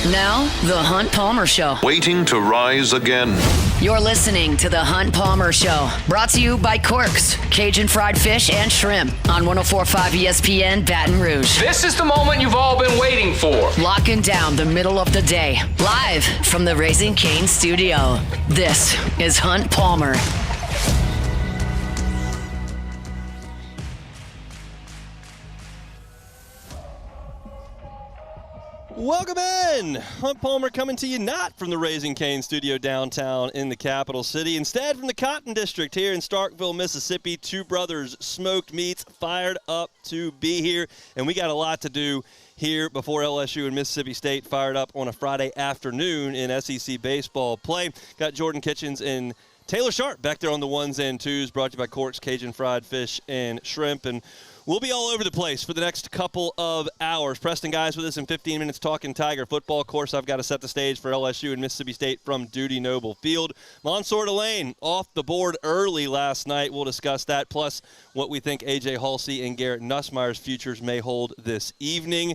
Now, The Hunt Palmer Show. Waiting to rise again. You're listening to The Hunt Palmer Show. Brought to you by Quirks, Cajun fried fish and shrimp on 104.5 ESPN Baton Rouge. This is the moment you've all been waiting for. Locking down the middle of the day. Live from the Raising Cane studio. This is Hunt Palmer. Welcome in! Hunt Palmer coming to you not from the Raising Cane studio downtown in the capital city. Instead from the Cotton District here in Starkville, Mississippi. Two brothers, smoked meats, fired up to be here. And we got a lot to do here before LSU and Mississippi State fired up on a Friday afternoon in SEC baseball play. Got Jordyn Kitchens and Taylor Sharp back there on the ones and twos, brought to you by Corks, Cajun fried fish and shrimp. And we'll be all over the place for the next couple of hours. Preston Guy's with us in 15 minutes talking Tiger football. Of course, I've got to set the stage for LSU and Mississippi State from Duty Noble Field. Mansour Delane off the board early last night. We'll discuss that, plus what we think A.J. Halsey and Garrett Nussmeier's futures may hold this evening.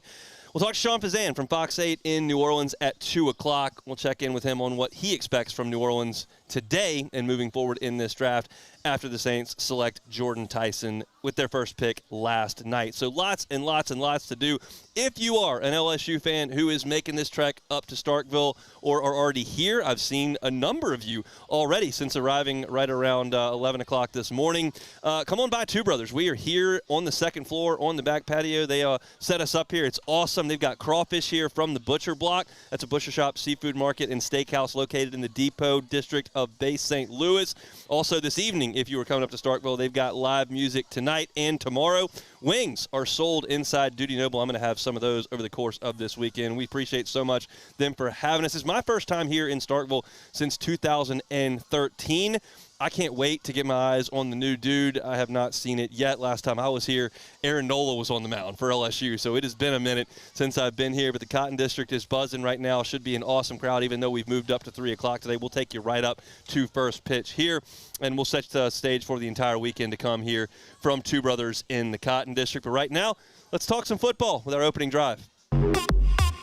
We'll talk to Sean Fazan from Fox 8 in New Orleans at 2 o'clock. We'll check in with him on what he expects from New Orleans today and moving forward in this draft after the Saints select Jordyn Tyson with their first pick last night. So lots and lots and lots to do. If you are an LSU fan who is making this trek up to Starkville or are already here, I've seen a number of you already since arriving right around 11 o'clock this morning. Come on by, Two Brothers. We are here on the second floor on the back patio. They set us up here. It's awesome. They've got crawfish here from the Butcher Block. That's a butcher shop, seafood market, and steakhouse located in the Depot District of Bay St. Louis. Also this evening, if you were coming up to Starkville, they've got live music tonight and tomorrow. Wings are sold inside Duty Noble. I'm going to have some of those over the course of this weekend. We appreciate so much them for having us. It's my first time here in Starkville since 2013. I can't wait to get my eyes on the new dude. I have not seen it yet. Last time I was here, Aaron Nola was on the mound for LSU, so it has been a minute since I've been here. But the Cotton District is buzzing right now. Should be an awesome crowd, even though we've moved up to 3 o'clock today. We'll take you right up to first pitch here, and we'll set the stage for the entire weekend to come here from Two Brothers in the Cotton District. But right now, let's talk some football with our opening drive.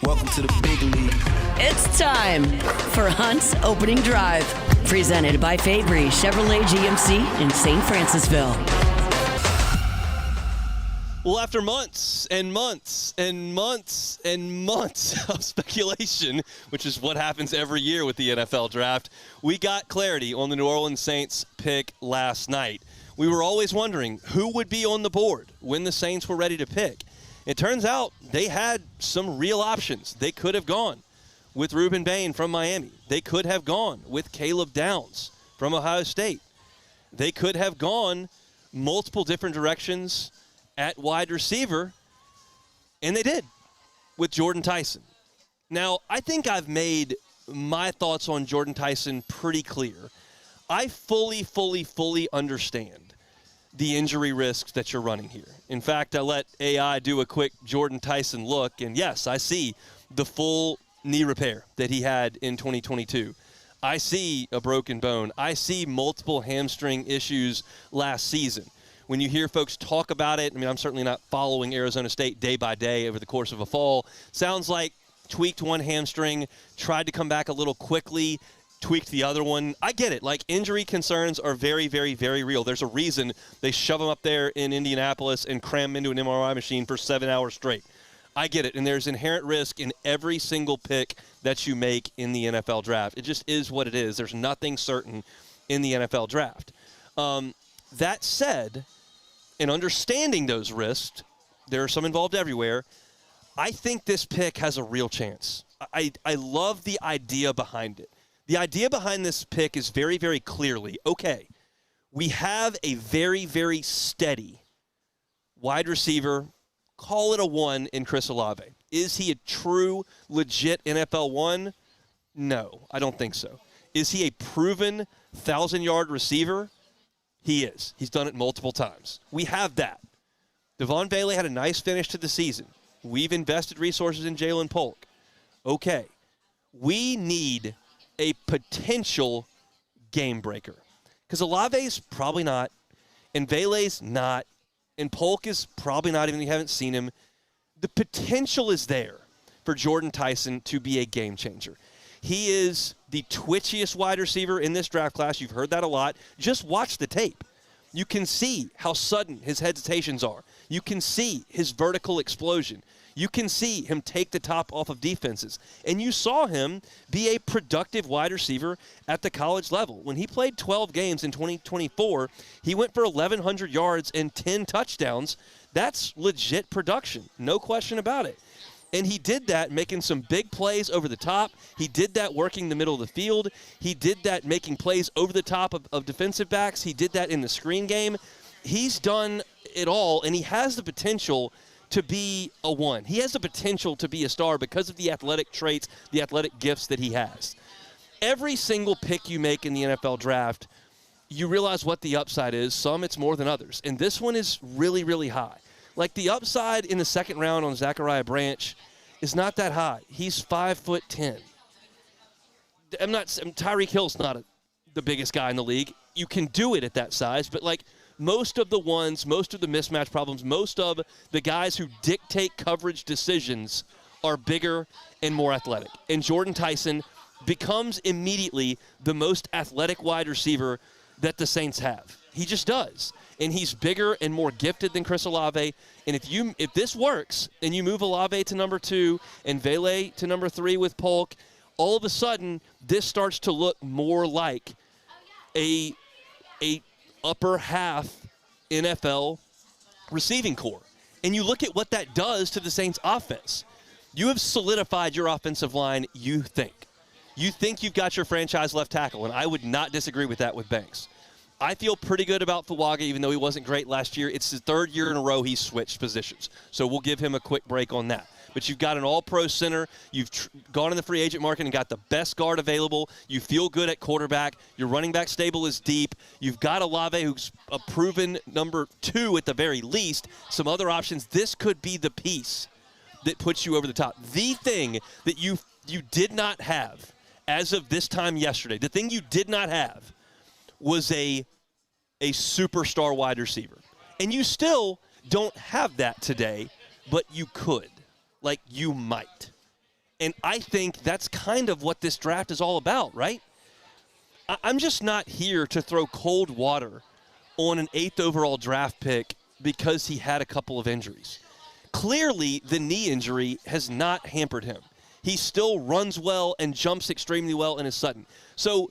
Welcome to the big league. It's time for Hunt's Opening Drive, presented by Fabry Chevrolet GMC in St. Francisville. Well, after months and months and months and months of speculation, which is what happens every year with the NFL draft, we got clarity on the New Orleans Saints pick last night. We were always wondering who would be on the board when the Saints were ready to pick. It turns out they had some real options. They could have gone with Ruben Bain from Miami. They could have gone with Caleb Downs from Ohio State. They could have gone multiple different directions at wide receiver, and they did with Jordyn Tyson. Now, I think I've made my thoughts on Jordyn Tyson pretty clear. I fully understand the injury risks that you're running here. In fact, I let AI do a quick Jordyn Tyson look, and yes, I see the full knee repair that he had in 2022. I see a broken bone. I see multiple hamstring issues last season. When you hear folks talk about it, I mean, I'm certainly not following Arizona State day by day over the course of a fall. Sounds like tweaked one hamstring, tried to come back a little quickly, tweaked the other one. I get it. Like, injury concerns are very, very, very real. There's a reason they shove them up there in Indianapolis and cram them into an MRI machine for 7 hours straight. I get it. And there's inherent risk in every single pick that you make in the NFL draft. It just is what it is. There's nothing certain in the NFL draft. That said, in understanding those risks, there are some involved everywhere, I think this pick has a real chance. I love the idea behind it. The idea behind this pick is very, very clearly, okay, we have a very, very steady wide receiver, call it a one, in Chris Olave. Is he a true, legit NFL one? No, I don't think so. Is he a proven 1,000-yard receiver? He is. He's done it multiple times. We have that. Devon Bailey had a nice finish to the season. We've invested resources in Jalen Polk. Okay. We need a potential game breaker. Because Olave's probably not, and Bailey's not, and Polk is probably not, even if you haven't seen him. The potential is there for Jordyn Tyson to be a game changer. He is the twitchiest wide receiver in this draft class. You've heard that a lot. Just watch the tape. You can see how sudden his hesitations are. You can see his vertical explosion. You can see him take the top off of defenses. And you saw him be a productive wide receiver at the college level. When he played 12 games in 2024, he went for 1,100 yards and 10 touchdowns. That's legit production, no question about it. And he did that making some big plays over the top. He did that working the middle of the field. He did that making plays over the top of defensive backs. He did that in the screen game. He's done it all, and he has the potential to be a one. He has the potential to be a star because of the athletic traits, the athletic gifts that he has. Every single pick you make in the NFL draft, you realize what the upside is. Some it's more than others. And this one is really, really high. Like the upside in the second round on Zachariah Branch is not that high. He's 5'10". Tyreek Hill's not the biggest guy in the league. You can do it at that size, but like most of the mismatch problems, most of the guys who dictate coverage decisions are bigger and more athletic. And Jordyn Tyson becomes immediately the most athletic wide receiver that the Saints have. He just does. And he's bigger and more gifted than Chris Olave. And if this works and you move Olave to number 2 and Vele to number 3 with Polk, all of a sudden this starts to look more like a upper half NFL receiving core. And you look at what that does to the Saints offense. You have solidified your offensive line, you think. You think you've got your franchise left tackle, and I would not disagree with that with Banks. I feel pretty good about Fuaga, even though he wasn't great last year. It's his third year in a row he's switched positions. So we'll give him a quick break on that. But you've got an all-pro center. You've gone in the free agent market and got the best guard available. You feel good at quarterback. Your running back stable is deep. You've got Olave, who's a proven number 2 at the very least. Some other options. This could be the piece that puts you over the top. The thing that you did not have as of this time yesterday, the thing you did not have was a superstar wide receiver. And you still don't have that today, but you could. Like, you might. And I think that's kind of what this draft is all about, right? I'm just not here to throw cold water on an 8th overall draft pick because he had a couple of injuries. Clearly, the knee injury has not hampered him. He still runs well and jumps extremely well and is sudden. So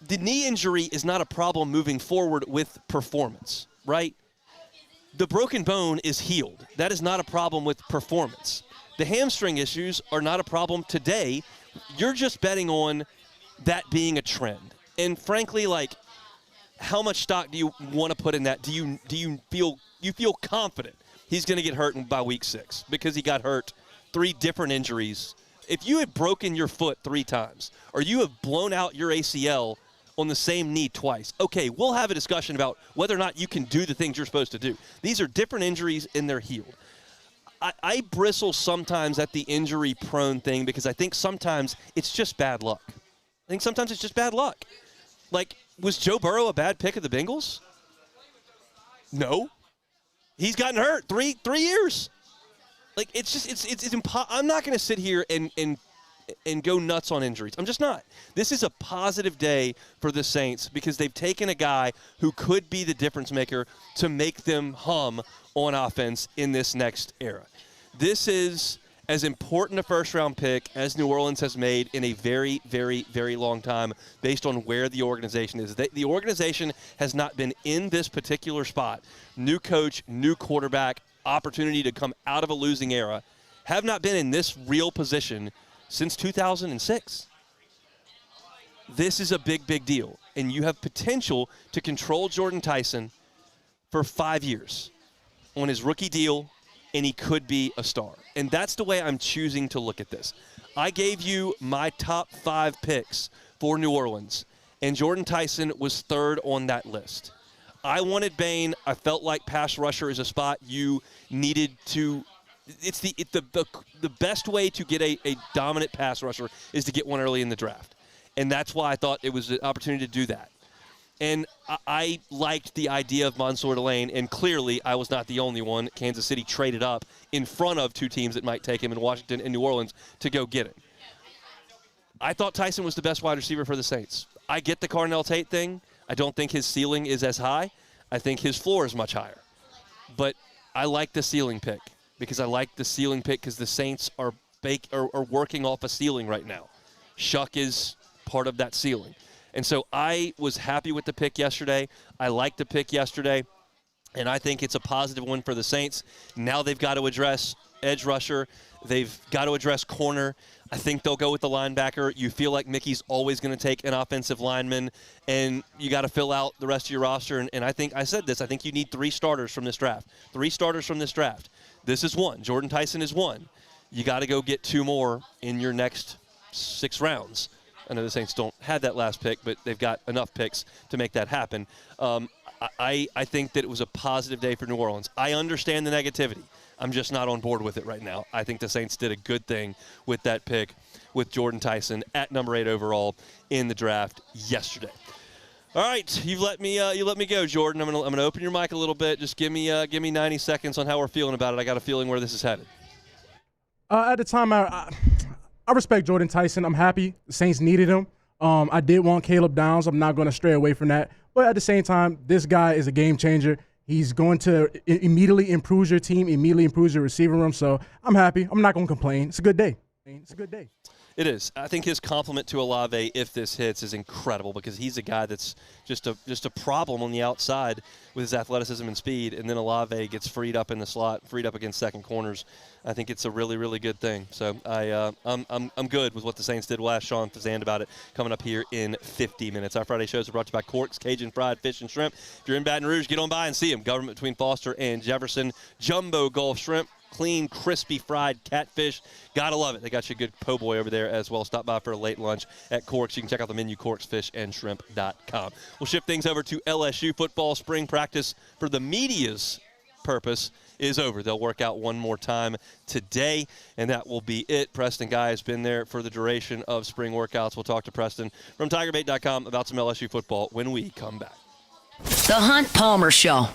the knee injury is not a problem moving forward with performance, right? The broken bone is healed. That is not a problem with performance. The hamstring issues are not a problem today. You're just betting on that being a trend. And frankly, like, how much stock do you want to put in that? Do you feel confident he's going to get hurt by week 6 because he got hurt 3 different injuries? If you had broken your foot 3 times or you have blown out your ACL on the same knee twice, okay, we'll have a discussion about whether or not you can do the things you're supposed to do. These are different injuries and they're healed. I bristle sometimes at the injury-prone thing because I think sometimes it's just bad luck. Like, was Joe Burrow a bad pick of the Bengals? No. He's gotten hurt 3 years. Like, it's I'm not going to sit here and go nuts on injuries. I'm just not. This is a positive day for the Saints because they've taken a guy who could be the difference maker to make them hum on offense in this next era. This is as important a first-round pick as New Orleans has made in a very, very, very long time based on where the organization is. The organization has not been in this particular spot. New coach, new quarterback, opportunity to come out of a losing era, have not been in this real position since 2006. This is a big, big deal. And you have potential to control Jordyn Tyson for 5 years on his rookie deal, and he could be a star. And that's the way I'm choosing to look at this. I gave you my top 5 picks for New Orleans, and Jordyn Tyson was 3rd on that list. I wanted Bain. I felt like pass rusher is a spot you needed to. It's the best way to get a dominant pass rusher is to get one early in the draft. And that's why I thought it was an opportunity to do that. And I liked the idea of Mansour Delane, and clearly I was not the only one. Kansas City traded up in front of two teams that might take him in Washington and New Orleans to go get him. I thought Tyson was the best wide receiver for the Saints. I get the Carnell Tate thing. I don't think his ceiling is as high. I think his floor is much higher. But I like the ceiling pick because the Saints are working off a ceiling right now. Shuck is part of that ceiling. And so I was happy with the pick yesterday. I liked the pick yesterday, and I think it's a positive one for the Saints. Now they've got to address edge rusher. They've got to address corner. I think they'll go with the linebacker. You feel like Mickey's always going to take an offensive lineman, and you got to fill out the rest of your roster. And I think I think you need 3 starters from this draft. 3 starters from this draft. This is one. Jordyn Tyson is one. You got to go get 2 more in your next 6 rounds. I know the Saints don't have that last pick, but they've got enough picks to make that happen. I think that it was a positive day for New Orleans. I understand the negativity. I'm just not on board with it right now. I think the Saints did a good thing with that pick with Jordyn Tyson at number 8 overall in the draft yesterday. All right, you let me go, Jordyn. I'm gonna open your mic a little bit. Just give me 90 seconds on how we're feeling about it. I got a feeling where this is headed. At the time, I respect Jordyn Tyson. I'm happy the Saints needed him. I did want Caleb Downs. I'm not going to stray away from that. But at the same time, this guy is a game changer. He's going to immediately improve your team, immediately improve your receiver room. So I'm happy. I'm not going to complain. It's a good day. It is. I think his compliment to Olave, if this hits, is incredible because he's a guy that's just a problem on the outside with his athleticism and speed, and then Olave gets freed up in the slot, freed up against second corners. I think it's a really, really good thing. So I'm good with what the Saints did. We'll ask Sean Fazand about it coming up here in 50 minutes. Our Friday shows are brought to you by Corks, Cajun Fried Fish and Shrimp. If you're in Baton Rouge, get on by and see them. Government between Foster and Jefferson. Jumbo Gulf Shrimp. Clean, crispy, fried catfish. Gotta love it. They got you a good po' boy over there as well. Stop by for a late lunch at Corks. You can check out the menu, corksfishandshrimp.com. We'll shift things over to LSU football. Spring practice for the media's purpose is over. They'll work out one more time today, and that will be it. Preston Guy has been there for the duration of spring workouts. We'll talk to Preston from TigerBait.com about some LSU football when we come back. The Hunt Palmer Show.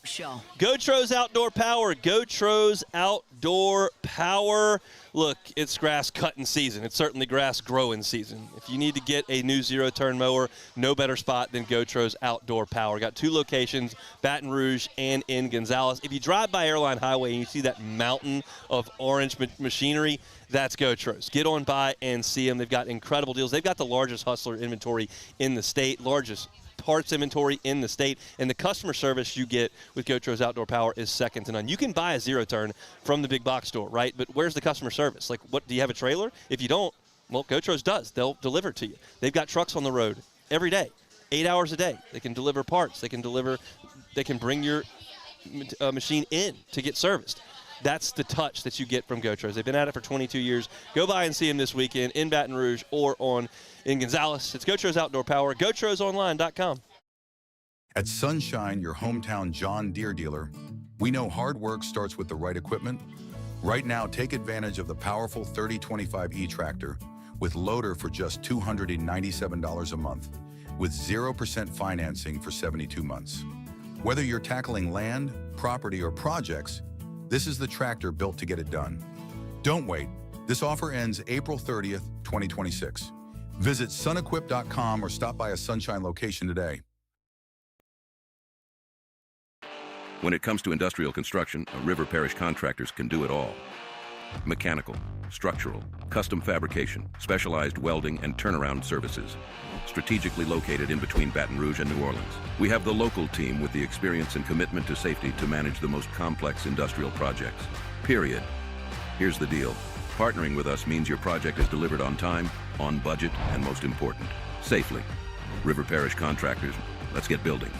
GoTro's Outdoor Power. GoTro's Outdoor Power. Look, it's grass cutting season. It's certainly grass growing season. If you need to get a new zero-turn mower, no better spot than GoTro's Outdoor Power. Got 2 locations, Baton Rouge and in Gonzales. If you drive by Airline Highway and you see that mountain of orange machinery, that's GoTro's. Get on by and see them. They've got incredible deals. They've got the largest Hustler inventory in the state, largest parts inventory in the state, and the customer service you get with GoTro's Outdoor Power is second to none. You can buy a zero-turn from the big box store, right? But where's the customer service? Like, what, do you have a trailer? If you don't, well, GoTro's does. They'll deliver it to you. They've got trucks on the road every day, 8 hours a day. They can deliver parts. They can bring your machine in to get serviced. That's the touch that you get from GoTro's. They've been at it for 22 years. Go by and see them this weekend in Baton Rouge or in Gonzales. It's GoTro's Outdoor Power, GoTro'sOnline.com. At Sunshine, your hometown John Deere dealer, we know hard work starts with the right equipment. Right now, take advantage of the powerful 3025E tractor with loader for just $297 a month, with 0% financing for 72 months. Whether you're tackling land, property, or projects, this is the tractor built to get it done. Don't wait. This offer ends April 30th, 2026. Visit sunequip.com or stop by a Sunshine location today. When it comes to industrial construction, River Parish Contractors can do it all. Mechanical, structural, custom fabrication, specialized welding, and turnaround services. Strategically located in between Baton Rouge and New Orleans, we have the local team with the experience and commitment to safety to manage the most complex industrial projects. Period. Here's the deal. Partnering with us means your project is delivered on time, on budget, and most important, safely. River Parish Contractors, let's get building.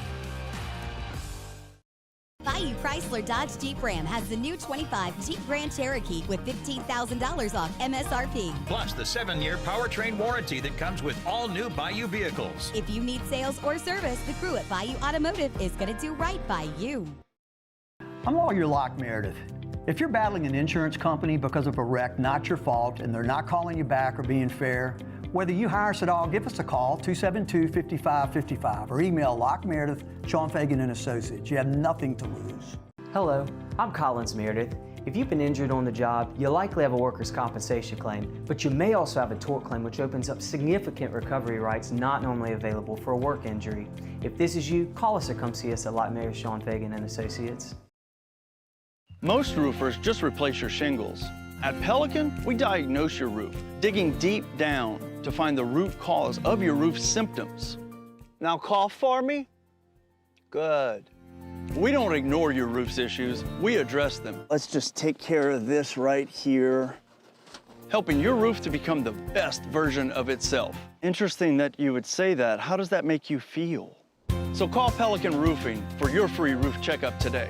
Bayou Chrysler Dodge Jeep Ram has the new 25 Jeep Grand Cherokee with $15,000 off MSRP. Plus the 7-year powertrain warranty that comes with all new Bayou vehicles. If you need sales or service, the crew at Bayou Automotive is going to do right by you. I'm Lawyer Locke Meredith. If you're battling an insurance company because of a wreck not your fault and they're not calling you back or being fair, Whether you hire us at all, give us a call, 272-5555, or email Locke Meredith, Sean Fagan and Associates. You have nothing to lose. Hello, I'm Collins Meredith. If you've been injured on the job, you likely have a workers' compensation claim, but you may also have a tort claim, which opens up significant recovery rights not normally available for a work injury. If this is you, call us or come see us at Locke Meredith, Sean Fagan and Associates. Most roofers just replace your shingles. At Pelican, we diagnose your roof, digging deep down to find the root cause of your roof symptoms. Now cough for me? Good. We don't ignore your roof's issues, we address them. Let's just take care of this right here, helping your roof to become the best version of itself. Interesting that you would say that. How does that make you feel? So call Pelican Roofing for your free roof checkup today.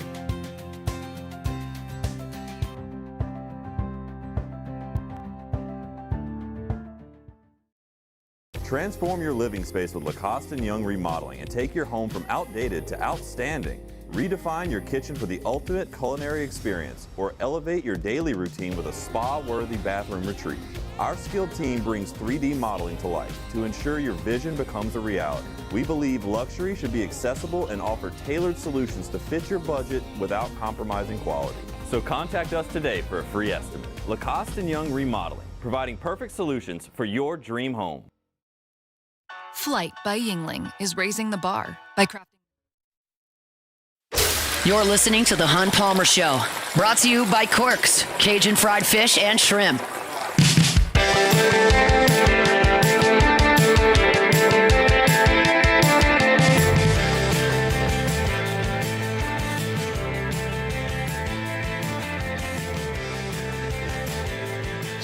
Transform your living space with Lacoste & Young Remodeling and take your home from outdated to outstanding. Redefine your kitchen for the ultimate culinary experience or elevate your daily routine with a spa-worthy bathroom retreat. Our skilled team brings 3D modeling to life to ensure your vision becomes a reality. We believe luxury should be accessible and offer tailored solutions to fit your budget without compromising quality. So contact us today for a free estimate. Lacoste & Young Remodeling, providing perfect solutions for your dream home. Flight by Yingling is raising the bar by crafting. You're listening to The Hunt Palmer Show, brought to you by Corks, Cajun fried fish and shrimp.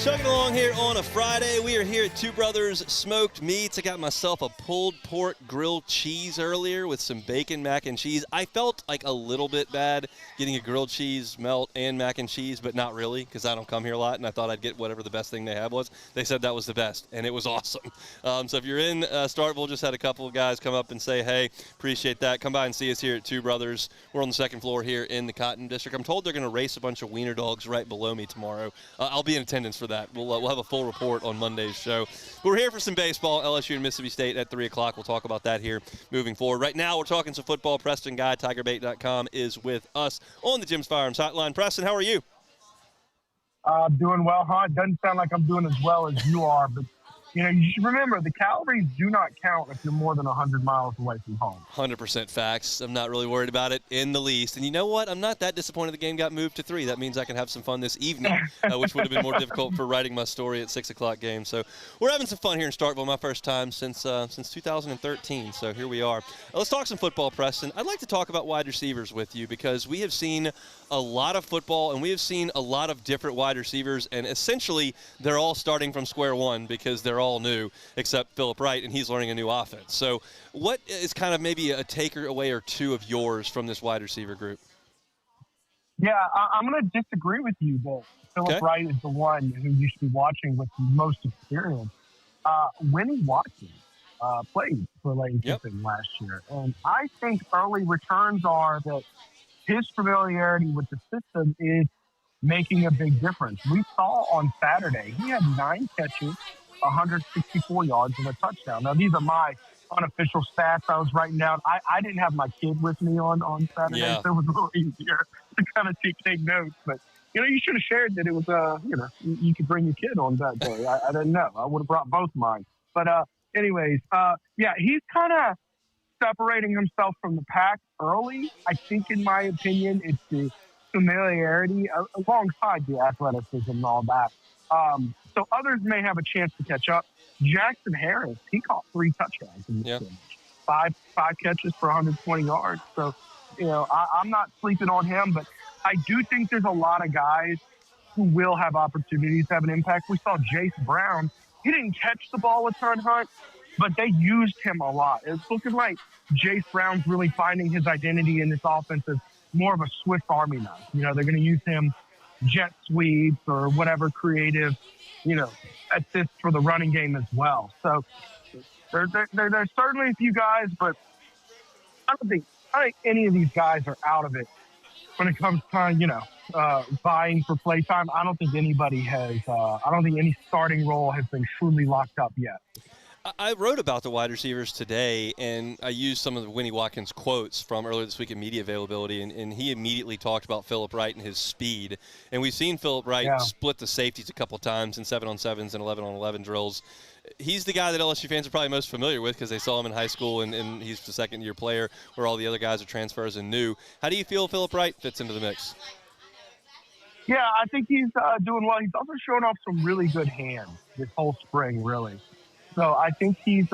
Chugging along here on a Friday. We are here at Two Brothers Smoked Meats. I got myself a pulled pork grilled cheese earlier with some bacon mac and cheese. I felt like a little bit bad getting a grilled cheese melt and mac and cheese, but not really because I don't come here a lot, and I thought I'd get whatever the best thing they had was. They said that was the best, and it was awesome. So if you're in Starkville, just had a couple of guys come up and say, hey, appreciate that. Come by and see us here at Two Brothers. We're on the second floor here in the Cotton District. I'm told they're going to race a bunch of wiener dogs right below me tomorrow. I'll be in attendance for that. We'll have a full report on Monday's show. But we're here for some baseball, LSU and Mississippi State at 3 o'clock. We'll talk about that here moving forward. Right now, we're talking some football. Preston Guy, TigerBait.com, is with us on the Jim's Firearms Hotline. Preston, how are you? Doing well, huh? It doesn't sound like I'm doing as well as you are, but you know, you should remember the calories do not count if you're more than 100 miles away from home. 100% facts. I'm not really worried about it in the least. And you know what? I'm not that disappointed the game got moved to 3. That means I can have some fun this evening, which would have been more difficult for writing my story at 6 o'clock game. So we're having some fun here in Starkville, my first time since 2013. So here we are. Let's talk some football, Preston. I'd like to talk about wide receivers with you because we have seen a lot of football and we have seen a lot of different wide receivers, and essentially they're all starting from square one because they're all new except Phillip Wright, and he's learning a new offense. So what is kind of maybe a takeaway or two of yours from this wide receiver group? Yeah, I'm going to disagree with you that Phillip Wright is the one who you should be watching with the most experience. Winnie Watkins played for Lane Kiffin last year, and I think early returns are that his familiarity with the system is making a big difference. We saw on Saturday, he had 9 catches, 164 yards, and a touchdown. Now, these are my unofficial stats I was writing down. I didn't have my kid with me on Saturday, so it was a little easier to kind of take notes. But, you know, you should have shared that it was, you know, you could bring your kid on that day. I didn't know. I would have brought both mine. But anyways, yeah, he's kind of separating himself from the pack early. I think, in my opinion, it's the familiarity alongside the athleticism and all that. So others may have a chance to catch up. Jackson Harris, he caught 3 touchdowns in this game. Five catches for 120 yards. So, you know, I'm not sleeping on him, but I do think there's a lot of guys who will have opportunities to have an impact. We saw Jace Brown. He didn't catch the ball a ton, Hunt, but they used him a lot. It's looking like Jace Brown's really finding his identity in this offense as more of a Swiss Army knife. You know, they're going to use him jet sweeps or whatever creative, you know, assist for the running game as well. So there's certainly a few guys, but I don't think any of these guys are out of it when it comes time, vying for play time, I don't think anybody has. I don't think any starting role has been truly locked up yet. I wrote about the wide receivers today, and I used some of the Winnie Watkins quotes from earlier this week in media availability, and he immediately talked about Phillip Wright and his speed. And we've seen Phillip Wright split the safeties a couple times in 7-on-7s and 11-on-11 drills. He's the guy that LSU fans are probably most familiar with because they saw him in high school, and he's the second-year player where all the other guys are transfers and new. How do you feel Phillip Wright fits into the mix? Yeah, I think he's doing well. He's also showing off some really good hands this whole spring, really. So I think he's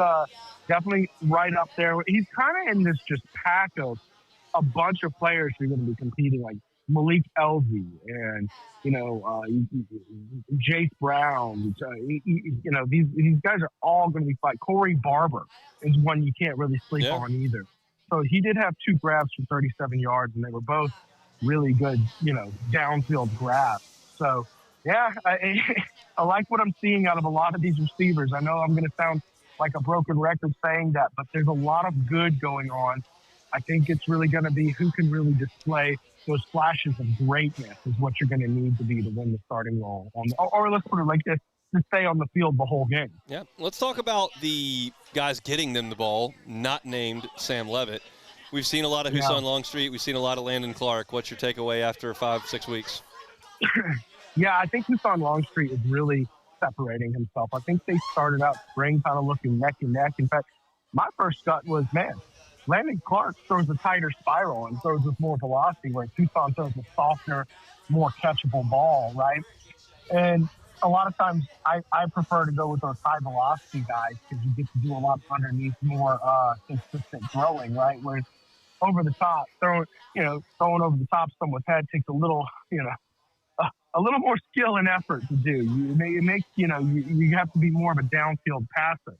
definitely right up there. He's kind of in this just pack of a bunch of players who are going to be competing, like Malik Elzy and, Jace Brown. These guys are all going to be fighting. Corey Barber is one you can't really sleep on either. So he did have 2 grabs for 37 yards, and they were both really good, downfield grabs. So, yeah, I like what I'm seeing out of a lot of these receivers. I know I'm going to sound like a broken record saying that, but there's a lot of good going on. I think it's really going to be who can really display those flashes of greatness is what you're going to need to be to win the starting role. Or let's put it like this, to stay on the field the whole game. Yeah, let's talk about the guys getting them the ball, not named Sam Levitt. We've seen a lot of Husan Longstreet. We've seen a lot of Landon Clark. What's your takeaway after 5-6 weeks? Yeah, I think Husan Longstreet is really separating himself. I think they started out spring kind of looking neck and neck. In fact, my first gut was, man, Landon Clark throws a tighter spiral and throws with more velocity, whereas Husan throws a softer, more catchable ball, right? And a lot of times I prefer to go with those high velocity guys because you get to do a lot underneath more consistent throwing, right? Whereas over the top, throwing over the top of someone's head takes a little, a little more skill and effort to do. You have to be more of a downfield passer.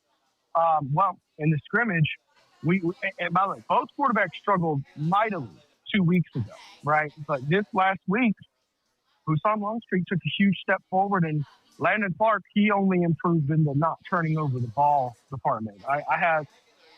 Well, in the scrimmage, and by the way, both quarterbacks struggled mightily 2 weeks ago, right? But this last week, Husan Longstreet took a huge step forward, and Landon Clark, he only improved in the not turning over the ball department. I have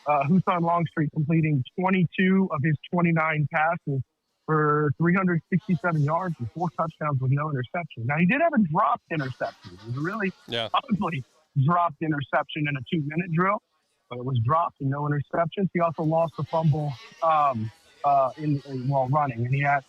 Husan Longstreet completing 22 of his 29 passes for 367 yards and 4 touchdowns with no interception. Now, he did have a dropped interception. It was a really ugly dropped interception in a 2-minute drill, but it was dropped and no interceptions. He also lost a fumble while running, and he had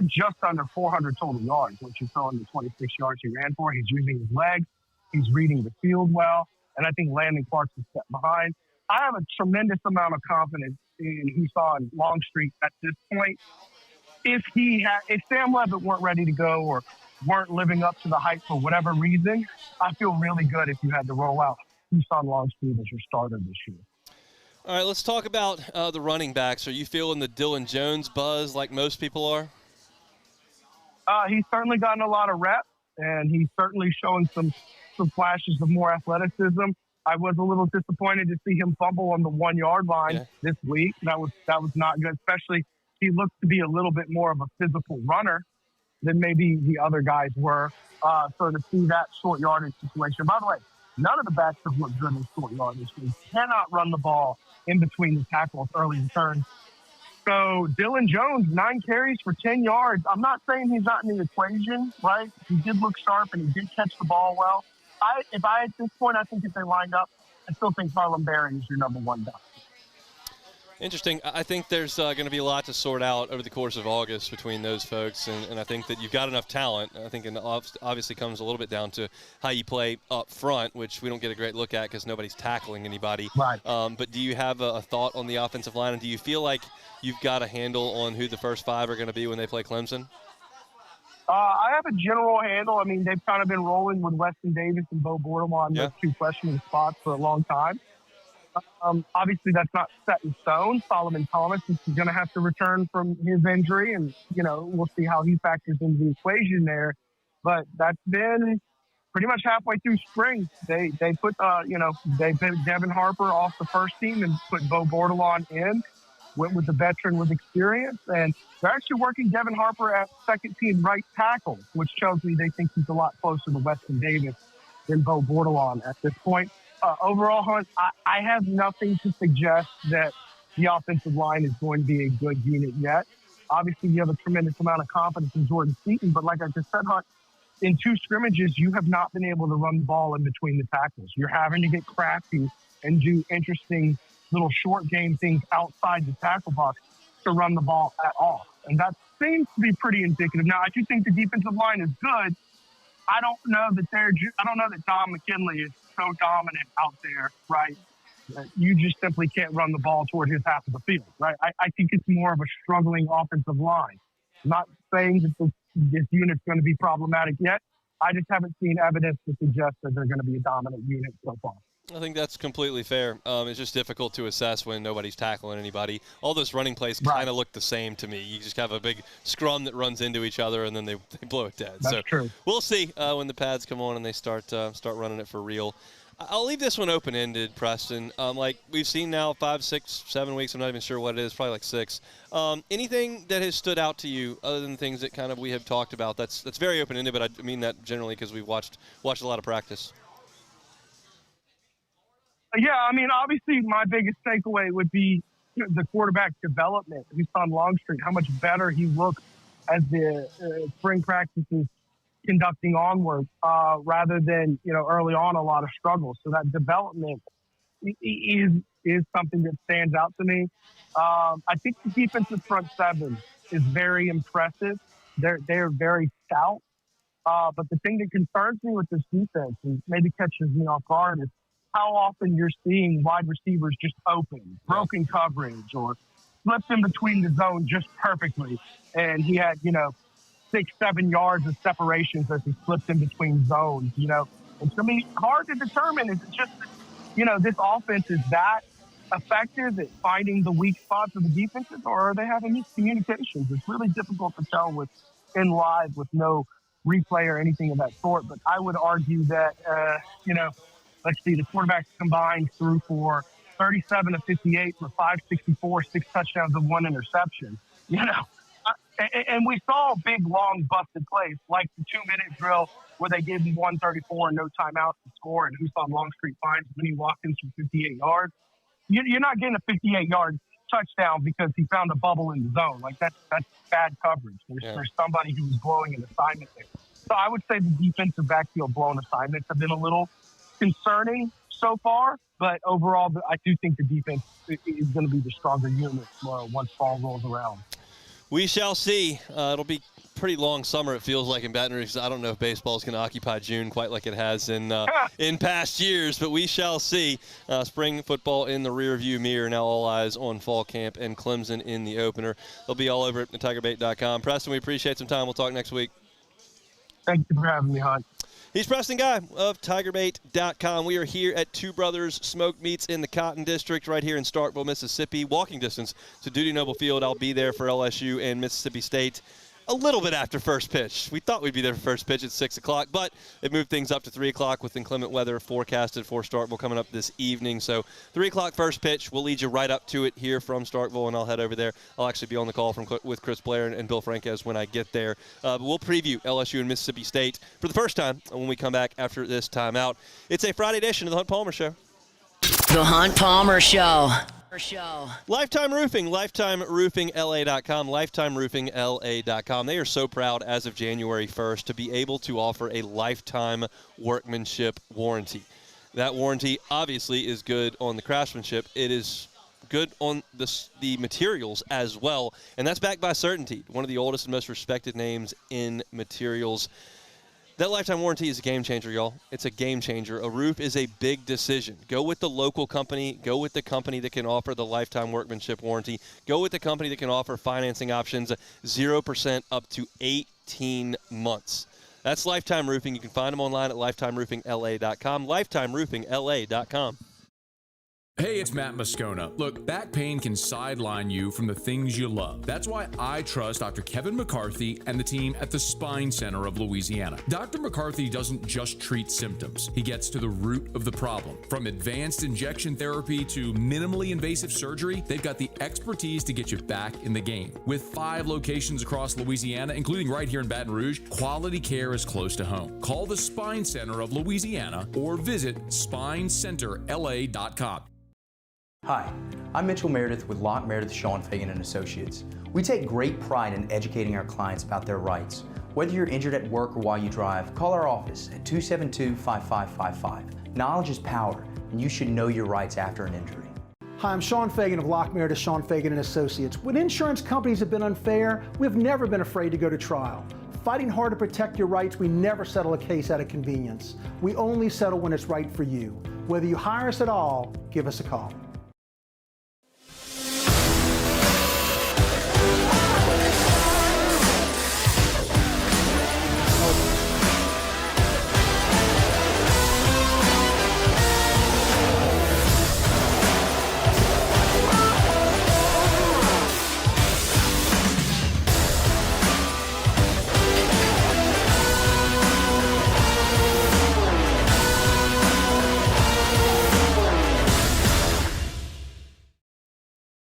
just under 400 total yards, which is on the 26 yards he ran for. He's using his legs. He's reading the field well, and I think Landon Clark's a step behind. I have a tremendous amount of confidence in Husan Longstreet at this point. If Sam Levitt weren't ready to go or weren't living up to the hype for whatever reason, I feel really good if you had to roll out Husan Longstreet as your starter this year. All right, let's talk about the running backs. Are you feeling the Dylan Jones buzz like most people are? He's certainly gotten a lot of reps, and he's certainly showing some flashes of more athleticism. I was a little disappointed to see him fumble on the 1-yard line this week. That was not good, especially he looked to be a little bit more of a physical runner than maybe the other guys were. So to see that short yardage situation. By the way, none of the backs have looked good in short yardage. They cannot run the ball in between the tackles early returns. So Dylan Jones, 9 carries for 10 yards. I'm not saying he's not in the equation, right? He did look sharp and he did catch the ball well. At this point, I think if they lined up, I still think Harlem Barry is your number 1 back. Interesting. I think there's going to be a lot to sort out over the course of August between those folks, and I think that you've got enough talent. I think it obviously comes a little bit down to how you play up front, which we don't get a great look at because nobody's tackling anybody. Right. But do you have a thought on the offensive line, and do you feel like you've got a handle on who the first 5 are going to be when they play Clemson? I have a general handle. I mean, they've kind of been rolling with Weston Davis and Bo Bordelon, those 2 freshman spots for a long time. Obviously, that's not set in stone. Solomon Thomas is going to have to return from his injury, and, we'll see how he factors into the equation there. But that's been pretty much halfway through spring. They put, they put Devin Harper off the first team and put Bo Bordelon in, went with the veteran with experience, and they're actually working Devin Harper at second team right tackle, which tells me they think he's a lot closer to Weston Davis than Bo Bordelon at this point. Overall, Hunt, I have nothing to suggest that the offensive line is going to be a good unit yet. Obviously, you have a tremendous amount of confidence in Jordyn Seaton, but like I just said, Hunt, in 2 scrimmages, you have not been able to run the ball in between the tackles. You're having to get crafty and do interesting little short game things outside the tackle box to run the ball at all. And that seems to be pretty indicative. Now, I do think the defensive line is good. I don't know that Don McKinley is so dominant out there, right? You just simply can't run the ball toward his half of the field, right? I think it's more of a struggling offensive line. I'm not saying that this unit's going to be problematic yet. I just haven't seen evidence to suggest that they're going to be a dominant unit so far. I think that's completely fair. It's just difficult to assess when nobody's tackling anybody. All those running plays kind of look the same to me. You just have a big scrum that runs into each other, and then they blow it dead. That's true. We'll see when the pads come on and they start running it for real. I'll leave this one open-ended, Preston. Like we've seen now 5, 6, 7 weeks. I'm not even sure what it is. Probably like 6. Anything that has stood out to you other than things that kind of we have talked about? That's very open-ended, but I mean that generally because we've watched a lot of practice. Yeah, I mean, obviously my biggest takeaway would be the quarterback development. He's on Longstreet, how much better he looks as the spring practices conducting onward rather than, early on a lot of struggles. So that development is something that stands out to me. I think the defensive front 7 is very impressive. They're very stout. But the thing that concerns me with this defense and maybe catches me off guard is how often you're seeing wide receivers just open, broken coverage, or slipped in between the zone just perfectly. And he had, 6-7 yards of separations as he slipped in between zones, And to me, hard to determine, is it just, this offense is that effective at finding the weak spots of the defenses, or are they having miscommunications? It's really difficult to tell in live with no replay or anything of that sort. But I would argue that, let's see, the quarterbacks combined threw for 37 of 58 for 564, 6 touchdowns and 1 interception. And we saw big, long, busted plays like the 2-minute drill where they gave him 134 and no timeout to score, and Houston Longstreet finds Vinny Watkins for 58 yards. You're not getting a 58-yard touchdown because he found a bubble in the zone. Like that's bad coverage. There's somebody who was blowing an assignment there. So I would say the defensive backfield blown assignments have been a little concerning so far, but overall, I do think the defense is going to be the stronger unit once fall rolls around. We shall see. It'll be pretty long summer, it feels like, in Baton Rouge. I don't know if baseball is going to occupy June quite like it has in past years, but we shall see. Spring football in the rearview mirror. Now all eyes on fall camp and Clemson in the opener. They'll be all over at thetigerbait.com. Preston, we appreciate some time. We'll talk next week. Thank you for having me, Hunt. He's Preston Guy of TigerBait.com. We are here at Two Brothers Smoked Meats in the Cotton District right here in Starkville, Mississippi. Walking distance to Duty Noble Field. I'll be there for LSU and Mississippi State a little bit after first pitch. We thought we'd be there for first pitch at 6 o'clock, but it moved things up to 3 o'clock with inclement weather forecasted for Starkville coming up this evening. So 3 o'clock first pitch. We'll lead you right up to it here from Starkville, and I'll head over there. I'll actually be on the call with Chris Blair and Bill Franquez when I get there. But we'll preview LSU and Mississippi State for the first time when we come back after this timeout. It's a Friday edition of the Hunt Palmer Show. The Hunt Palmer Show. Lifetime Roofing, LifetimeRoofingLA.com, LifetimeRoofingLA.com. They are so proud as of January 1st to be able to offer a lifetime workmanship warranty. That warranty obviously is good on the craftsmanship. It is good on the materials as well, and that's backed by Certainty, one of the oldest and most respected names in materials. That lifetime warranty is a game changer, y'all. It's a game changer. A roof is a big decision. Go with the local company. Go with the company that can offer the lifetime workmanship warranty. Go with the company that can offer financing options 0% up to 18 months. That's Lifetime Roofing. You can find them online at lifetimeroofingla.com, lifetimeroofingla.com. Hey, it's Matt Moscona. Look, back pain can sideline you from the things you love. That's why I trust Dr. Kevin McCarthy and the team at the Spine Center of Louisiana. Dr. McCarthy doesn't just treat symptoms. He gets to the root of the problem. From advanced injection therapy to minimally invasive surgery, they've got the expertise to get you back in the game. With 5 locations across Louisiana, including right here in Baton Rouge, quality care is close to home. Call the Spine Center of Louisiana or visit spinecenterla.com. Hi, I'm Mitchell Meredith with Locke Meredith, Sean Fagan and Associates. We take great pride in educating our clients about their rights. Whether you're injured at work or while you drive, call our office at 272-5555. Knowledge is power, and you should know your rights after an injury. Hi, I'm Sean Fagan of Locke Meredith, Sean Fagan and Associates. When insurance companies have been unfair, we've never been afraid to go to trial. Fighting hard to protect your rights, we never settle a case out of convenience. We only settle when it's right for you. Whether you hire us at all, give us a call.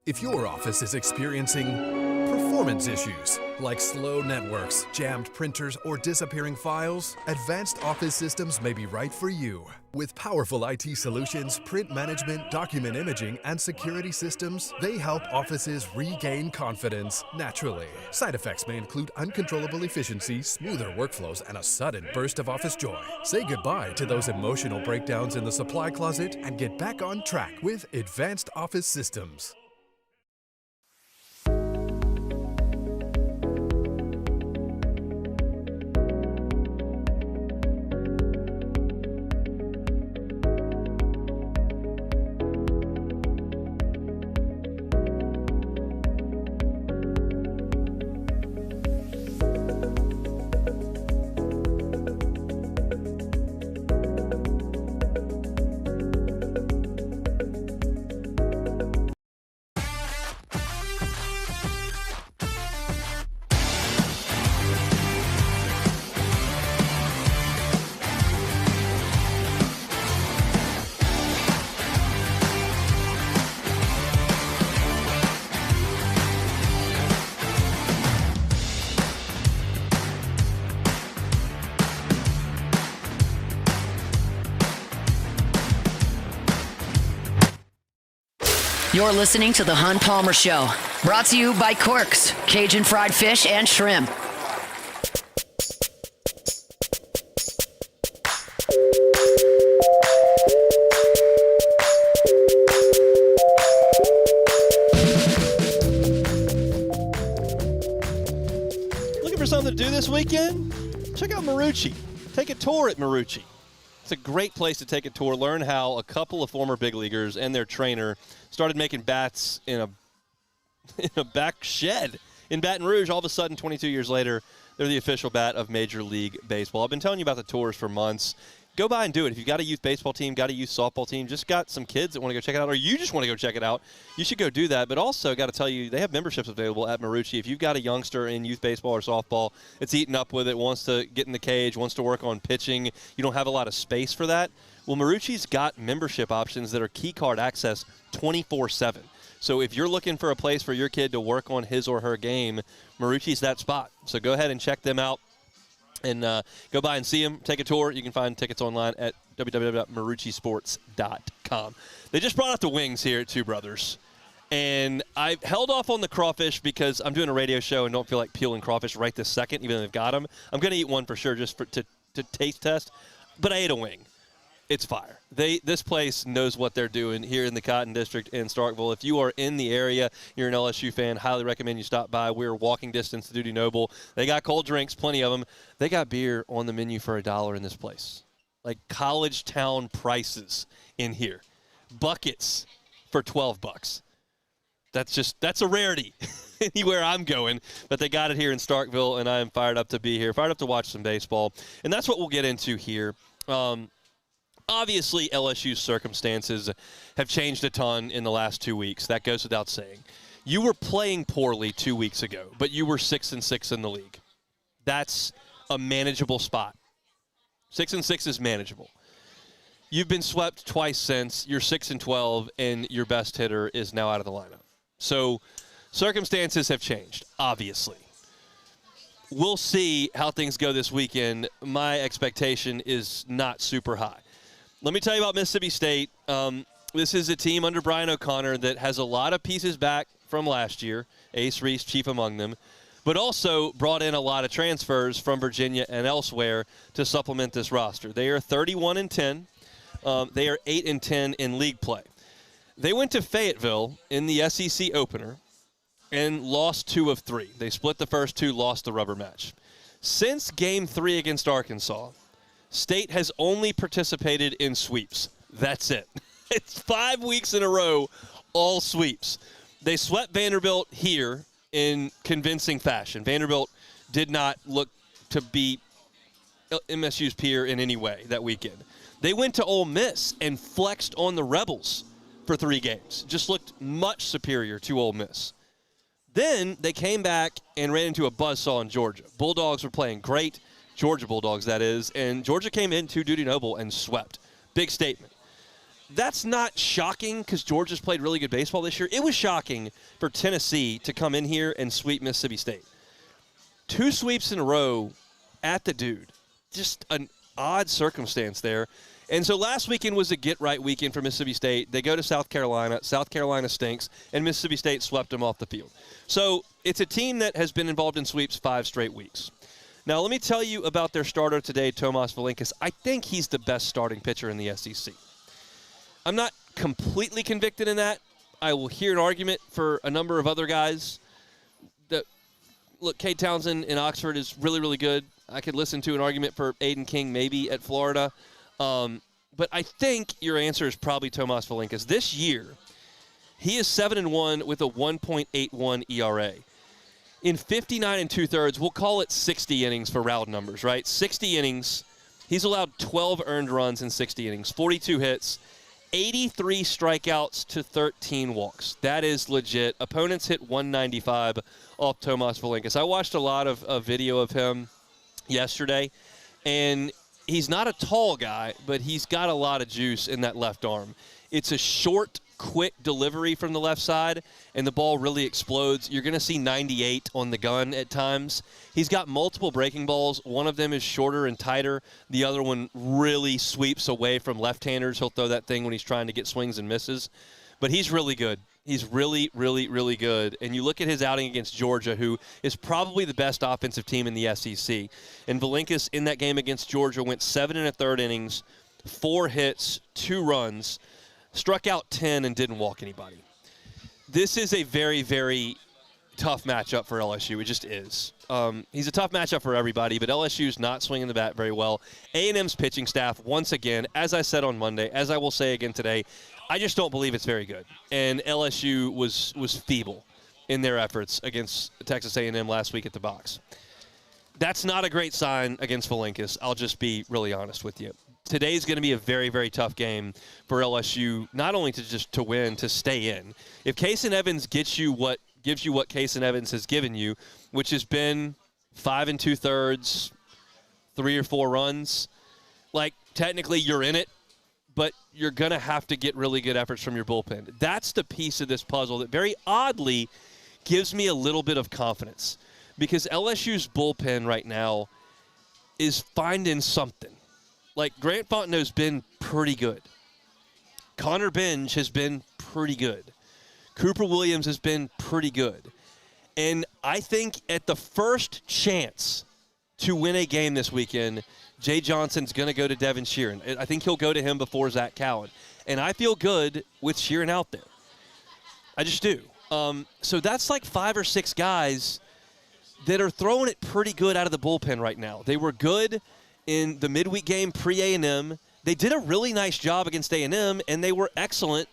If your office is experiencing performance issues like slow networks, jammed printers, or disappearing files, Advanced Office Systems may be right for you. With powerful IT solutions, print management, document imaging, and security systems, they help offices regain confidence naturally. Side effects may include uncontrollable efficiency, smoother workflows, and a sudden burst of office joy. Say goodbye to those emotional breakdowns in the supply closet and get back on track with Advanced Office Systems. You're listening to The Hunt Palmer Show, brought to you by Corks, Cajun fried fish and shrimp. Looking for something to do this weekend? Check out Marucci. Take a tour at Marucci. It's a great place to take a tour, learn how a couple of former big leaguers and their trainer started making bats in a back shed in Baton Rouge. All of a sudden, 22 years later, they're the official bat of Major League Baseball. I've been telling you about the tours for months. Go by and do it. If you've got a youth baseball team, got a youth softball team, just got some kids that want to go check it out, or you just want to go check it out, you should go do that. But also, got to tell you, they have memberships available at Marucci. If you've got a youngster in youth baseball or softball that's eaten up with it, wants to get in the cage, wants to work on pitching, you don't have a lot of space for that, well, Marucci's got membership options that are key card access 24/7. So if you're looking for a place for your kid to work on his or her game, Marucci's that spot. So go ahead and check them out. And go by and see them, take a tour. You can find tickets online at www.maruccisports.com. They just brought out the wings here at Two Brothers. And I held off on the crawfish because I'm doing a radio show and don't feel like peeling crawfish right this second, even though they've got them. I'm going to eat one for sure just to taste test. But I ate a wing. It's fire. This place knows what they're doing here in the Cotton District in Starkville. If you are in the area, you're an LSU fan, highly recommend you stop by. We're walking distance to Duty Noble. They got cold drinks, plenty of them. They got beer on the menu for $1 in this place. Like college town prices in here. Buckets for $12. That's a rarity anywhere I'm going, but they got it here in Starkville, and I am fired up to be here, fired up to watch some baseball. And that's what we'll get into here. Obviously, LSU's circumstances have changed a ton in the last 2 weeks. That goes without saying. You were playing poorly 2 weeks ago, but you were 6-6 in the league. That's a manageable spot. 6-6 is manageable. You've been swept twice since. You're 6-12, and your best hitter is now out of the lineup. So circumstances have changed, obviously. We'll see how things go this weekend. My expectation is not super high. Let me tell you about Mississippi State. This is a team under Brian O'Connor that has a lot of pieces back from last year, Ace Reese chief among them, but also brought in a lot of transfers from Virginia and elsewhere to supplement this roster. They are 31-10. They are 8-10 in league play. They went to Fayetteville in the SEC opener and lost 2 of 3. They split the first 2, lost the rubber match. Since Game 3 against Arkansas, State has only participated in sweeps. That's it. It's 5 weeks in a row, all sweeps. They swept Vanderbilt here in convincing fashion. Vanderbilt did not look to be MSU's peer in any way that weekend. They went to Ole Miss and flexed on the Rebels for 3 games. Just looked much superior to Ole Miss. Then they came back and ran into a buzzsaw in Georgia. Bulldogs were playing great, Georgia Bulldogs that is, and Georgia came in to Duty Noble and swept. Big statement. That's not shocking because Georgia's played really good baseball this year. It was shocking for Tennessee to come in here and sweep Mississippi State. 2 sweeps in a row at the Dude. Just an odd circumstance there. And so last weekend was a get-right weekend for Mississippi State. They go to South Carolina. South Carolina stinks, and Mississippi State swept them off the field. So it's a team that has been involved in sweeps 5 straight weeks. Now, let me tell you about their starter today, Tomas Valinkas. I think he's the best starting pitcher in the SEC. I'm not completely convicted in that. I will hear an argument for a number of other guys. Look, Cade Townsend in Oxford is really, really good. I could listen to an argument for Aiden King maybe at Florida. But I think your answer is probably Tomas Valinkas. This year, he is 7-1 with a 1.81 ERA. In 59 2/3, we'll call it 60 innings for round numbers, right? 60 innings. He's allowed 12 earned runs in 60 innings, 42 hits, 83 strikeouts to 13 walks. That is legit. Opponents hit 195 off Tomas Valinkas. I watched a lot of video of him yesterday, and he's not a tall guy, but he's got a lot of juice in that left arm. It's a short, quick delivery from the left side, and the ball really explodes. You're going to see 98 on the gun at times. He's got multiple breaking balls. One of them is shorter and tighter. The other one really sweeps away from left-handers. He'll throw that thing when he's trying to get swings and misses. But he's really good. He's really, really, really good. And you look at his outing against Georgia, who is probably the best offensive team in the SEC. And Valinkas in that game against Georgia went 7 1/3 innings, 4 hits, 2 runs, struck out 10 and didn't walk anybody. This is a very, very tough matchup for LSU. It just is. He's a tough matchup for everybody, but LSU's not swinging the bat very well. A&M's pitching staff, once again, as I said on Monday, as I will say again today, I just don't believe it's very good. And LSU was feeble in their efforts against Texas A&M last week at the box. That's not a great sign against Valinkas. I'll just be really honest with you. Today's going to be a very, very tough game for LSU, not only to win, to stay in. If Kason Evans gives you what Kason Evans has given you, which has been 5 2/3, 3 or 4 runs, like technically you're in it, but you're going to have to get really good efforts from your bullpen. That's the piece of this puzzle that very oddly gives me a little bit of confidence, because LSU's bullpen right now is finding something. Like, Grant Fontenot's been pretty good. Connor Benj has been pretty good. Cooper Williams has been pretty good. And I think at the first chance to win a game this weekend, Jay Johnson's going to go to Devin Sheeran. I think he'll go to him before Zach Cowan. And I feel good with Sheeran out there. I just do. So that's like 5 or 6 guys that are throwing it pretty good out of the bullpen right now. They were good in the midweek game pre-A&M. They did a really nice job against A&M, and they were excellent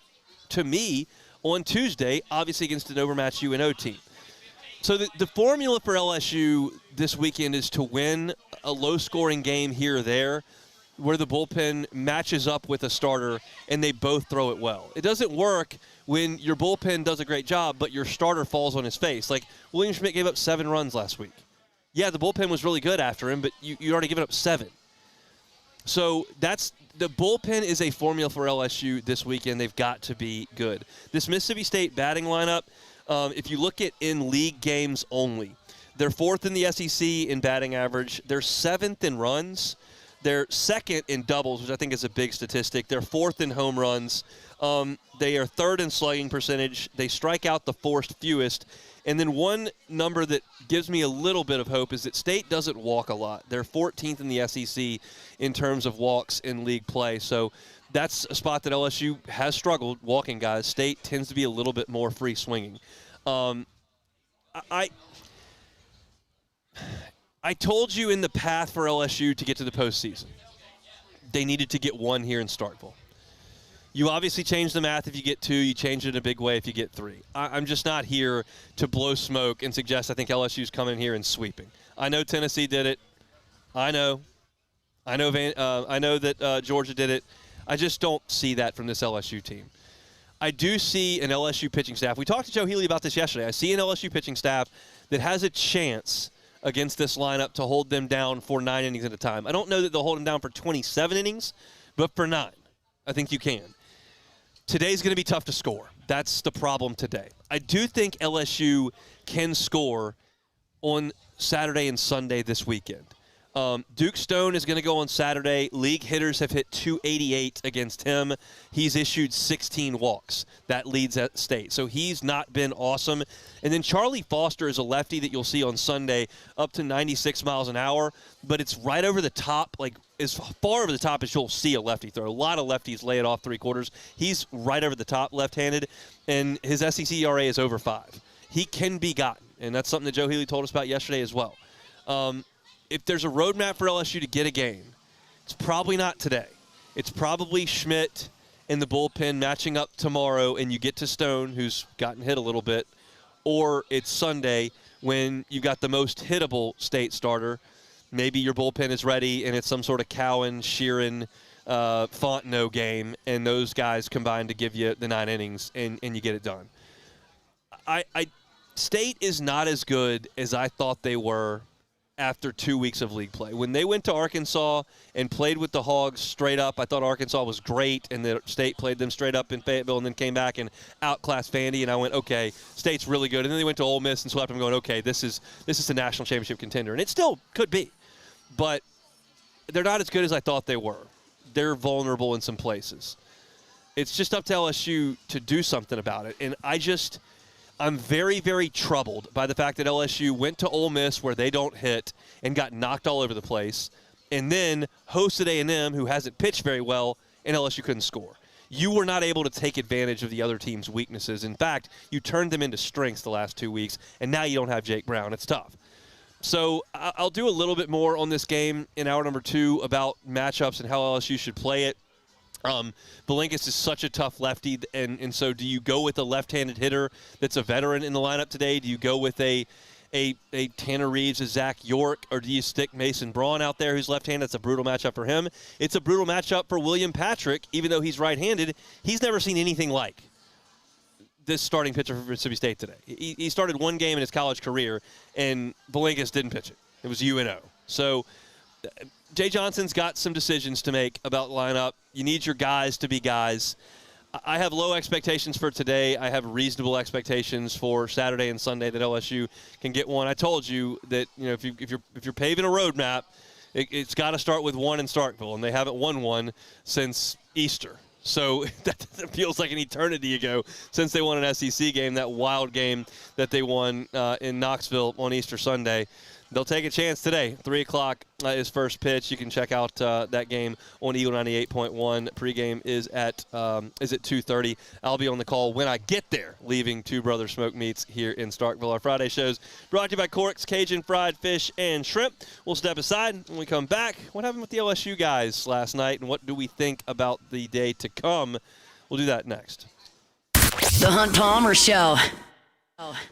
to me on Tuesday, obviously against an overmatched UNO team. So the formula for LSU this weekend is to win a low-scoring game here or there where the bullpen matches up with a starter and they both throw it well. It doesn't work when your bullpen does a great job, but your starter falls on his face. Like, William Schmidt gave up 7 runs last week. Yeah, the bullpen was really good after him, but you already given up 7. So the bullpen is a formula for LSU this weekend. They've got to be good. This Mississippi State batting lineup, if you look at in league games only, they're 4th in the SEC in batting average. They're 7th in runs. They're second in doubles, which I think is a big statistic. They're fourth in home runs. They are third in slugging percentage. They strike out the forced fewest. And then one number that gives me a little bit of hope is that State doesn't walk a lot. They're 14th in the SEC in terms of walks in league play. So that's a spot that LSU has struggled walking guys. State tends to be a little bit more free swinging. I told you in the path for LSU to get to the postseason, they needed to get one here in Starkville. You obviously change the math if you get two. You change it in a big way if you get three. I'm just not here to blow smoke and suggest I think LSU's coming here and sweeping. I know Tennessee did it. I know that Georgia did it. I just don't see that from this LSU team. I do see an LSU pitching staff. We talked to Joe Healy about this yesterday. I see an LSU pitching staff that has a chance against this lineup to hold them down for 9 innings at a time. I don't know that they'll hold them down for 27 innings, but for 9, I think you can. Today's going to be tough to score. That's the problem today. I do think LSU can score on Saturday and Sunday this weekend. Duke Stone is going to go on Saturday. League hitters have hit .288 against him. He's issued 16 walks. That leads at State. So he's not been awesome. And then Charlie Foster is a lefty that you'll see on Sunday up to 96 miles an hour, but it's right over the top, like as far over the top as you'll see a lefty throw. A lot of lefties lay it off 3/4. He's right over the top left-handed, and his SEC ERA is over 5. He can be gotten, and that's something that Joe Healy told us about yesterday as well. If there's a roadmap for LSU to get a game, it's probably not today. It's probably Schmidt in the bullpen matching up tomorrow, and you get to Stone, who's gotten hit a little bit, or it's Sunday when you got the most hittable State starter. Maybe your bullpen is ready, and it's some sort of Cowan, Sheeran, Fontenot game, and those guys combine to give you the 9 innings, and you get it done. State is not as good as I thought they were after 2 weeks of league play. When they went to Arkansas and played with the Hogs straight up, I thought Arkansas was great, and the State played them straight up in Fayetteville and then came back and outclassed Vandy, and I went, okay, State's really good. And then they went to Ole Miss and swept them, going, okay, this is a national championship contender. And it still could be. But they're not as good as I thought they were. They're vulnerable in some places. It's just up to LSU to do something about it. And I'm very, very troubled by the fact that LSU went to Ole Miss where they don't hit and got knocked all over the place, and then hosted A&M, who hasn't pitched very well, and LSU couldn't score. You were not able to take advantage of the other team's weaknesses. In fact, you turned them into strengths the last 2 weeks, and now you don't have Jake Brown. It's tough. So I'll do a little bit more on this game in hour number 2 about matchups and how LSU should play it. Belinkus is such a tough lefty, and so do you go with a left-handed hitter that's a veteran in the lineup today? Do you go with a Tanner Reeves, a Zach York, or do you stick Mason Braun out there who's left-handed? That's a brutal matchup for him. It's a brutal matchup for William Patrick, even though he's right-handed. He's never seen anything like this starting pitcher for Mississippi State today. He started one game in his college career, and Belinkus didn't pitch it. It was UNO. So Jay Johnson's got some decisions to make about the lineup. You need your guys to be guys. I have low expectations for today. I have reasonable expectations for Saturday and Sunday that LSU can get one. I told you that if you're paving a roadmap, it's got to start with one in Starkville, and they haven't won one since Easter. So that feels like an eternity ago since they won an SEC game, that wild game that they won in Knoxville on Easter Sunday. They'll take a chance today. 3 o'clock is first pitch. You can check out that game on Eagle 98.1. Pregame is at 2:30. I'll be on the call when I get there, leaving Two Brothers Smoke Meats here in Starkville. Our Friday shows brought to you by Cork's Cajun Fried Fish and Shrimp. We'll step aside when we come back. What happened with the LSU guys last night, and what do we think about the day to come? We'll do that next. The Hunt Palmer Show.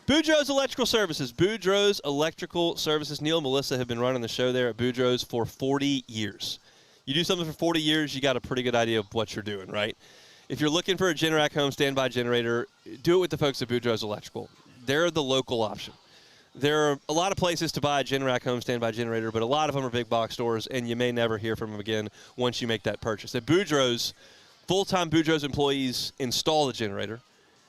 Boudreaux's Electrical Services. Boudreaux's Electrical Services. Neil and Melissa have been running the show there at Boudreaux's for 40 years. You do something for 40 years, you got a pretty good idea of what you're doing, right? If you're looking for a Generac home standby generator, do it with the folks at Boudreaux's Electrical. They're the local option. There are a lot of places to buy a Generac home standby generator, but a lot of them are big box stores, and you may never hear from them again once you make that purchase. At Boudreaux's, full-time Boudreaux's employees install the generator.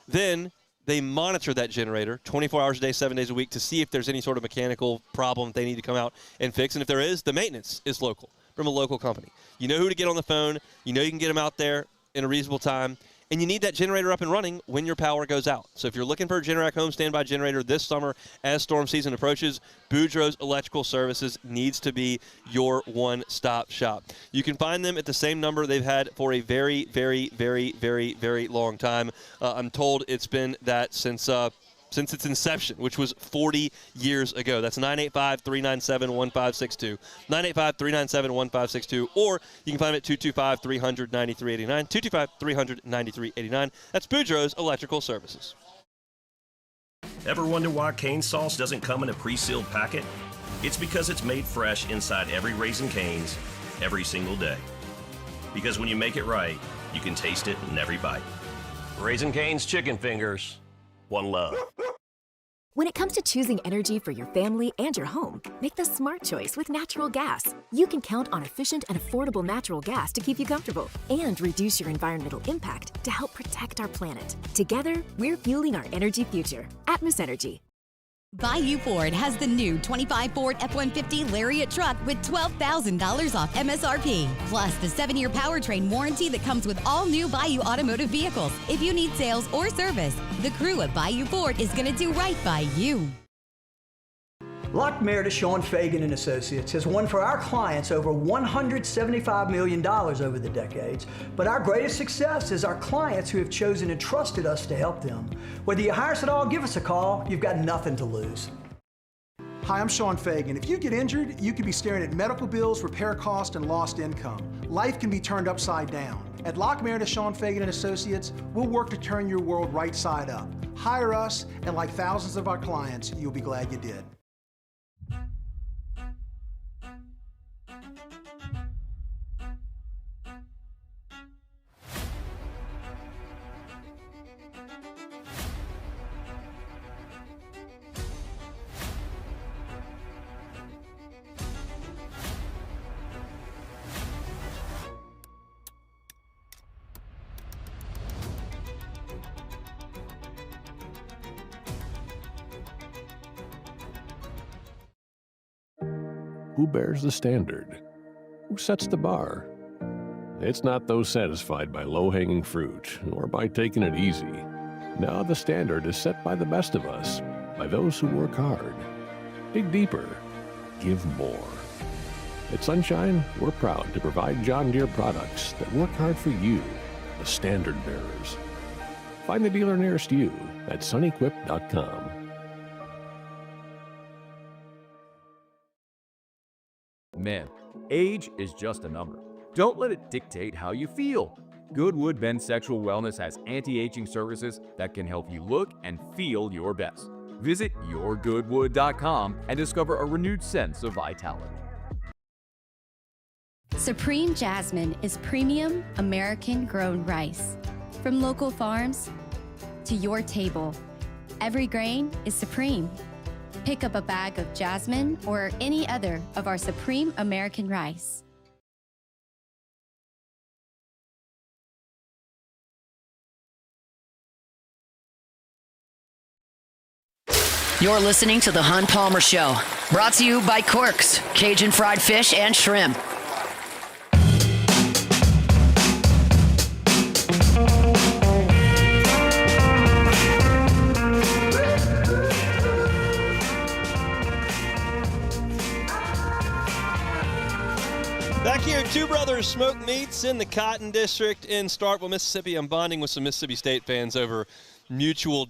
Then they monitor that generator 24 hours a day, 7 days a week to see if there's any sort of mechanical problem they need to come out and fix. And if there is, the maintenance is local. from a local company. You know who to get on the phone. You know you can get them out there in a reasonable time. And you need that generator up and running when your power goes out. So if you're looking for a Generac home standby generator this summer as storm season approaches, Boudreaux's Electrical Services needs to be your one-stop shop. You can find them at the same number they've had for a very, very, very, very, very long time. I'm told it's been that since its inception, which was 40 years ago. That's 985-397-1562. 985-397-1562. Or you can find them at 225-300-9389. 225-300-9389. That's Boudreaux's Electrical Services. Ever wonder why cane sauce doesn't come in a pre-sealed packet? It's because it's made fresh inside every Raising Cane's every single day. Because when you make it right, you can taste it in every bite. Raising Cane's chicken fingers. One love. When it comes to choosing energy for your family and your home, make the smart choice with natural gas. You can count on efficient and affordable natural gas to keep you comfortable and reduce your environmental impact to help protect our planet. Together, we're fueling our energy future. Atmos Energy. Bayou Ford has the new 25 Ford F-150 Lariat truck with $12,000 off MSRP, plus the 7-year powertrain warranty that comes with all new Bayou automotive vehicles. If you need sales or service, the crew at Bayou Ford is going to do right by you. Lock Meredith, Sean Fagan and Associates has won for our clients over $175 million over the decades, but our greatest success is our clients who have chosen and trusted us to help them. Whether you hire us at all, give us a call. You've got nothing to lose. Hi, I'm Sean Fagan. If you get injured, you could be staring at medical bills, repair costs, and lost income. Life can be turned upside down. At Lock Meredith, Sean Fagan and Associates, we'll work to turn your world right side up. Hire us, and like thousands of our clients, you'll be glad you did. Who bears the standard? Who sets the bar? It's not those satisfied by low-hanging fruit or by taking it easy. No, the standard is set by the best of us, by those who work hard. Dig deeper. Give more. At Sunshine, we're proud to provide John Deere products that work hard for you, the standard bearers. Find the dealer nearest you at sunequip.com. Man, age is just a number. Don't let it dictate how you feel. Goodwood Men's Sexual Wellness has anti-aging services that can help you look and feel your best. Visit yourgoodwood.com and discover a renewed sense of vitality. Supreme Jasmine is premium American-grown rice. From local farms to your table, every grain is supreme. Pick up a bag of Jasmine or any other of our Supreme American rice. You're listening to The Hunt Palmer Show, brought to you by Quirks, Cajun fried fish and shrimp. Back here, Two Brothers Smoked Meats in the Cotton District in Starkville, Mississippi. I'm bonding with some Mississippi State fans over mutual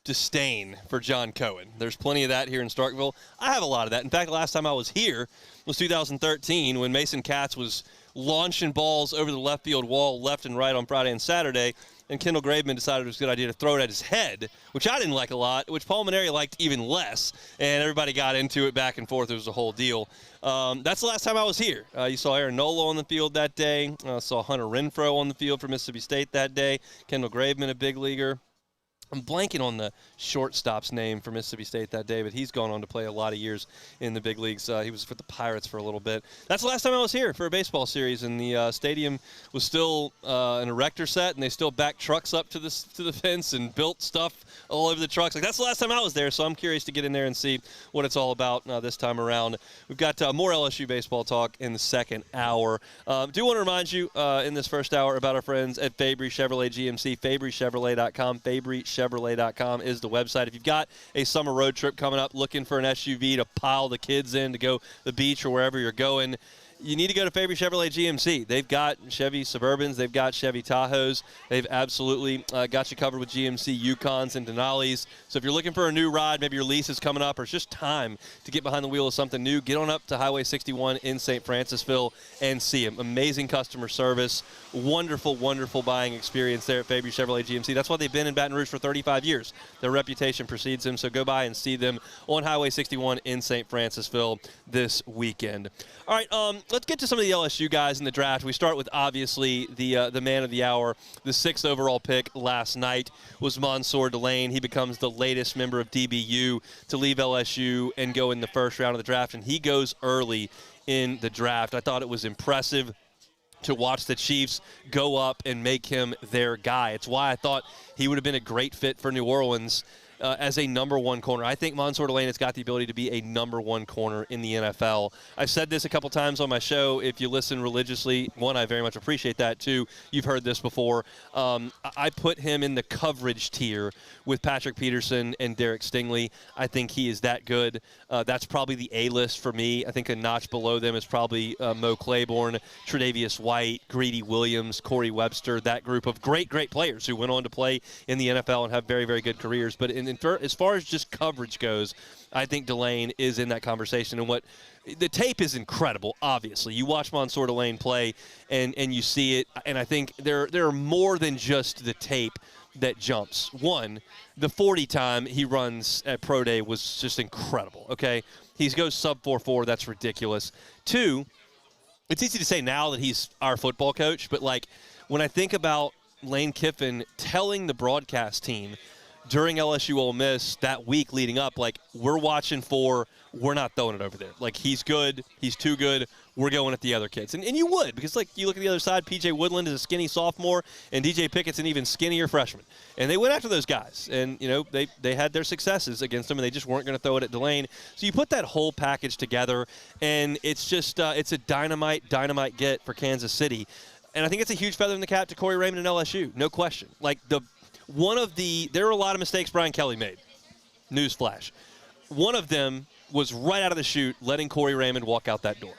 disdain for John Cohen. There's plenty of that here in Starkville. I have a lot of that. In fact, the last time I was here was 2013 when Mason Katz was launching balls over the left field wall left and right on Friday and Saturday, and Kendall Graveman decided it was a good idea to throw it at his head, which I didn't like a lot, which Paul Maneri liked even less, and everybody got into it back and forth. It was a whole deal. That's the last time I was here. You saw Aaron Nola on the field that day. Saw Hunter Renfroe on the field for Mississippi State that day. Kendall Graveman, a big leaguer. I'm blanking on the shortstop's name for Mississippi State that day, but he's gone on to play a lot of years in the big leagues. He was with the Pirates for a little bit. That's the last time I was here for a baseball series, and the stadium was still an erector set, and they still backed trucks up to the fence and built stuff all over the trucks. Like, that's the last time I was there, so I'm curious to get in there and see what it's all about this time around. We've got more LSU baseball talk in the second hour. Do want to remind you in this first hour about our friends at Fabry Chevrolet GMC, FabryChevrolet.com, FabryChevrolet.com is the website. If you've got a summer road trip coming up looking for an SUV to pile the kids in to go to the beach or wherever you're going, you need to go to Fabry Chevrolet GMC. They've got Chevy Suburbans. They've got Chevy Tahoes. They've absolutely got you covered with GMC Yukons and Denali's. So if you're looking for a new ride, maybe your lease is coming up, or it's just time to get behind the wheel of something new, get on up to Highway 61 in St. Francisville and see them. Amazing customer service. Wonderful, wonderful buying experience there at Fabry Chevrolet GMC. That's why they've been in Baton Rouge for 35 years. Their reputation precedes them, so go by and see them on Highway 61 in St. Francisville this weekend. All right, let's get to some of the LSU guys in the draft. We start with, obviously, the man of the hour. The 6th overall pick last night was Mansour Delane. He becomes the latest member of DBU to leave LSU and go in the first round of the draft, and he goes early in the draft. I thought it was impressive to watch the Chiefs go up and make him their guy. It's why I thought he would have been a great fit for New Orleans as a number one corner. I think Mansour Delane has got the ability to be a number one corner in the NFL. I've said this a couple times on my show. If you listen religiously, one, I very much appreciate that. Two, you've heard this before. I put him in the coverage tier with Patrick Peterson and Derek Stingley. I think he is that good. That's probably the A-list for me. I think a notch below them is probably Mo Claiborne, Tre'Davious White, Greedy Williams, Corey Webster, that group of great, great players who went on to play in the NFL and have very, very good careers. But as far as just coverage goes, I think Delane is in that conversation. And the tape is incredible, obviously. You watch Mansour Delane play, and you see it. And I think there are more than just the tape that jumps. One, the 40 time he runs at Pro Day was just incredible, okay? He goes sub 4.4. That's ridiculous. Two, it's easy to say now that he's our football coach, but, like, when I think about Lane Kiffin telling the broadcast team during LSU Ole Miss that week leading up, like, we're watching we're not throwing it over there. Like, he's good. He's too good. We're going at the other kids. And you would, because, like, you look at the other side, P.J. Woodland is a skinny sophomore, and D.J. Pickett's an even skinnier freshman. And they went after those guys. And, you know, they had their successes against them, and they just weren't going to throw it at Delane. So you put that whole package together, and it's just it's a dynamite get for Kansas City. And I think it's a huge feather in the cap to Corey Raymond and LSU, no question. Like, there were a lot of mistakes Brian Kelly made. Newsflash. One of them was right out of the chute, letting Corey Raymond walk out that door.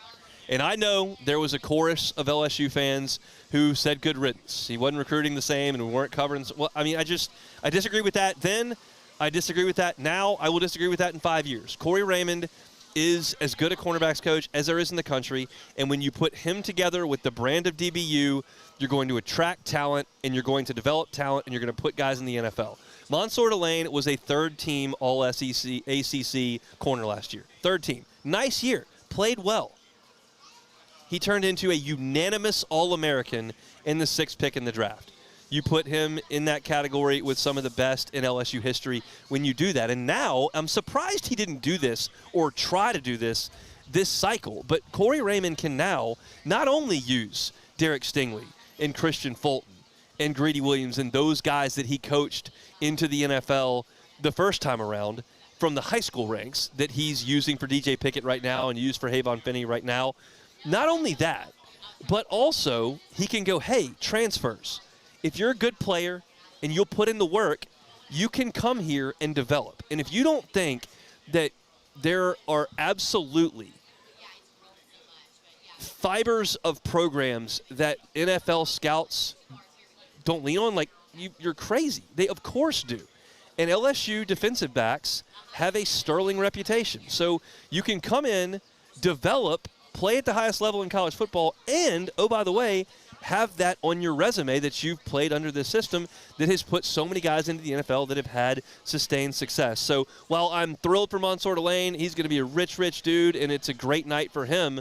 And I know there was a chorus of LSU fans who said good riddance. He wasn't recruiting the same, and we weren't covering. Well, I mean, I disagree with that then. I disagree with that now. I will disagree with that in 5 years. Corey Raymond is as good a cornerbacks coach as there is in the country, and when you put him together with the brand of DBU, you're going to attract talent, and you're going to develop talent, and you're going to put guys in the NFL. Mansour Delane was a third-team All-SEC, ACC corner last year. Third team. Nice year. Played well. He turned into a unanimous All-American in the 6th pick in the draft. You put him in that category with some of the best in LSU history when you do that. And now I'm surprised he didn't do this or try to do this cycle. But Corey Raymond can now not only use Derek Stingley and Christian Fulton and Greedy Williams and those guys that he coached into the NFL the first time around from the high school ranks that he's using for DJ Pickett right now and used for Havon Finney right now. Not only that, but also he can go, hey, transfers. If you're a good player and you'll put in the work, you can come here and develop. And if you don't think that there are absolutely fibers of programs that NFL scouts don't lean on, like, you're crazy. They, of course, do. And LSU defensive backs have a sterling reputation. So you can come in, develop, play at the highest level in college football, and, oh, by the way, have that on your resume that you've played under this system that has put so many guys into the NFL that have had sustained success. So while I'm thrilled for Mansour Delane, he's going to be a rich, rich dude, and it's a great night for him.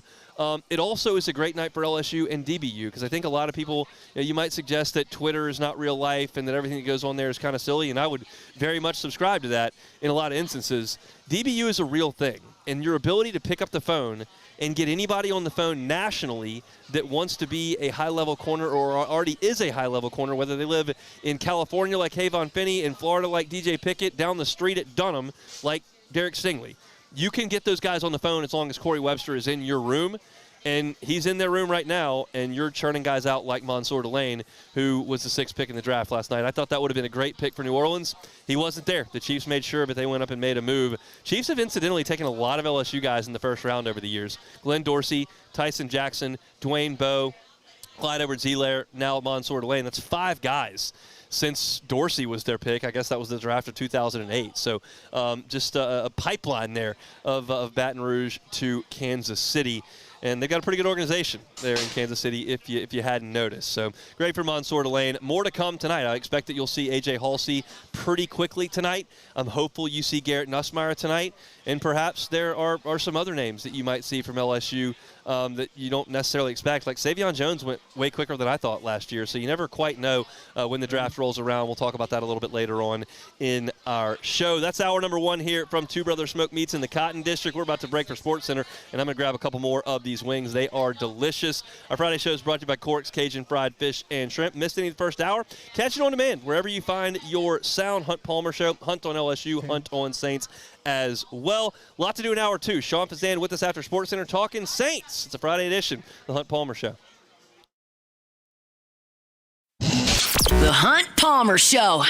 It also is a great night for LSU and DBU because I think a lot of people, you might suggest that Twitter is not real life and that everything that goes on there is kind of silly, and I would very much subscribe to that in a lot of instances. DBU is a real thing, and your ability to pick up the phone and get anybody on the phone nationally that wants to be a high-level corner or already is a high-level corner, whether they live in California like Havon Finney, in Florida like DJ Pickett, down the street at Dunham like Derek Stingley. You can get those guys on the phone as long as Corey Webster is in your room, and he's in their room right now, and you're churning guys out like Mansour Delane, who was the 6th pick in the draft last night. I thought that would have been a great pick for New Orleans. He wasn't there. The Chiefs made sure, but they went up and made a move. Chiefs have incidentally taken a lot of LSU guys in the first round over the years. Glenn Dorsey, Tyson Jackson, Dwayne Bowe, Clyde Edwards-Helaire, now Mansour Delane. That's 5 guys since Dorsey was their pick. I guess that was the draft of 2008. So just a pipeline there of Baton Rouge to Kansas City. And they've got a pretty good organization there in Kansas City if you hadn't noticed. So great for Mansour Delane. More to come tonight. I expect that you'll see A.J. Halsey pretty quickly tonight. I'm hopeful you see Garrett Nussmeier tonight. And perhaps there are some other names that you might see from LSU that you don't necessarily expect. Like Savion Jones went way quicker than I thought last year. So you never quite know when the draft rolls around. We'll talk about that a little bit later on in our show. That's hour number 1 here from Two Brothers Smoke Meats in the Cotton District. We're about to break for Sports Center, and I'm going to grab a couple more of these wings. They are delicious. Our Friday show is brought to you by Cork's Cajun Fried Fish and Shrimp. Missed any of the first hour? Catch it on demand wherever you find your sound. Hunt Palmer Show, Hunt on LSU, Hunt on Saints as well. A lot to do in hour 2. Sean Fazan with us after Sports Center talking Saints. It's a Friday edition of the Hunt Palmer Show. The Hunt Palmer Show.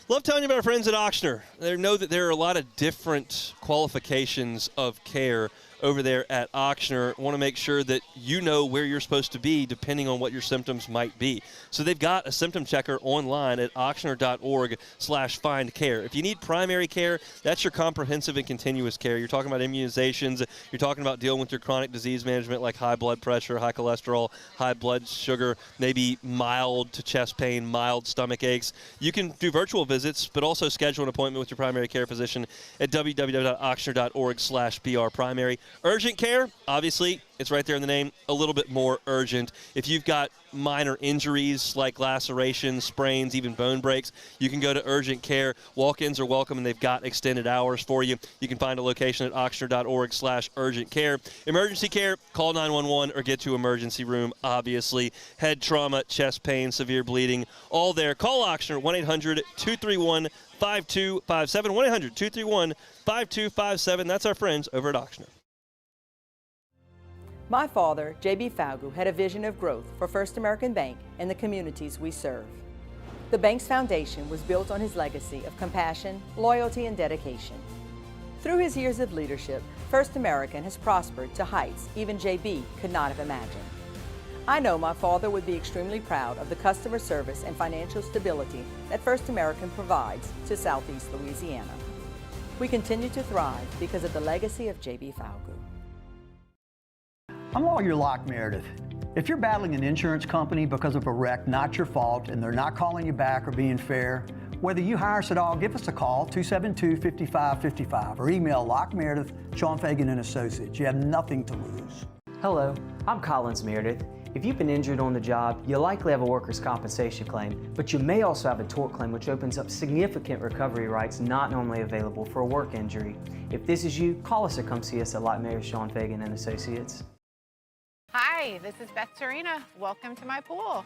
Love telling you about our friends at Ochsner. They know that there are a lot of different qualifications of care over there at Ochsner. Want to make sure that you know where you're supposed to be depending on what your symptoms might be. So they've got a symptom checker online at ochsner.org/findcare. If you need primary care, that's your comprehensive and continuous care. You're talking about immunizations. You're talking about dealing with your chronic disease management like high blood pressure, high cholesterol, high blood sugar, maybe mild to chest pain, mild stomach aches. You can do virtual visits, but also schedule an appointment with your primary care physician at www.ochsner.org/prprimary. Urgent care, obviously, it's right there in the name, a little bit more urgent. If you've got minor injuries like lacerations, sprains, even bone breaks, you can go to urgent care. Walk-ins are welcome, and they've got extended hours for you. You can find a location at ochsner.org/urgent care. Emergency care, call 911 or get to emergency room, obviously. Head trauma, chest pain, severe bleeding, all there. Call Ochsner, 1-800-231-5257, 1-800-231-5257. That's our friends over at Ochsner. My father, J.B. Falgu, had a vision of growth for First American Bank and the communities we serve. The bank's foundation was built on his legacy of compassion, loyalty, and dedication. Through his years of leadership, First American has prospered to heights even J.B. could not have imagined. I know my father would be extremely proud of the customer service and financial stability that First American provides to Southeast Louisiana. We continue to thrive because of the legacy of J.B. Falgu. I'm Lawyer Locke Meredith. If you're battling an insurance company because of a wreck not your fault and they're not calling you back or being fair, whether you hire us at all, give us a call, 272-5555, or email Locke Meredith, Sean Fagan and Associates. You have nothing to lose. Hello, I'm Collins Meredith. If you've been injured on the job, you'll likely have a workers' compensation claim, but you may also have a tort claim which opens up significant recovery rights not normally available for a work injury. If this is you, call us or come see us at Locke Meredith, Sean Fagan and Associates. Hi, this is Beth Torina. Welcome to my pool.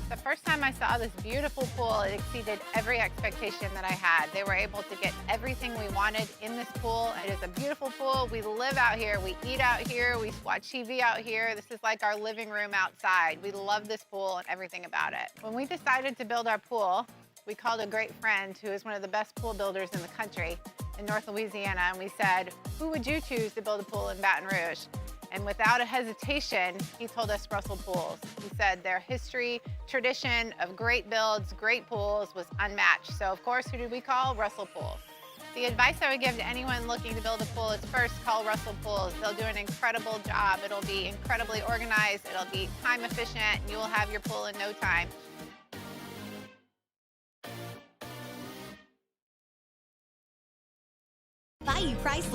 The first time I saw this beautiful pool, it exceeded every expectation that I had. They were able to get everything we wanted in this pool. It is a beautiful pool. We live out here, we eat out here, we watch TV out here. This is like our living room outside. We love this pool and everything about it. When we decided to build our pool, we called a great friend who is one of the best pool builders in the country in North Louisiana, and we said, who would you choose to build a pool in Baton Rouge? And without a hesitation, he told us Russell Pools. He said their history, tradition of great builds, great pools was unmatched. So of course, who did we call? Russell Pools. The advice I would give to anyone looking to build a pool is first call Russell Pools. They'll do an incredible job. It'll be incredibly organized. It'll be time efficient, and you will have your pool in no time.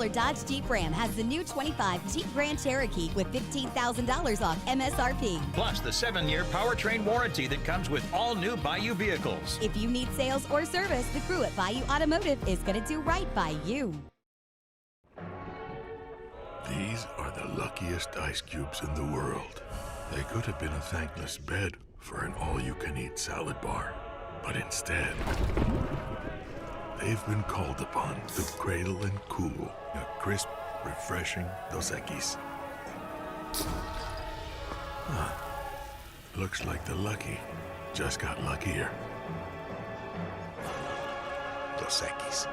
Chrysler Dodge Jeep Ram has the new 25 Jeep Grand Cherokee with $15,000 off MSRP. Plus the 7-year powertrain warranty that comes with all new Bayou vehicles. If you need sales or service, the crew at Bayou Automotive is going to do right by you. These are the luckiest ice cubes in the world. They could have been a thankless bed for an all-you-can-eat salad bar. But instead, they've been called upon to cradle and cool a crisp, refreshing Dos Equis. Looks like the lucky just got luckier. Dos Equis.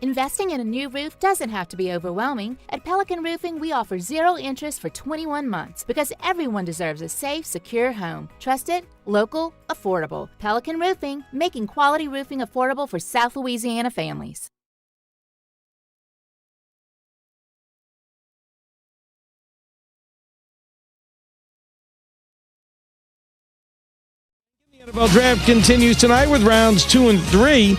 Investing in a new roof doesn't have to be overwhelming. At Pelican Roofing, we offer 0 interest for 21 months because everyone deserves a safe, secure home. Trusted, local, affordable. Pelican Roofing, making quality roofing affordable for South Louisiana families. The NFL draft continues tonight with rounds 2 and 3.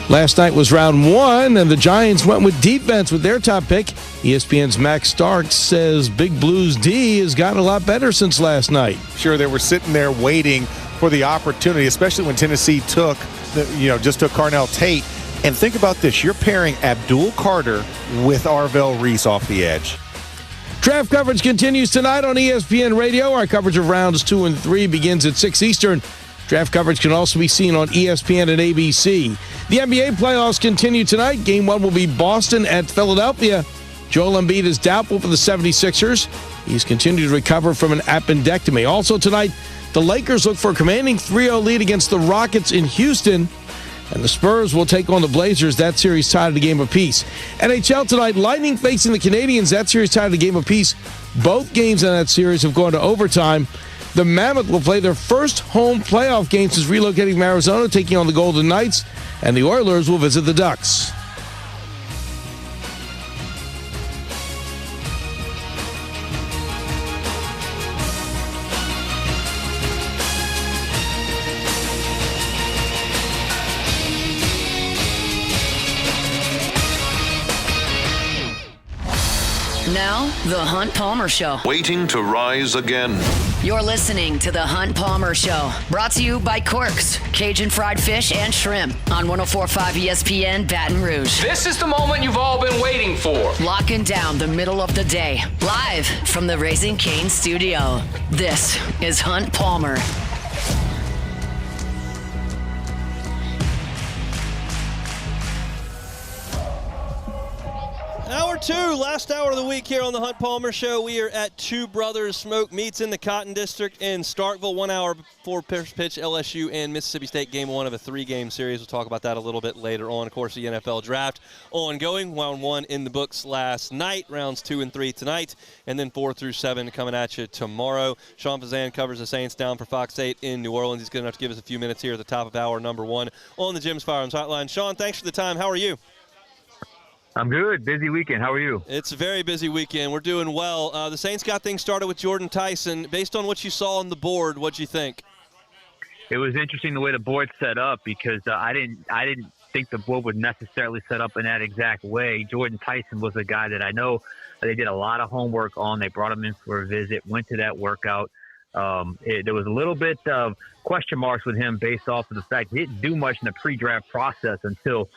Last night was round 1, and the Giants went with defense with their top pick. ESPN's Max Starks says Big Blues D has gotten a lot better since last night. Sure, they were sitting there waiting for the opportunity, especially when Tennessee took Carnell Tate. And think about this, you're pairing Abdul Carter with Arvell Reese off the edge. Draft coverage continues tonight on ESPN Radio. Our coverage of rounds 2 and 3 begins at 6 Eastern. Draft coverage can also be seen on ESPN and ABC. The NBA playoffs continue tonight. Game 1 will be Boston at Philadelphia. Joel Embiid is doubtful for the 76ers. He's continued to recover from an appendectomy. Also tonight, the Lakers look for a commanding 3-0 lead against the Rockets in Houston. And the Spurs will take on the Blazers. That series tied at a game apiece. NHL tonight, Lightning facing the Canadiens. That series tied at a game apiece. Both games in that series have gone to overtime. The Mammoth will play their first home playoff game since relocating from Arizona, taking on the Golden Knights, and the Oilers will visit the Ducks. Now, The Hunt Palmer Show. Waiting to rise again. You're listening to The Hunt Palmer Show. Brought to you by Quirks, Cajun fried fish and shrimp on 104.5 ESPN Baton Rouge. This is the moment you've all been waiting for. Locking down the middle of the day. Live from the Raising Cane studio. This is Hunt Palmer. Hour 2, last hour of the week here on the Hunt Palmer Show. We are at Two Brothers Smoke Meats in the Cotton District in Starkville. 1 hour before pitch, LSU and Mississippi State game 1 of a 3-game series. We'll talk about that a little bit later on. Of course, the NFL draft ongoing. Round 1 in the books last night. Rounds 2 and 3 tonight. And then 4 through 7 coming at you tomorrow. Sean Fazan covers the Saints down for Fox 8 in New Orleans. He's good enough to give us a few minutes here at the top of hour number 1 on the Jim's Firearms Hotline. Sean, thanks for the time. How are you? I'm good. Busy weekend. How are you? It's a very busy weekend. We're doing well. The Saints got things started with Jordyn Tyson. Based on what you saw on the board, what'd you think? It was interesting the way the board set up because I didn't think the board would necessarily set up in that exact way. Jordyn Tyson was a guy that I know they did a lot of homework on. They brought him in for a visit, went to that workout. There was a little bit of question marks with him based off of the fact he didn't do much in the pre-draft process until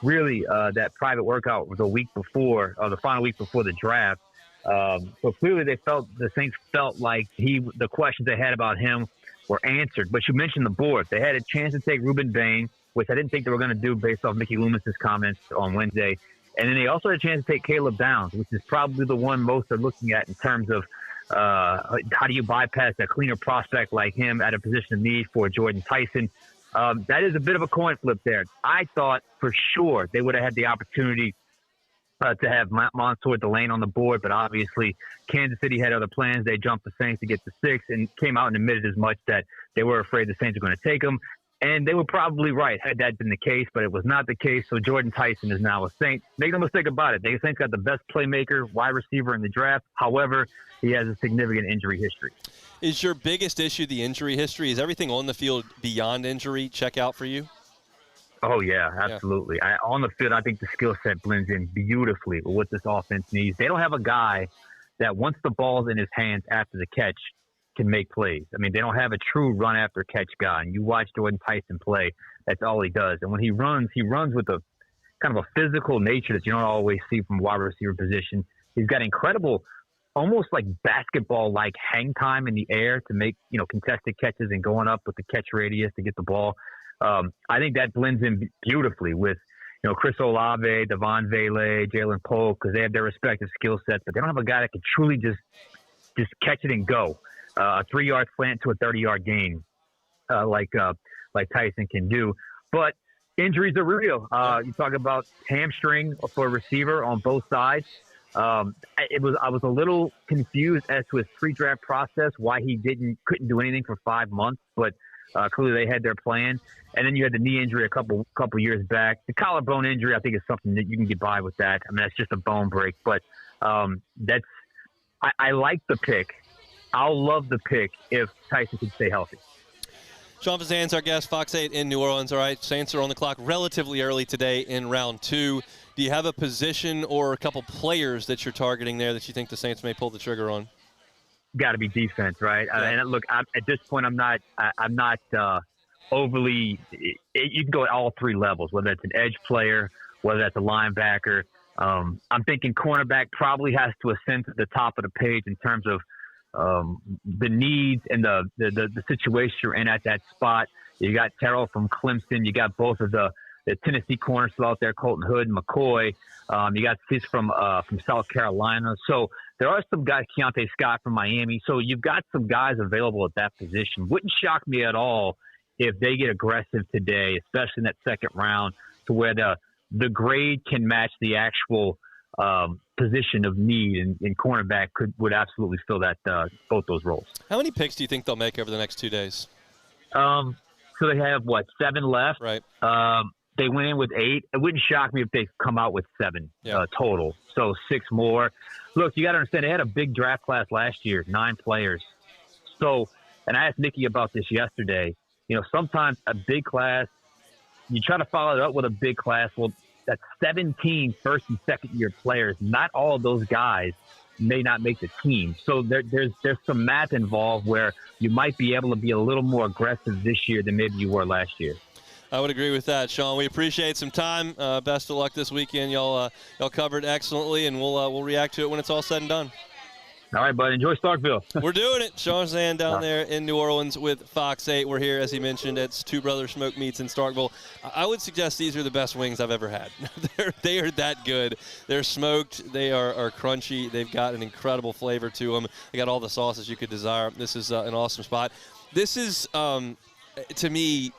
really that private workout was the week before, or the final week before the draft. So clearly the Saints felt like the questions they had about him were answered. But you mentioned the board. They had a chance to take Ruben Bain, which I didn't think they were going to do based off Mickey Loomis's comments on Wednesday. And then they also had a chance to take Caleb Downs, which is probably the one most are looking at in terms of how do you bypass a cleaner prospect like him at a position of need for Jordyn Tyson. That is a bit of a coin flip there. I thought for sure they would have had the opportunity to have Montour Delane on the board, but obviously Kansas City had other plans. They jumped the Saints to get to 6 and came out and admitted as much that they were afraid the Saints were going to take him. And they were probably right had that been the case, but it was not the case. So Jordyn Tyson is now a Saint. Make no mistake about it. The Saints got the best playmaker, wide receiver in the draft. However, he has a significant injury history. Is your biggest issue the injury history? Is everything on the field beyond injury check out for you? Oh, yeah, absolutely. On the field, I think the skill set blends in beautifully with what this offense needs. They don't have a guy that once the ball's in his hands after the catch can make plays. I mean, they don't have a true run after catch guy. And you watch Jordyn Tyson play, that's all he does. And when he runs with a kind of a physical nature that you don't always see from wide receiver position. He's got incredible, almost like basketball-like hang time in the air to make, contested catches and going up with the catch radius to get the ball. I think that blends in beautifully with, Chris Olave, Devon Vele, Jalen Polk, because they have their respective skill sets, but they don't have a guy that can truly just catch it and go. A 3-yard slant to a 30-yard gain, like Tyson can do. But injuries are real. You talk about hamstring for a receiver on both sides. I was a little confused as to his pre-draft process, why he couldn't do anything for 5 months, but clearly they had their plan. And then you had the knee injury a couple years back. The collarbone injury, I think, is something that you can get by with that. I mean, that's just a bone break. But I like the pick. I'll love the pick if Tyson can stay healthy. Sean Fazan's our guest, Fox 8 in New Orleans. All right, Saints are on the clock relatively early today in round 2. Do you have a position or a couple players that you're targeting there that you think the Saints may pull the trigger on? Got to be defense, right? Yeah. And look, at this point, I'm not overly. You can go at all 3 levels, whether it's an edge player, whether that's a linebacker. I'm thinking cornerback probably has to ascend to the top of the page in terms of the needs and the situation you're in at that spot. You got Terrell from Clemson. You got both of the Tennessee corners still out there, Colton Hood and McCoy. You got Fitz from South Carolina. So there are some guys, Keontae Scott from Miami. So you've got some guys available at that position. Wouldn't shock me at all if they get aggressive today, especially in that second round, to where the grade can match the actual position of need, and cornerback would absolutely fill that both those roles. How many picks do you think they'll make over the next 2 days? So they have 7 left. Right. They went in with 8. It wouldn't shock me if they come out with 7 total. So 6 more. Look, you got to understand, they had a big draft class last year, 9 players. So, and I asked Nikki about this yesterday. Sometimes a big class, you try to follow it up with a big class. Well, that's 17 first and second year players. Not all of those guys may not make the team. So there's some math involved where you might be able to be a little more aggressive this year than maybe you were last year. I would agree with that, Sean. We appreciate some time. Best of luck this weekend. Y'all covered excellently, and we'll react to it when it's all said and done. All right, bud. Enjoy Starkville. We're doing it. Sean Zan down there in New Orleans with Fox 8. We're here, as he mentioned, at Two Brothers Smoke Meats in Starkville. I would suggest these are the best wings I've ever had. They are that good. They're smoked. They are crunchy. They've got an incredible flavor to them. They got all the sauces you could desire. This is an awesome spot. This is, to me,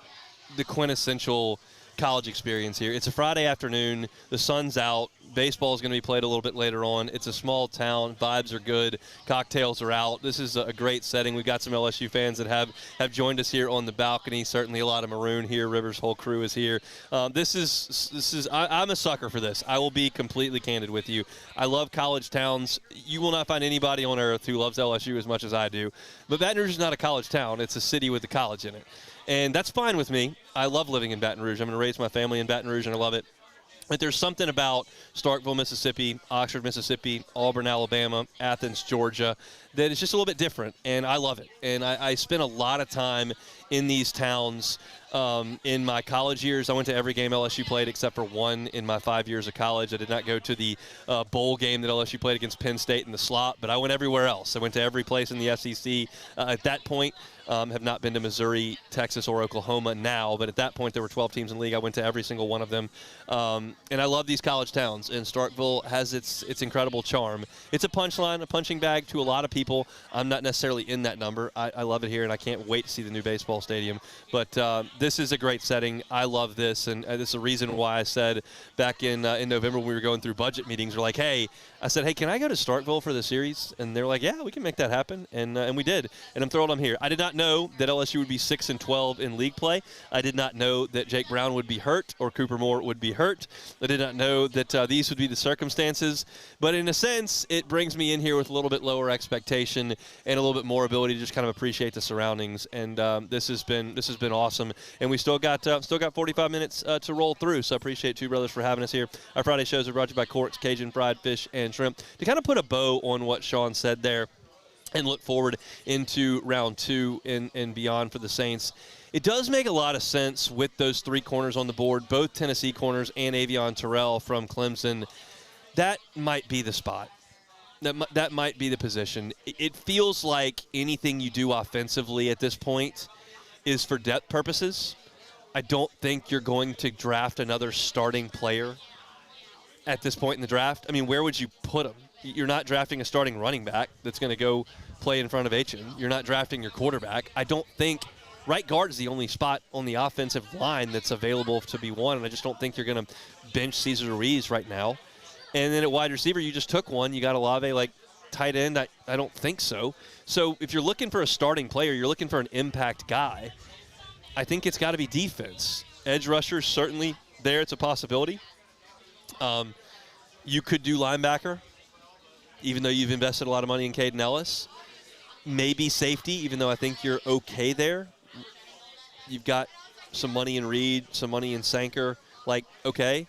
the quintessential college experience here. It's a Friday afternoon. The sun's out. Baseball is going to be played a little bit later on. It's a small town. Vibes are good. Cocktails are out. This is a great setting. We've got some LSU fans that have joined us here on the balcony. Certainly a lot of Maroon here. Rivers' whole crew is here. I'm a sucker for this. I will be completely candid with you. I love college towns. You will not find anybody on earth who loves LSU as much as I do. But Baton Rouge is not a college town. It's a city with a college in it. And that's fine with me. I love living in Baton Rouge. I'm going to raise my family in Baton Rouge, and I love it. But there's something about Starkville, Mississippi, Oxford, Mississippi, Auburn, Alabama, Athens, Georgia, that is just a little bit different, and I love it. And I spent a lot of time in these towns in my college years. I went to every game LSU played except for one in my 5 years of college. I did not go to the bowl game that LSU played against Penn State in the slot, but I went everywhere else. I went to every place in the SEC at that point. Have not been to Missouri, Texas, or Oklahoma now, but at that point there were 12 teams in the league. I went to every single one of them, and I love these college towns, and Starkville has its incredible charm. It's a punchline, a punching bag to a lot of people. I'm not necessarily in that number. I love it here, and I can't wait to see the new baseball stadium, but this is a great setting. I love this, and this is the reason why I said back in November when we were going through budget meetings, we're like, hey, can I go to Starkville for the series? And they're like, yeah, we can make that happen, and we did, and I'm thrilled I'm here. I did not know that LSU would be 6-12 in league play. I did not know that Jake Brown would be hurt or Cooper Moore would be hurt. I did not know that these would be the circumstances. But in a sense, it brings me in here with a little bit lower expectation and a little bit more ability to just kind of appreciate the surroundings. And this has been awesome. and we still got 45 minutes to roll through. So I appreciate Two Brothers for having us here. Our Friday shows are brought to you by Corks, Cajun Fried Fish and Shrimp. To kind of put a bow on what Sean said there and look forward into round 2 and beyond for the Saints, it does make a lot of sense with those 3 corners on the board, both Tennessee corners and Avion Terrell from Clemson. That might be the spot. That might be the position. It feels like anything you do offensively at this point is for depth purposes. I don't think you're going to draft another starting player at this point in the draft. I mean, where would you put him? You're not drafting a starting running back that's going to go play in front of Achin. You're not drafting your quarterback. I don't think right guard is the only spot on the offensive line that's available to be won, and I just don't think you're going to bench Cesar Ruiz right now. And then at wide receiver, you just took one. You got Olave, like tight end. I don't think so. So if you're looking for a starting player, you're looking for an impact guy, I think it's got to be defense. Edge rushers, certainly there. It's a possibility. You could do linebacker, even though you've invested a lot of money in Caden Ellis. Maybe safety, even though I think you're okay there. You've got some money in Reed, some money in Sanker. Like, okay.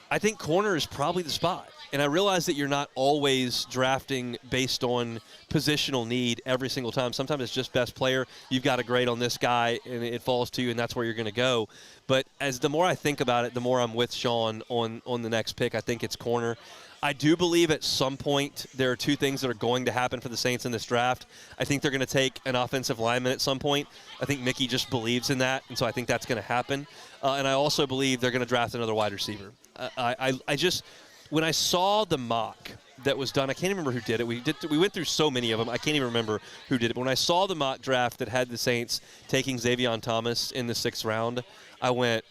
I think corner is probably the spot. And I realize that you're not always drafting based on positional need every single time. Sometimes it's just best player. You've got a grade on this guy, and it falls to you, and that's where you're going to go. But as the more I think about it, the more I'm with Sean on the next pick. I think it's corner. I do believe at some point there are 2 things that are going to happen for the Saints in this draft. I think they're going to take an offensive lineman at some point. I think Mickey just believes in that, and so I think that's going to happen. And I also believe they're going to draft another wide receiver. I just – when I saw the mock that was done, I can't even remember who did it. We went through so many of them, I can't even remember who did it. But when I saw the mock draft that had the Saints taking Xavion Thomas in the 6th round, I went,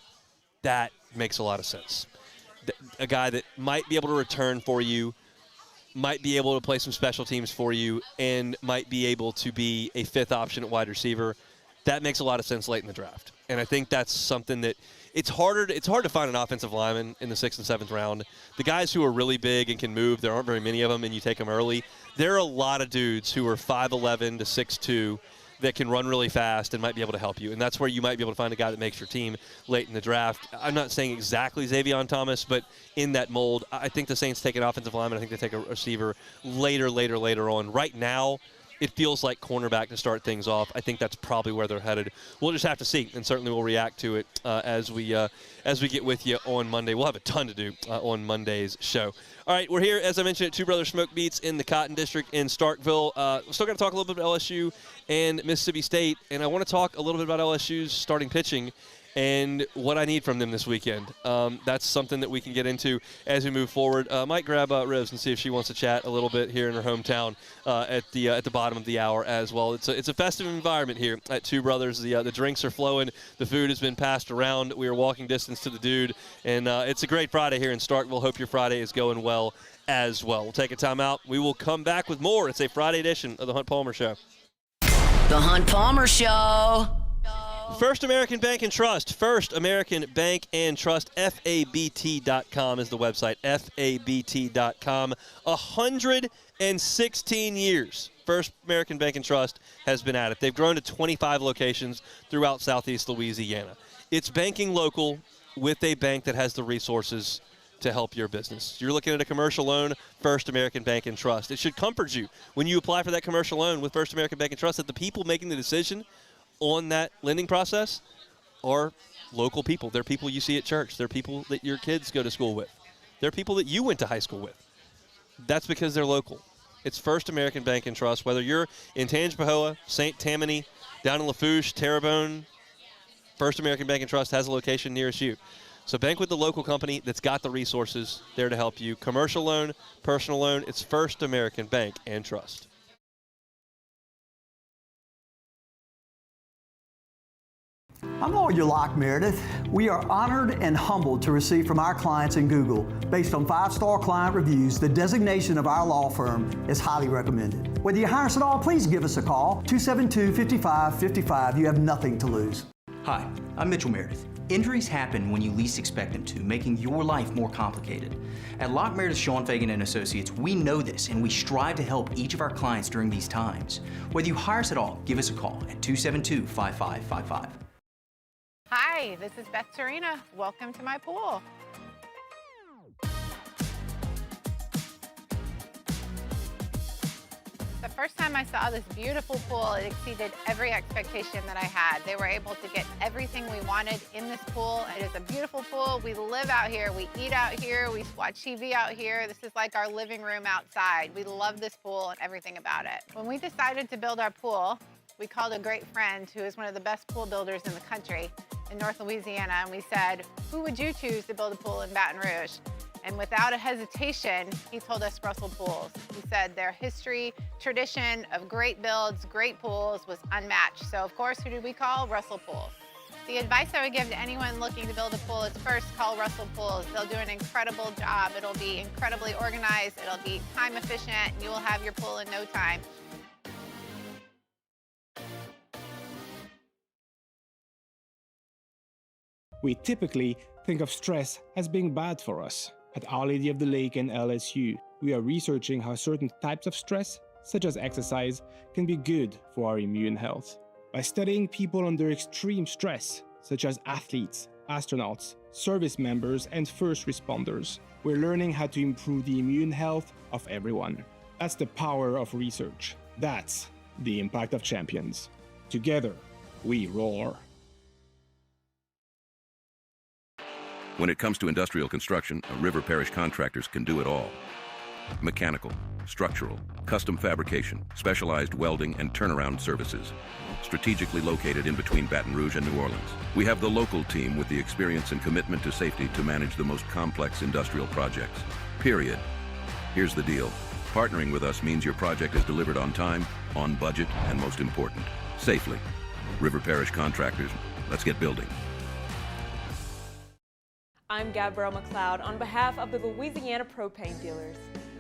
that makes a lot of sense. A guy that might be able to return for you, might be able to play some special teams for you, and might be able to be a 5th option at wide receiver. That makes a lot of sense late in the draft. And I think that's something that it's hard to find an offensive lineman in the 6th and 7th round. The guys who are really big and can move, there aren't very many of them, and you take them early. There are a lot of dudes who are 5'11 to 6'2 that can run really fast and might be able to help you. And that's where you might be able to find a guy that makes your team late in the draft. I'm not saying exactly Xavion Thomas, but in that mold, I think the Saints take an offensive lineman. I think they take a receiver later on. Right now, it feels like cornerback to start things off. I think that's probably where they're headed. We'll just have to see, and certainly we'll react to it as we get with you on Monday. We'll have a ton to do on Monday's show. All right, we're here, as I mentioned, at Two Brothers Smoke Meats in the Cotton District in Starkville. We're still going to talk a little bit about LSU and Mississippi State, and I want to talk a little bit about LSU's starting pitching and what I need from them this weekend. That's something that we can get into as we move forward. Might grab Rose and see if she wants to chat a little bit here in her hometown at the bottom of the hour as well. It's a festive environment here at Two Brothers. The drinks are flowing. The food has been passed around. We are walking distance to the dude, and it's a great Friday here in Starkville. Hope your Friday is going well as well. We'll take a time out. We will come back with more. It's a Friday edition of the Hunt Palmer Show. The Hunt Palmer Show. First American Bank and Trust. First American Bank and Trust. FABT.com is the website. FABT.com. 116 years First American Bank and Trust has been at it. They've grown to 25 locations throughout Southeast Louisiana. It's banking local with a bank that has the resources to help your business. You're looking at a commercial loan, First American Bank and Trust. It should comfort you when you apply for that commercial loan with First American Bank and Trust that the people making the decision on that lending process are local people. They're people you see at church. They're people that your kids go to school with. They're people that you went to high school with. That's because they're local. It's First American Bank and Trust. Whether you're in Tangipahoa, St. Tammany, down in Lafourche, Terrebonne, First American Bank and Trust has a location nearest you. So bank with the local company that's got the resources there to help you. Commercial loan, personal loan, it's First American Bank and Trust. I'm Lawyer Locke Meredith. We are honored and humbled to receive from our clients in Google, based on 5-star client reviews, the designation of our law firm is highly recommended. Whether you hire us at all, please give us a call, 272-5555. You have nothing to lose. Hi, I'm Mitchell Meredith. Injuries happen when you least expect them to, making your life more complicated. At Locke Meredith, Sean Fagan & Associates, we know this, and we strive to help each of our clients during these times. Whether you hire us at all, give us a call at 272-5555. Hi, this is Beth Serena. Welcome to my pool. The first time I saw this beautiful pool, it exceeded every expectation that I had. They were able to get everything we wanted in this pool. It is a beautiful pool. We live out here, we eat out here, we watch TV out here. This is like our living room outside. We love this pool and everything about it. When we decided to build our pool, we called a great friend who is one of the best pool builders in the country in North Louisiana, and we said, who would you choose to build a pool in Baton Rouge? And without a hesitation, he told us Russell Pools. He said their history, tradition of great builds, great pools was unmatched. So of course, who did we call? Russell Pools. The advice I would give to anyone looking to build a pool is first call Russell Pools. They'll do an incredible job. It'll be incredibly organized. It'll be time efficient, and you will have your pool in no time. We typically think of stress as being bad for us. At Our Lady of the Lake and LSU, we are researching how certain types of stress, such as exercise, can be good for our immune health. By studying people under extreme stress, such as athletes, astronauts, service members, and first responders, we're learning how to improve the immune health of everyone. That's the power of research. That's the impact of champions. Together, we roar. When it comes to industrial construction, River Parish Contractors can do it all. Mechanical, structural, custom fabrication, specialized welding, and turnaround services. Strategically located in between Baton Rouge and New Orleans, we have the local team with the experience and commitment to safety to manage the most complex industrial projects. Period. Here's the deal. Partnering with us means your project is delivered on time, on budget, and most important, safely. River Parish Contractors, let's get building. I'm Gabrielle McLeod on behalf of the Louisiana Propane Dealers.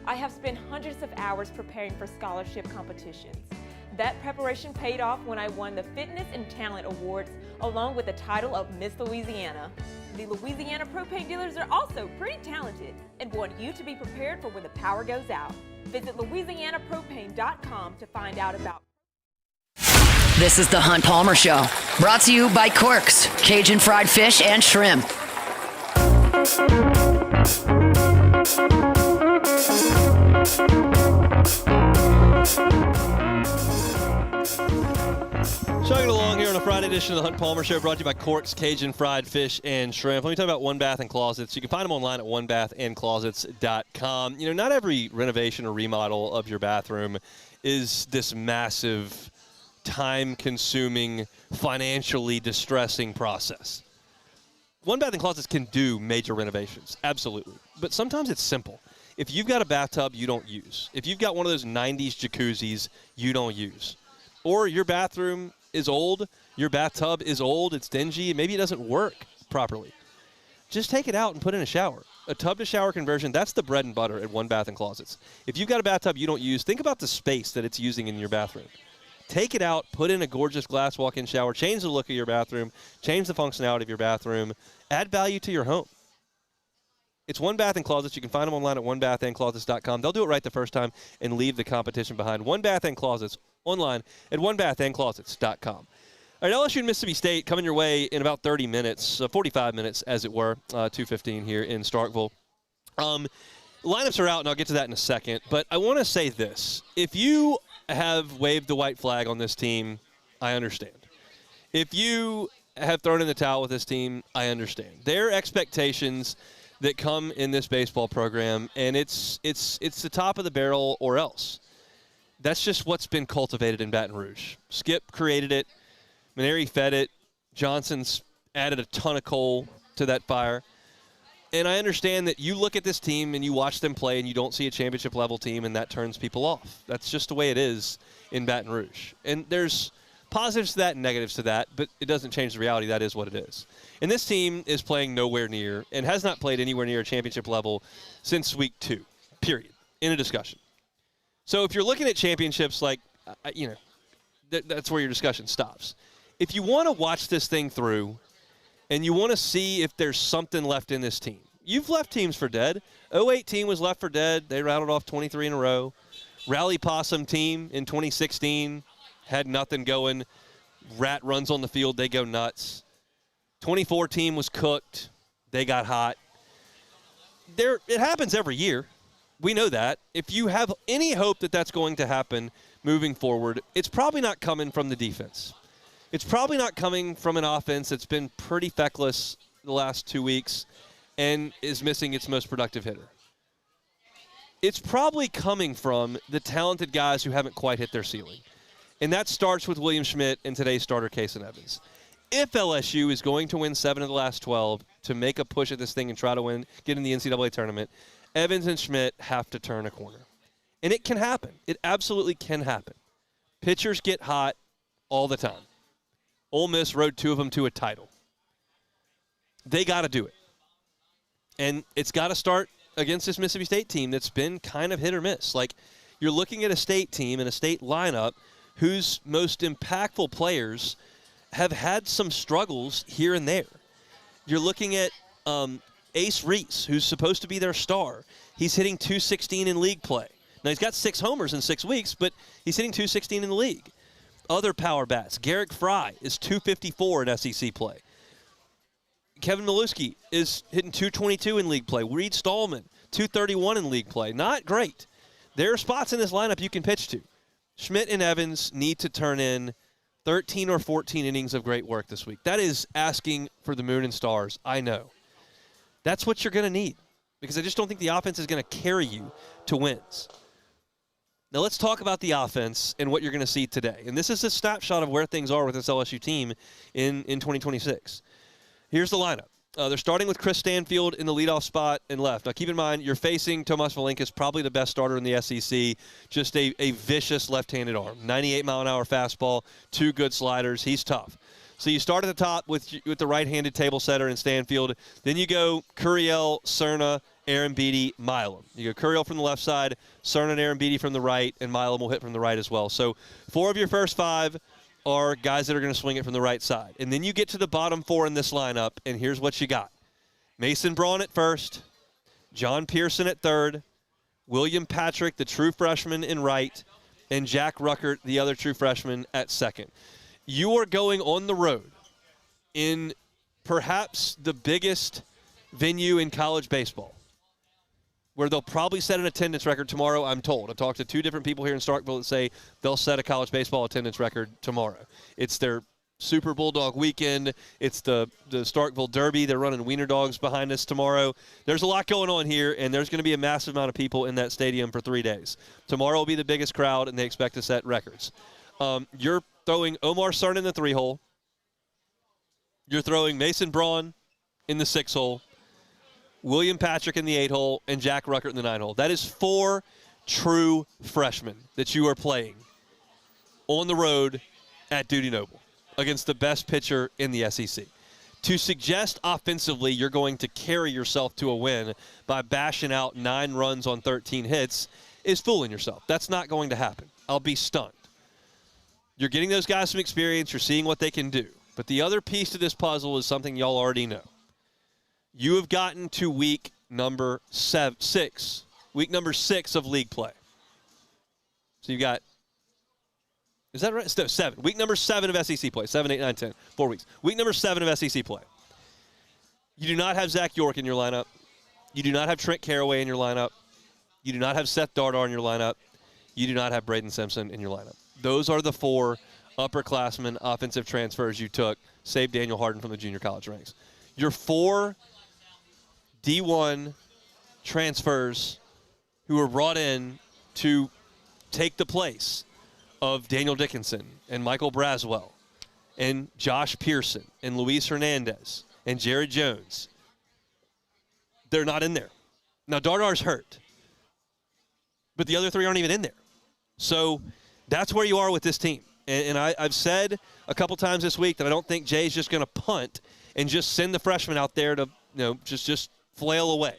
I have spent hundreds of hours preparing for scholarship competitions. That preparation paid off when I won the Fitness and Talent Awards along with the title of Miss Louisiana. The Louisiana Propane Dealers are also pretty talented and want you to be prepared for when the power goes out. Visit louisianapropane.com to find out about. This is the Hunt Palmer Show, brought to you by Quirks, Cajun fried fish and shrimp. Chugging along here on a Friday edition of the Hunt Palmer Show, brought to you by Cork's Cajun Fried Fish and Shrimp. Let me talk about One Bath and Closets. You can find them online at onebathandclosets.com. You know, not every renovation or remodel of your bathroom is this massive, time-consuming, financially distressing process. One Bath and Closets can do major renovations, absolutely. But sometimes it's simple. If you've got a bathtub you don't use, if you've got one of those 90s jacuzzis you don't use, or your bathroom is old, your bathtub is old, it's dingy, maybe it doesn't work properly, just take it out and put in a shower. A tub-to-shower conversion, that's the bread and butter at One Bath and Closets. If you've got a bathtub you don't use, think about the space that it's using in your bathroom. Take it out, put in a gorgeous glass walk-in shower, change the look of your bathroom, change the functionality of your bathroom, add value to your home. It's One Bath and Closets. You can find them online at onebathandclosets.com. They'll do it right the first time and leave the competition behind. One Bath and Closets online at onebathandclosets.com. All right, LSU and Mississippi State coming your way in about 30 minutes, 45 minutes as it were, 2:15 here in Starkville. Lineups are out, and I'll get to that in a second. But I want to say this. If you have waved the white flag on this team, I understand. If you have thrown in the towel with this team, I understand. There are expectations that come in this baseball program, and it's the top of the barrel or else. That's just what's been cultivated in Baton Rouge. Skip created it. Maneri fed it. Johnson's added a ton of coal to that fire. And I understand that you look at this team and you watch them play and you don't see a championship-level team, and that turns people off. That's just the way it is in Baton Rouge. And there's positives to that and negatives to that, but it doesn't change the reality. That is what it is. And this team is playing nowhere near and has not played anywhere near a championship level since week 2, period, in a discussion. So if you're looking at championships, like, that's where your discussion stops. If you want to watch this thing through and you want to see if there's something left in this team, you've left teams for dead. 08 team was left for dead. They rattled off 23 in a row. Rally Possum team in 2016 had nothing going. Rat runs on the field. They go nuts. 24 team was cooked. They got hot. It happens every year. We know that. If you have any hope that that's going to happen moving forward, it's probably not coming from the defense. It's probably not coming from an offense that's been pretty feckless the last 2 weeks and is missing its most productive hitter. It's probably coming from the talented guys who haven't quite hit their ceiling. And that starts with William Schmidt and today's starter, Kason Evans. If LSU is going to win 7 of the last 12 to make a push at this thing and try to get in the NCAA tournament, Evans and Schmidt have to turn a corner. And it can happen. It absolutely can happen. Pitchers get hot all the time. Ole Miss rode 2 of them to a title. They got to do it. And it's got to start against this Mississippi State team that's been kind of hit or miss. Like, you're looking at a state team and a state lineup whose most impactful players have had some struggles here and there. You're looking at Ace Reese, who's supposed to be their star. He's hitting .216 in league play. Now, he's got 6 homers in 6 weeks, but he's hitting .216 in the league. Other power bats. Garrick Fry is .254 in SEC play. Kevin Milewski is hitting .222 in league play. Reed Stallman, .231 in league play. Not great. There are spots in this lineup you can pitch to. Schmidt and Evans need to turn in 13 or 14 innings of great work this week. That is asking for the moon and stars, I know. That's what you're going to need, because I just don't think the offense is going to carry you to wins. Now let's talk about the offense and what you're going to see today. And this is a snapshot of where things are with this LSU team in 2026. Here's the lineup. They're starting with Chris Stanfield in the leadoff spot and left. Now, keep in mind, you're facing Tomas Valenkas, probably the best starter in the SEC, just a vicious left-handed arm. 98-mile-an-hour fastball, 2 good sliders. He's tough. So you start at the top with the right-handed table setter in Stanfield. Then you go Curiel, Cerna, Aaron Beatty, Milam. You go Curiel from the left side, Cerna and Aaron Beatty from the right, and Milam will hit from the right as well. So 4 of your first 5 are guys that are going to swing it from the right side. And then you get to the bottom 4 in this lineup, and here's what you got. Mason Braun at first, John Pearson at third, William Patrick, the true freshman, in right, and Jack Ruckert, the other true freshman, at second. You are going on the road in perhaps the biggest venue in college baseball, where they'll probably set an attendance record tomorrow, I'm told. I've talked to 2 different people here in Starkville that say they'll set a college baseball attendance record tomorrow. It's their Super Bulldog weekend. It's the Starkville Derby. They're running wiener dogs behind us tomorrow. There's a lot going on here, and there's going to be a massive amount of people in that stadium for 3 days. Tomorrow will be the biggest crowd, and they expect to set records. You're throwing Omar Cerna in the 3-hole. You're throwing Mason Braun in the 6-hole. William Patrick in the 8-hole, and Jack Ruckert in the 9-hole. That is 4 true freshmen that you are playing on the road at Dudy Noble against the best pitcher in the SEC. To suggest offensively you're going to carry yourself to a win by bashing out 9 runs on 13 hits is fooling yourself. That's not going to happen. I'll be stunned. You're getting those guys some experience. You're seeing what they can do. But the other piece to this puzzle is something y'all already know. You have gotten to week number 6. Week number 6 of league play. So you've got, is that right? No, 7. Week number 7 of SEC play. 7, 8, 9, 10. 4 weeks. Week number 7 of SEC play. You do not have Zach York in your lineup. You do not have Trent Caraway in your lineup. You do not have Seth Dardar in your lineup. You do not have Braden Simpson in your lineup. Those are the 4 upperclassmen offensive transfers you took, save Daniel Harden from the junior college ranks. Your 4 D1 transfers who were brought in to take the place of Daniel Dickinson and Michael Braswell and Josh Pearson and Luis Hernandez and Jared Jones. They're not in there. Now, Dardar's hurt, but the other 3 aren't even in there. So that's where you are with this team. And I've said a couple times this week that I don't think Jay's just going to punt and just send the freshmen out there to, just flail away.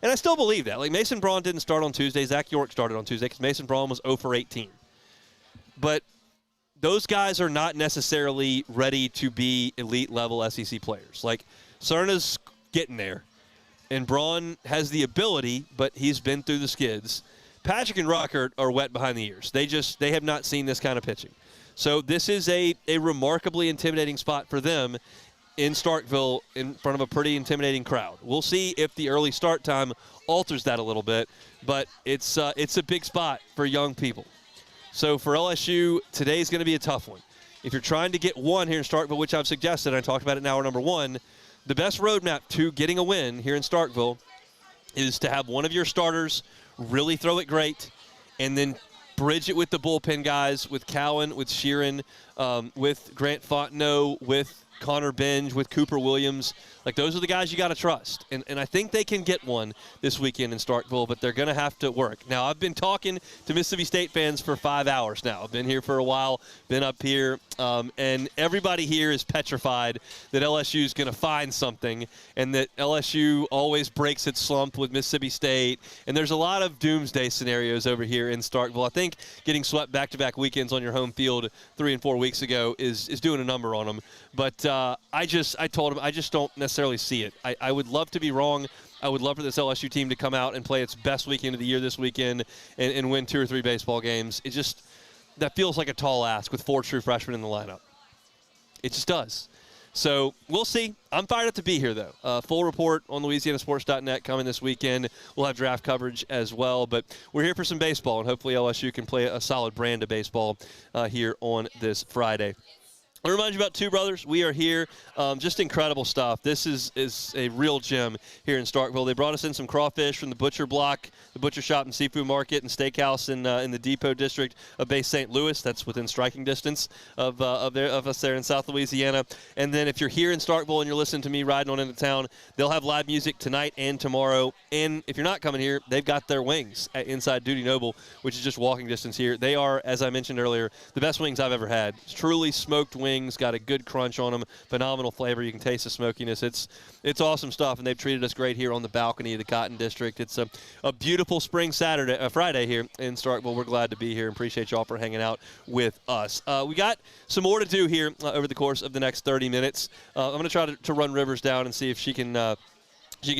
And I still believe that. Like, Mason Braun didn't start on Tuesday. Zach York started on Tuesday because Mason Braun was 0 for 18. But those guys are not necessarily ready to be elite-level SEC players. Like, Cerna's getting there, and Braun has the ability, but he's been through the skids. Patrick and Ruckert are wet behind the ears. They have not seen this kind of pitching. So this is a remarkably intimidating spot for them in Starkville in front of a pretty intimidating crowd. We'll see if the early start time alters that a little bit, but it's a big spot for young people. So for LSU, today's going to be a tough one. If you're trying to get one here in Starkville, which I've suggested, I talked about it in hour number 1, the best roadmap to getting a win here in Starkville is to have one of your starters really throw it great and then bridge it with the bullpen guys, with Cowan, with Sheeran, with Grant Fontenot, with Connor Binge, with Cooper Williams. Like, those are the guys you got to trust. And I think they can get one this weekend in Starkville, but they're going to have to work. Now, I've been talking to Mississippi State fans for 5 hours now. I've been here for a while, been up here, and everybody here is petrified that LSU is going to find something and that LSU always breaks its slump with Mississippi State. And there's a lot of doomsday scenarios over here in Starkville. I think getting swept back-to-back weekends on your home field 3 and 4 weeks ago is doing a number on them. But I told him I just don't necessarily see it. I would love to be wrong. I would love for this LSU team to come out and play its best weekend of the year this weekend and win 2 or 3 baseball games. It just, that feels like a tall ask with 4 true freshmen in the lineup. It just does. So we'll see. I'm fired up to be here, though. Full report on LouisianaSports.net coming this weekend. We'll have draft coverage as well. But we're here for some baseball, and hopefully LSU can play a solid brand of baseball here on this Friday. I remind you about Two Brothers. We are here. Just incredible stuff. This is a real gem here in Starkville. They brought us in some crawfish from the Butcher Block, the Butcher Shop and Seafood Market and Steakhouse in the Depot District of Bay St. Louis. That's within striking distance of us there in South Louisiana. And then if you're here in Starkville and you're listening to me riding on into town, they'll have live music tonight and tomorrow. And if you're not coming here, they've got their wings at Inside Duty Noble, which is just walking distance here. They are, as I mentioned earlier, the best wings I've ever had. It's truly smoked wings. Got a good crunch on them, phenomenal flavor. You can taste the smokiness. It's awesome stuff, and they've treated us great here on the balcony of the Cotton District. It's a beautiful spring Friday here in Starkville. We're glad to be here and appreciate y'all for hanging out with us. We got some more to do here over the course of the next 30 minutes. I'm going to try to run Rivers down and see if she can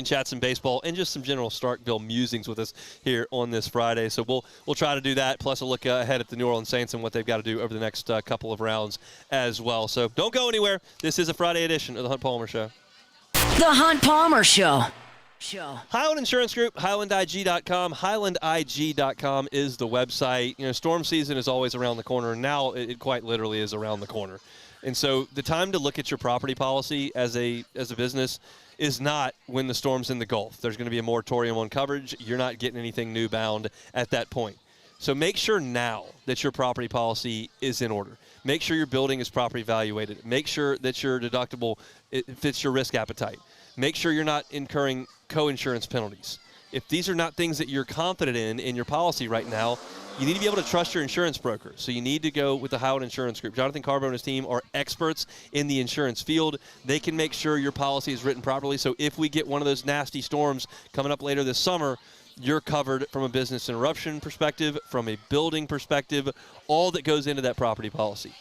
chat some baseball and just some general Starkville musings with us here on this Friday. So we'll try to do that, plus a look ahead at the New Orleans Saints and what they've got to do over the next couple of rounds as well. So don't go anywhere. This is a Friday edition of the Hunt Palmer Show. The Hunt Palmer Show. Highland Insurance Group, HighlandIG.com. HighlandIG.com is the website. You know, storm season is always around the corner, and now it quite literally is around the corner. And so the time to look at your property policy as a business is not when the storm's in the Gulf. There's going to be a moratorium on coverage. You're not getting anything new bound at that point. So make sure now that your property policy is in order. Make sure your building is properly evaluated. Make sure that your deductible fits your risk appetite. Make sure you're not incurring co-insurance penalties. If these are not things that you're confident in your policy right now, you need to be able to trust your insurance broker. So you need to go with the Howard Insurance Group. Jonathan Carbo and his team are experts in the insurance field. They can make sure your policy is written properly. So if we get one of those nasty storms coming up later this summer, you're covered from a business interruption perspective, from a building perspective, all that goes into that property policy.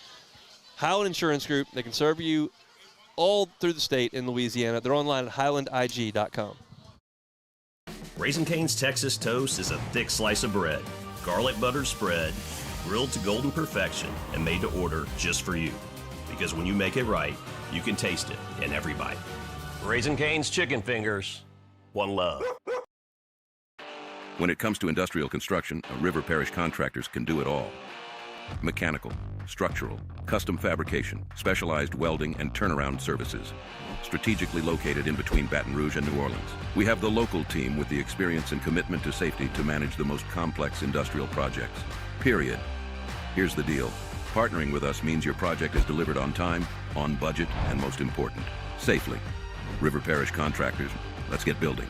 Howard Insurance Group, they can serve you all through the state in Louisiana. They're online at HighlandIG.com. Raising Cane's Texas Toast is a thick slice of bread, garlic buttered spread, grilled to golden perfection, and made to order just for you. Because when you make it right, you can taste it in every bite. Raising Cane's Chicken Fingers, one love. When it comes to industrial construction, River Parish contractors can do it all. Mechanical, structural, custom fabrication, specialized welding, and turnaround services. Strategically located in between Baton Rouge and New Orleans, we have the local team with the experience and commitment to safety to manage the most complex industrial projects. Period. Here's the deal. Partnering with us means your project is delivered on time, on budget, and most important, safely. River Parish Contractors, let's get building.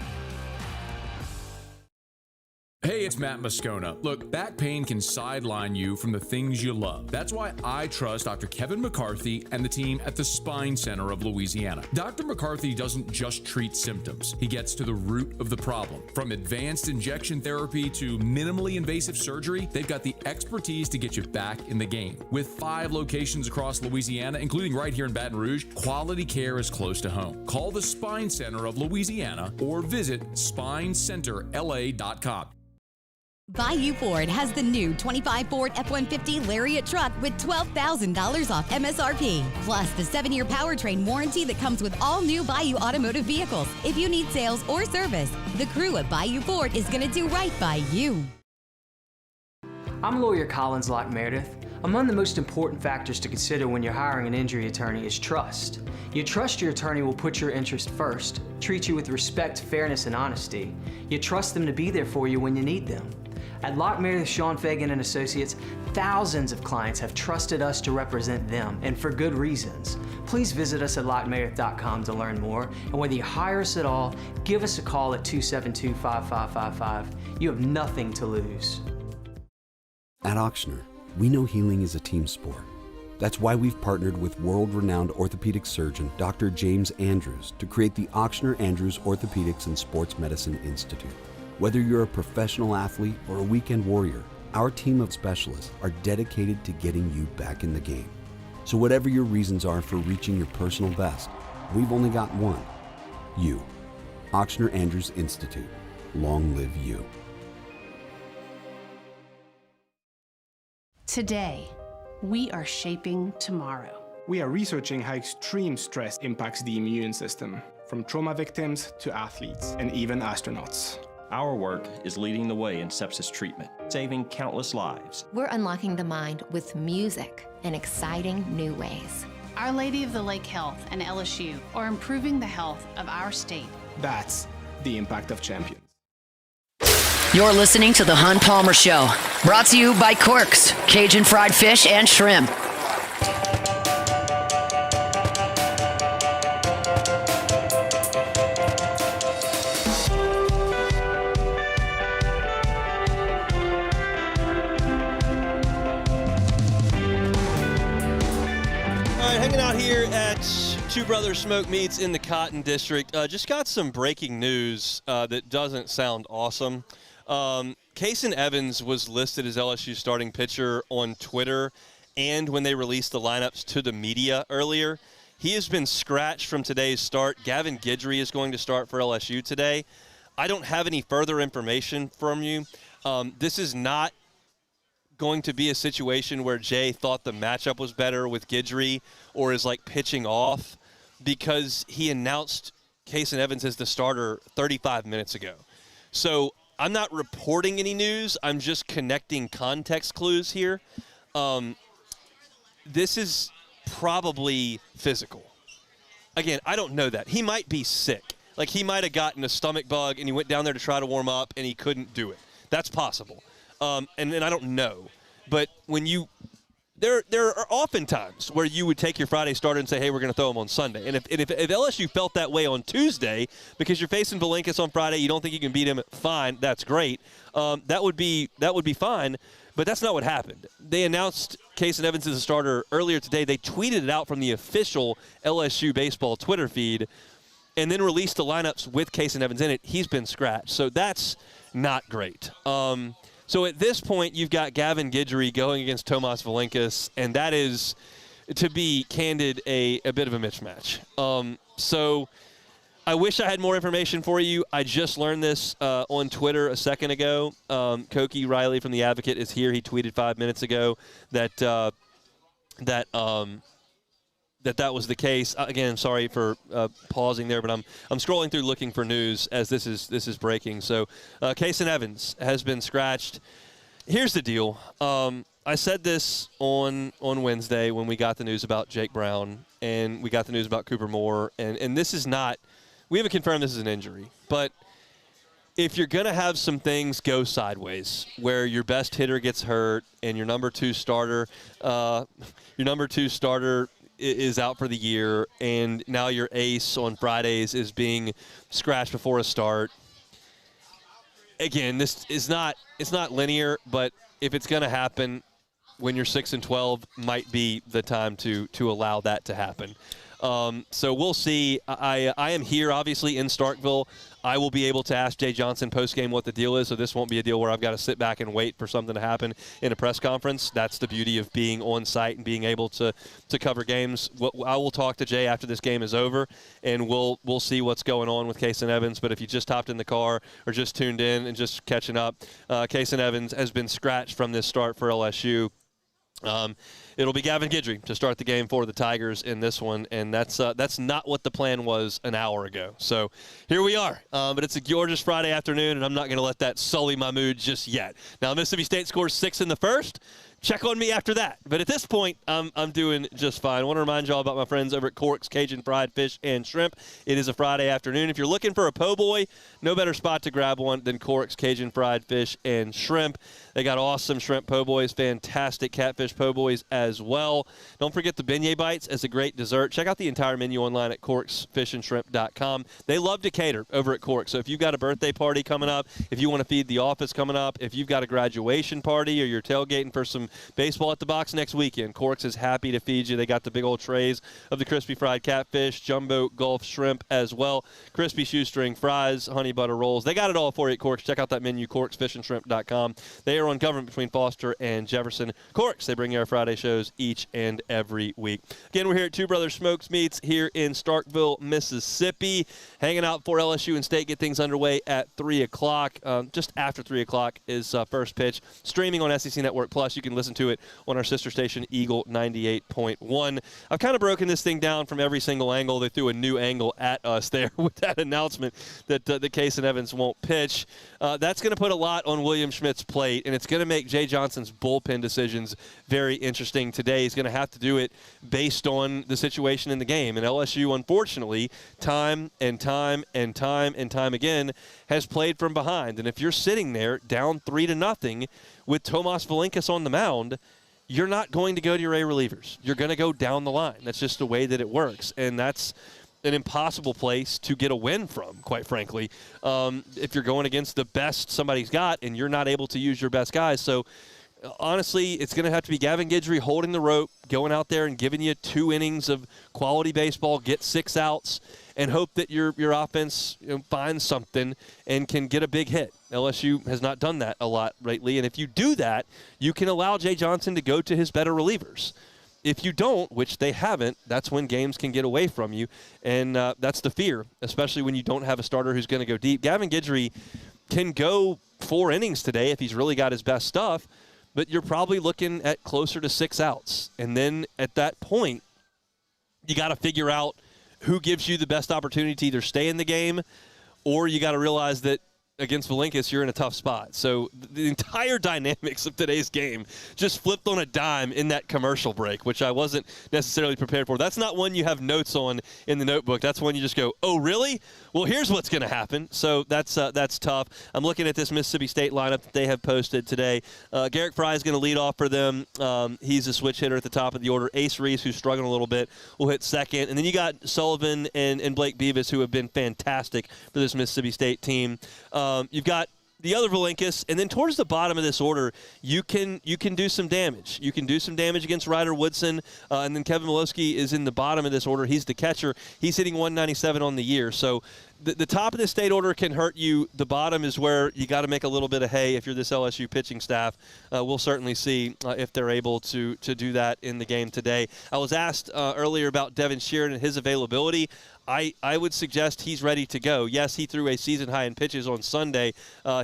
Hey, it's Matt Moscona. Look, back pain can sideline you from the things you love. That's why I trust Dr. Kevin McCarthy and the team at the Spine Center of Louisiana. Dr. McCarthy doesn't just treat symptoms. He gets to the root of the problem. From advanced injection therapy to minimally invasive surgery, they've got the expertise to get you back in the game. With 5 locations across Louisiana, including right here in Baton Rouge, quality care is close to home. Call the Spine Center of Louisiana or visit spinecenterla.com. Bayou Ford has the new 25 Ford F-150 Lariat truck with $12,000 off MSRP. Plus the 7-year powertrain warranty that comes with all new Bayou automotive vehicles. If you need sales or service, the crew at Bayou Ford is going to do right by you. I'm lawyer Collins Locke Meredith. Among the most important factors to consider when you're hiring an injury attorney is trust. You trust your attorney will put your interest first, treat you with respect, fairness, and honesty. You trust them to be there for you when you need them. At Locke Meredith, Sean Fagan and Associates, thousands of clients have trusted us to represent them, and for good reasons. Please visit us at LockeMeredith.com to learn more, and whether you hire us at all, give us a call at 272-5555. You have nothing to lose. At Ochsner, we know healing is a team sport. That's why we've partnered with world-renowned orthopedic surgeon Dr. James Andrews to create the Ochsner Andrews Orthopedics and Sports Medicine Institute. Whether you're a professional athlete or a weekend warrior, our team of specialists are dedicated to getting you back in the game. So whatever your reasons are for reaching your personal best, we've only got one: you. Ochsner Andrews Institute. Long live you. Today, we are shaping tomorrow. We are researching how extreme stress impacts the immune system, from trauma victims to athletes and even astronauts. Our work is leading the way in sepsis treatment, saving countless lives. We're unlocking the mind with music in exciting new ways. Our Lady of the Lake Health and LSU are improving the health of our state. That's the impact of champions. You're listening to The Hunt Palmer Show, brought to you by Quirks, Cajun fried fish and shrimp. Hanging out here at Two Brothers Smoke Meats in the Cotton District. Just got some breaking news that doesn't sound awesome. Kason Evans was listed as LSU's starting pitcher on Twitter and when they released the lineups to the media earlier. He has been scratched from today's start. Gavin Guidry is going to start for LSU today. I don't have any further information from you. This is not going to be a situation where Jay thought the matchup was better with Guidry or is like pitching off, because he announced Kason Evans as the starter 35 minutes ago. So I'm not reporting any news. I'm just connecting context clues here. This is probably physical. Again, I don't know that. He might be sick. Like, he might have gotten a stomach bug and he went down there to try to warm up and he couldn't do it. That's possible. And I don't know. But when you – there are often times where you would take your Friday starter and say, hey, we're going to throw him on Sunday. And if LSU felt that way on Tuesday because you're facing Valenkas on Friday, you don't think you can beat him, fine, that's great. That would be fine, but that's not what happened. They announced Kason Evans as a starter earlier today. They tweeted it out from the official LSU baseball Twitter feed and then released the lineups with Kason Evans in it. He's been scratched, so that's not great. So at this point, you've got Gavin Guidry going against Tomas Valenkas, and that is, to be candid, a bit of a mismatch. So I wish I had more information for you. I just learned this on Twitter a second ago. Koki Riley from The Advocate is here. He tweeted 5 minutes ago that was the case. Again, sorry for pausing there, but I'm scrolling through looking for news as this is breaking. So Kason Evans has been scratched. Here's the deal. I said this on Wednesday when we got the news about Jake Brown and we got the news about Cooper Moore, and this is not – we haven't confirmed this is an injury, but if you're going to have some things go sideways where your best hitter gets hurt and your number two starter is out for the year, and now your ace on Fridays is being scratched before a start. Again, this is it's not linear, but if it's going to happen when you're 6-12, might be the time to allow that to happen. So we'll see. I am here, obviously, in Starkville. I will be able to ask Jay Johnson post-game what the deal is, so this won't be a deal where I've got to sit back and wait for something to happen in a press conference. That's the beauty of being on site and being able to cover games. I will talk to Jay after this game is over, and we'll see what's going on with Kason Evans. But if you just hopped in the car or just tuned in and just catching up, Kason Evans has been scratched from this start for LSU. It'll be Gavin Guidry to start the game for the Tigers in this one, and that's not what the plan was an hour ago. So here we are. But it's a gorgeous Friday afternoon, and I'm not going to let that sully my mood just yet. Now, Mississippi State scores 6 in the first. Check on me after that. But at this point, I'm doing just fine. I want to remind you all about my friends over at Cork's Cajun Fried Fish and Shrimp. It is a Friday afternoon. If you're looking for a po' boy, no better spot to grab one than Cork's Cajun Fried Fish and Shrimp. They got awesome shrimp po' boys, fantastic catfish po' boys as well. Don't forget the beignet bites as a great dessert. Check out the entire menu online at corksfishandshrimp.com. They love to cater over at Cork. So if you've got a birthday party coming up, if you want to feed the office coming up, if you've got a graduation party or you're tailgating for some baseball at the box next weekend, Corks is happy to feed you. They got the big old trays of the crispy fried catfish, jumbo Gulf shrimp as well, crispy shoestring fries, honey butter rolls. They got it all for you at Corks. Check out that menu, corksfishandshrimp.com. They are on Government between Foster and Jefferson. Corks, they bring you our Friday shows each and every week. Again, we're here at Two Brothers Smokes Meats here in Starkville, Mississippi, hanging out for LSU and State. Get things underway at 3 o'clock. Just after 3 o'clock is first pitch. Streaming on SEC Network Plus. You can listen to it on our sister station, Eagle 98.1. I've kind of broken this thing down from every single angle. They threw a new angle at us there with that announcement that Kason Evans won't pitch. That's going to put a lot on William Schmidt's plate, and it's going to make Jay Johnson's bullpen decisions very interesting today. He's going to have to do it based on the situation in the game. And LSU, unfortunately, time and time again, has played from behind. And if you're sitting there down 3-0 with Tomas Valinkas on the mound, you're not going to go to your A relievers. You're going to go down the line. That's just the way that it works. And that's an impossible place to get a win from, quite frankly, if you're going against the best somebody's got and you're not able to use your best guys. So, honestly, it's going to have to be Gavin Guidry holding the rope, going out there and giving you 2 innings of quality baseball, get 6 outs, and hope that your offense finds something and can get a big hit. LSU has not done that a lot lately, and if you do that, you can allow Jay Johnson to go to his better relievers. If you don't, which they haven't, that's when games can get away from you, and that's the fear, especially when you don't have a starter who's going to go deep. Gavin Guidry can go 4 innings today if he's really got his best stuff, but you're probably looking at closer to 6 outs. And then at that point, you got to figure out who gives you the best opportunity to either stay in the game, or you got to realize that against Valinkas, you're in a tough spot. So the entire dynamics of today's game just flipped on a dime in that commercial break, which I wasn't necessarily prepared for. That's not one you have notes on in the notebook. That's one you just go, oh, really? Well, here's what's going to happen. So that's tough. I'm looking at this Mississippi State lineup that they have posted today. Garrick Fry is going to lead off for them. He's a switch hitter at the top of the order. Ace Reese, who's struggling a little bit, will hit second. And then you got Sullivan and Blake Beavis, who have been fantastic for this Mississippi State team. You've got the other Valinkas, and then towards the bottom of this order, you can do some damage. You can do some damage against Ryder Woodson, and then Kevin Milowski is in the bottom of this order. He's the catcher. He's hitting 197 on the year. So the top of the state order can hurt you. The bottom is where you got to make a little bit of hay if you're this LSU pitching staff. We'll certainly see if they're able to do that in the game today. I was asked earlier about Devin Sheeran and his availability. I would suggest he's ready to go. Yes, he threw a season high in pitches on Sunday.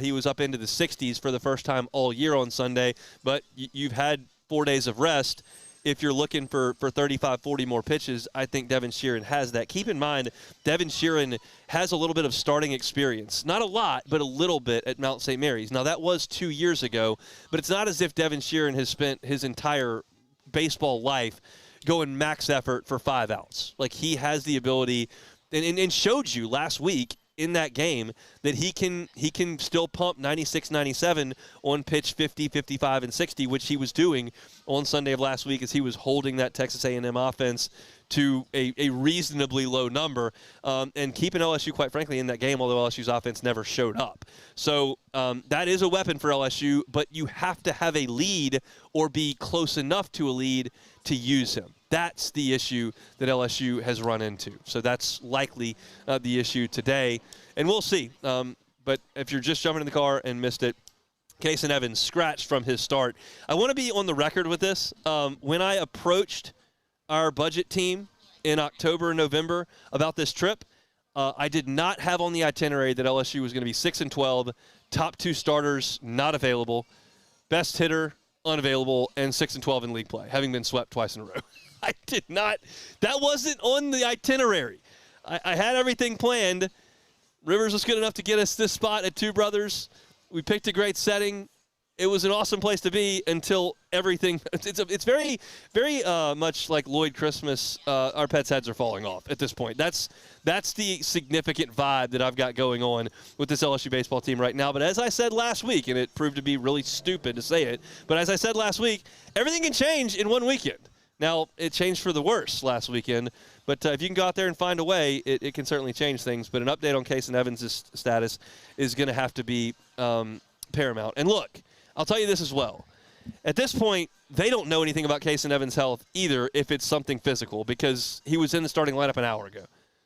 He was up into the 60s for the first time all year on Sunday, but you've had 4 days of rest. If you're looking for 35, 40 more pitches, I think Devin Sheeran has that. Keep in mind, Devin Sheeran has a little bit of starting experience. Not a lot, but a little bit at Mount St. Mary's. Now, that was 2 years ago, but it's not as if Devin Sheeran has spent his entire baseball life going max effort for 5 outs. Like, he has the ability and showed you last week in that game that he can still pump 96, 97 on pitch 50, 55, and 60, which he was doing on Sunday of last week as he was holding that Texas A&M offense to a reasonably low number and keeping LSU, quite frankly, in that game, although LSU's offense never showed up. So that is a weapon for LSU, but you have to have a lead or be close enough to a lead to use him. That's the issue that LSU has run into. So that's likely the issue today. And we'll see. But if you're just jumping in the car and missed it, Kason Evans scratched from his start. I want to be on the record with this. When I approached our budget team in October and November about this trip, I did not have on the itinerary that LSU was going to be 6-12, top 2 starters not available, best hitter unavailable, and 6-12 in league play, having been swept twice in a row. I did not. That wasn't on the itinerary. I had everything planned. Rivers was good enough to get us this spot at Two Brothers. We picked a great setting. It was an awesome place to be until everything. It's very, very much like Lloyd Christmas. Our pets' heads are falling off at this point. That's the significant vibe that I've got going on with this LSU baseball team right now. But as I said last week, and it proved to be really stupid to say it, but as I said last week, everything can change in one weekend. Now, it changed for the worse last weekend, but if you can go out there and find a way, it can certainly change things. But an update on Kason Evans' status is going to have to be paramount. And look, I'll tell you this as well. At this point, they don't know anything about Kason Evans' health either if it's something physical, because he was in the starting lineup an hour ago.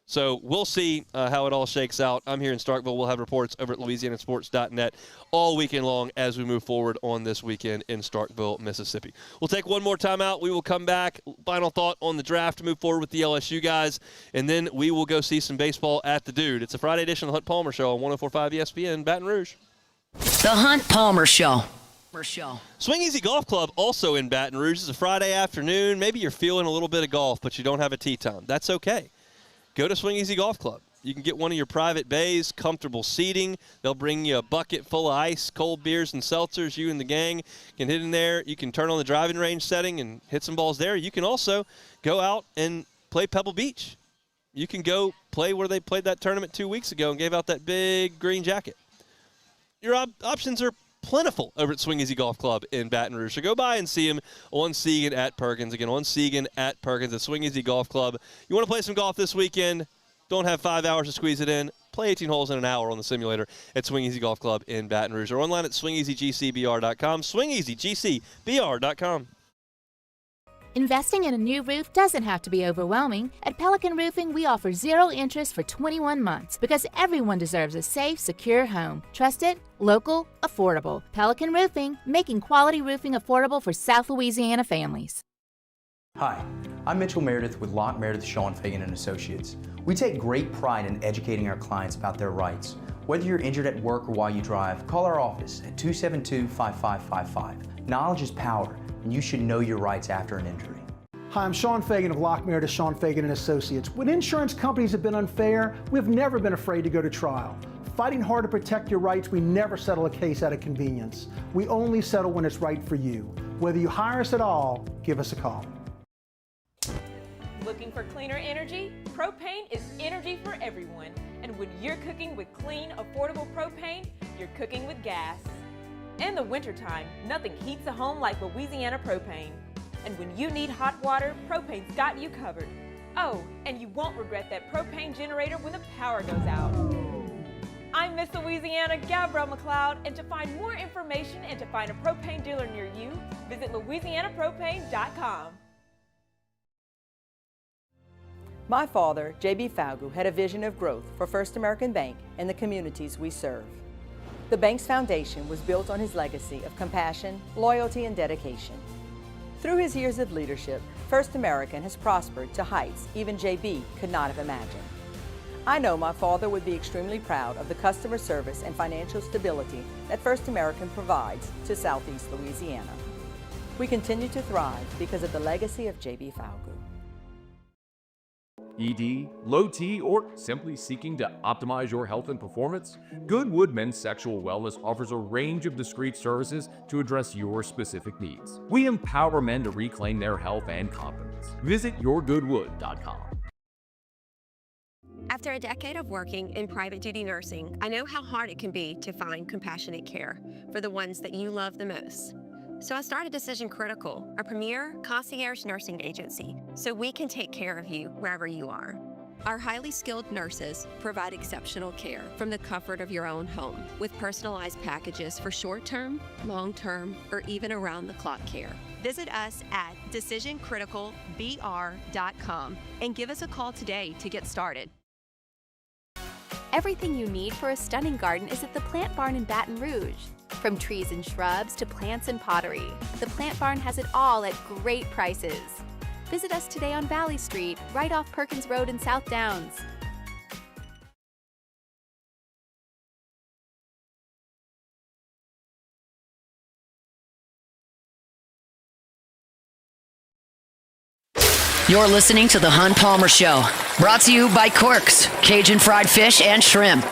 So we'll see how it all shakes out. I'm here in Starkville. We'll have reports over at LouisianaSports.net all weekend long as we move forward on this weekend in Starkville, Mississippi. We'll take one more time out. We will come back. Final thought on the draft, move forward with the LSU guys, and then we will go see some baseball at the Dude. It's a Friday edition of the Hunt Palmer Show on 104.5 ESPN, Baton Rouge. The Hunt Palmer Show. Swing Easy Golf Club also in Baton Rouge. It's a Friday afternoon. Maybe you're feeling a little bit of golf, but you don't have a tee time. That's okay. Go to Swing Easy Golf Club. You can get one of your private bays, comfortable seating. They'll bring you a bucket full of ice, cold beers, and seltzers. You and the gang can hit in there. You can turn on the driving range setting and hit some balls there. You can also go out and play Pebble Beach. You can go play where they played that tournament 2 weeks ago and gave out that big green jacket. Your options are plentiful over at Swing Easy Golf Club in Baton Rouge. So go by and see him on Segan at Perkins. Again, on Segan at Perkins at Swing Easy Golf Club. You want to play some golf this weekend? Don't have 5 hours to squeeze it in. Play 18 holes in an hour on the simulator at Swing Easy Golf Club in Baton Rouge. Or online at swingeasygcbr.com. swingeasygcbr.com. Investing in a new roof doesn't have to be overwhelming. At Pelican Roofing, we offer 0 interest for 21 months because everyone deserves a safe, secure home. Trusted, local, affordable. Pelican Roofing, making quality roofing affordable for South Louisiana families. Hi, I'm Mitchell Meredith with Locke Meredith, Sean Fagan & Associates. We take great pride in educating our clients about their rights. Whether you're injured at work or while you drive, call our office at 272-5555. Knowledge is power, and you should know your rights after an injury. Hi, I'm Sean Fagan of Locke Meredith, Sean Fagan & Associates. When insurance companies have been unfair, we've never been afraid to go to trial. Fighting hard to protect your rights, we never settle a case out of convenience. We only settle when it's right for you. Whether you hire us at all, give us a call. Looking for cleaner energy? Propane is energy for everyone. And when you're cooking with clean, affordable propane, you're cooking with gas. In the wintertime, nothing heats a home like Louisiana propane. And when you need hot water, propane's got you covered. Oh, and you won't regret that propane generator when the power goes out. I'm Miss Louisiana, Gabrielle McLeod, and to find more information and to find a propane dealer near you, visit louisianapropane.com. My father, J.B. Falgu, had a vision of growth for First American Bank and the communities we serve. The bank's foundation was built on his legacy of compassion, loyalty, and dedication. Through his years of leadership, First American has prospered to heights even J.B. could not have imagined. I know my father would be extremely proud of the customer service and financial stability that First American provides to Southeast Louisiana. We continue to thrive because of the legacy of J.B. Falgu. ED, low T, or simply seeking to optimize your health and performance? Goodwood Men's Sexual Wellness offers a range of discreet services to address your specific needs. We empower men to reclaim their health and confidence. Visit yourgoodwood.com. After a decade of working in private duty nursing, I know how hard it can be to find compassionate care for the ones that you love the most. So I started Decision Critical, a premier concierge nursing agency, so we can take care of you wherever you are. Our highly skilled nurses provide exceptional care from the comfort of your own home with personalized packages for short-term, long-term, or even around-the-clock care. Visit us at decisioncriticalbr.com and give us a call today to get started. Everything you need for a stunning garden is at the Plant Barn in Baton Rouge. From trees and shrubs to plants and pottery, the Plant Barn has it all at great prices. Visit us today on Valley Street, right off Perkins Road in South Downs. You're listening to The Hunt Palmer Show, brought to you by Corks, Cajun fried fish and shrimp.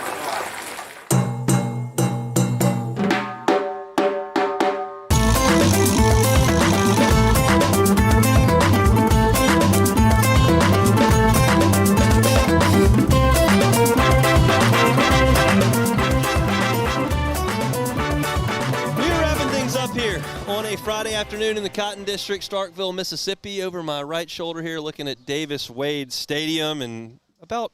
On a Friday afternoon in the Cotton District, Starkville, Mississippi. Over my right shoulder here, looking at Davis Wade Stadium, and about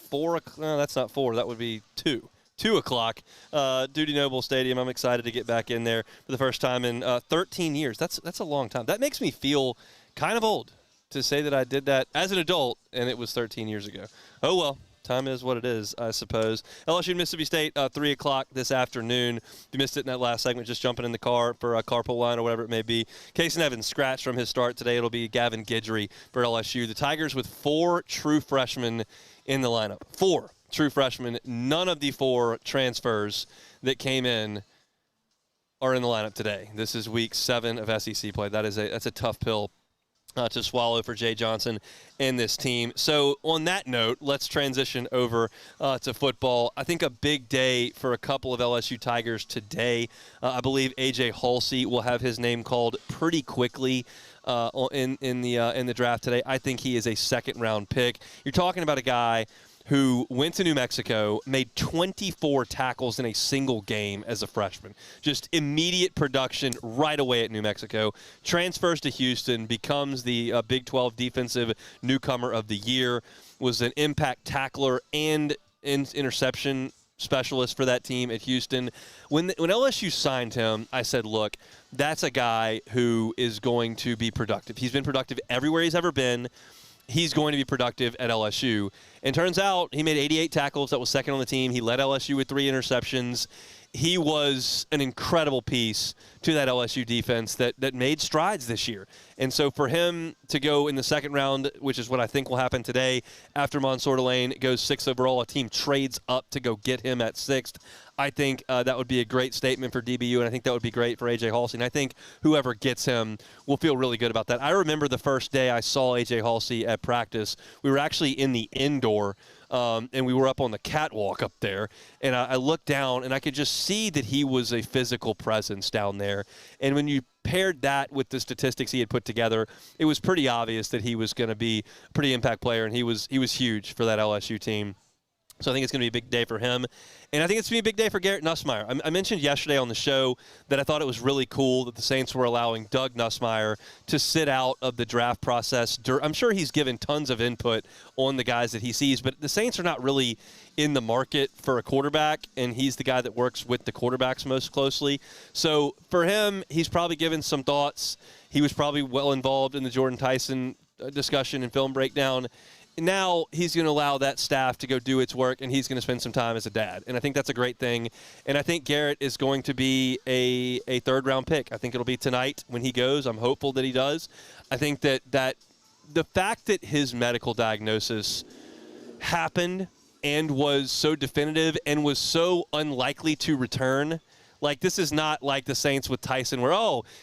4 o'clock. No, that's not 4. That would be 2. 2 o'clock. Duty Noble Stadium. I'm excited to get back in there for the first time in 13 years. That's a long time. That makes me feel kind of old to say that I did that as an adult, and it was 13 years ago. Oh, well. Time is what it is, I suppose. LSU-Mississippi State, 3 o'clock this afternoon. If you missed it in that last segment, just jumping in the car for a carpool line or whatever it may be. Cason Evans scratched from his start today. It'll be Gavin Guidry for LSU. The Tigers with 4 true freshmen in the lineup. 4 true freshmen. None of the 4 transfers that came in are in the lineup today. This is week 7 of SEC play. That's a tough pill to swallow for Jay Johnson and this team. So on that note, let's transition over to football. I think a big day for a couple of LSU Tigers today. I believe A.J. Halsey will have his name called pretty quickly in the draft today. I think he is a second-round pick. You're talking about a guy who went to New Mexico, made 24 tackles in a single game as a freshman. Just immediate production right away at New Mexico. Transfers to Houston, becomes the Big 12 Defensive Newcomer of the Year, was an impact tackler and interception specialist for that team at Houston. When LSU signed him, I said, look, that's a guy who is going to be productive. He's been productive everywhere he's ever been. He's going to be productive at LSU. And turns out he made 88 tackles. That was second on the team. He led LSU with 3 interceptions. He was an incredible piece to that LSU defense that made strides this year. And so for him to go in the second round, which is what I think will happen today, after Mansour Delane goes 6th overall, a team trades up to go get him at 6th. I think that would be a great statement for DBU, and I think that would be great for A.J. Halsey. And I think whoever gets him will feel really good about that. I remember the first day I saw A.J. Halsey at practice. We were actually in the indoor, and we were up on the catwalk up there. And I looked down, and I could just see that he was a physical presence down there. And when you paired that with the statistics he had put together, it was pretty obvious that he was going to be a pretty impact player, and he was huge for that LSU team. So I think it's going to be a big day for him. And I think it's going to be a big day for Garrett Nussmeier. I mentioned yesterday on the show that I thought it was really cool that the Saints were allowing Doug Nussmeier to sit out of the draft process. I'm sure he's given tons of input on the guys that he sees, but the Saints are not really in the market for a quarterback, and he's the guy that works with the quarterbacks most closely. So for him, he's probably given some thoughts. He was probably well involved in the Jordyn Tyson discussion and film breakdown. Now he's going to allow that staff to go do its work, and he's going to spend some time as a dad. And I think that's a great thing. And I think Garrett is going to be a third-round pick. I think it'll be tonight when he goes. I'm hopeful that he does. I think that the fact that his medical diagnosis happened and was so definitive and was so unlikely to return. Like, this is not like the Saints with Tyson where,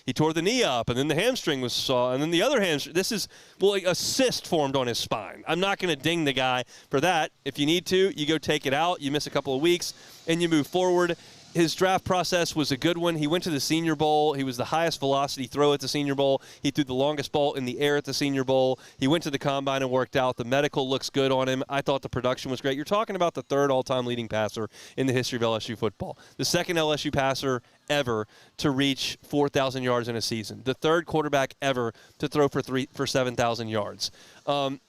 he tore the knee up and then the hamstring was sore and then the other hamstring. This is, like a cyst formed on his spine. I'm not going to ding the guy for that. If you need to, you go take it out. You miss a couple of weeks and you move forward. his draft process was a good one. He went to the Senior Bowl. He was the highest velocity throw at the Senior Bowl. He threw the longest ball in the air at the Senior Bowl. He went to the Combine and worked out. The medical looks good on him. I thought the production was great. You're talking about the third all-time leading passer in the history of LSU football. The second LSU passer ever to reach 4,000 yards in a season. The third quarterback ever to throw for 7,000 yards.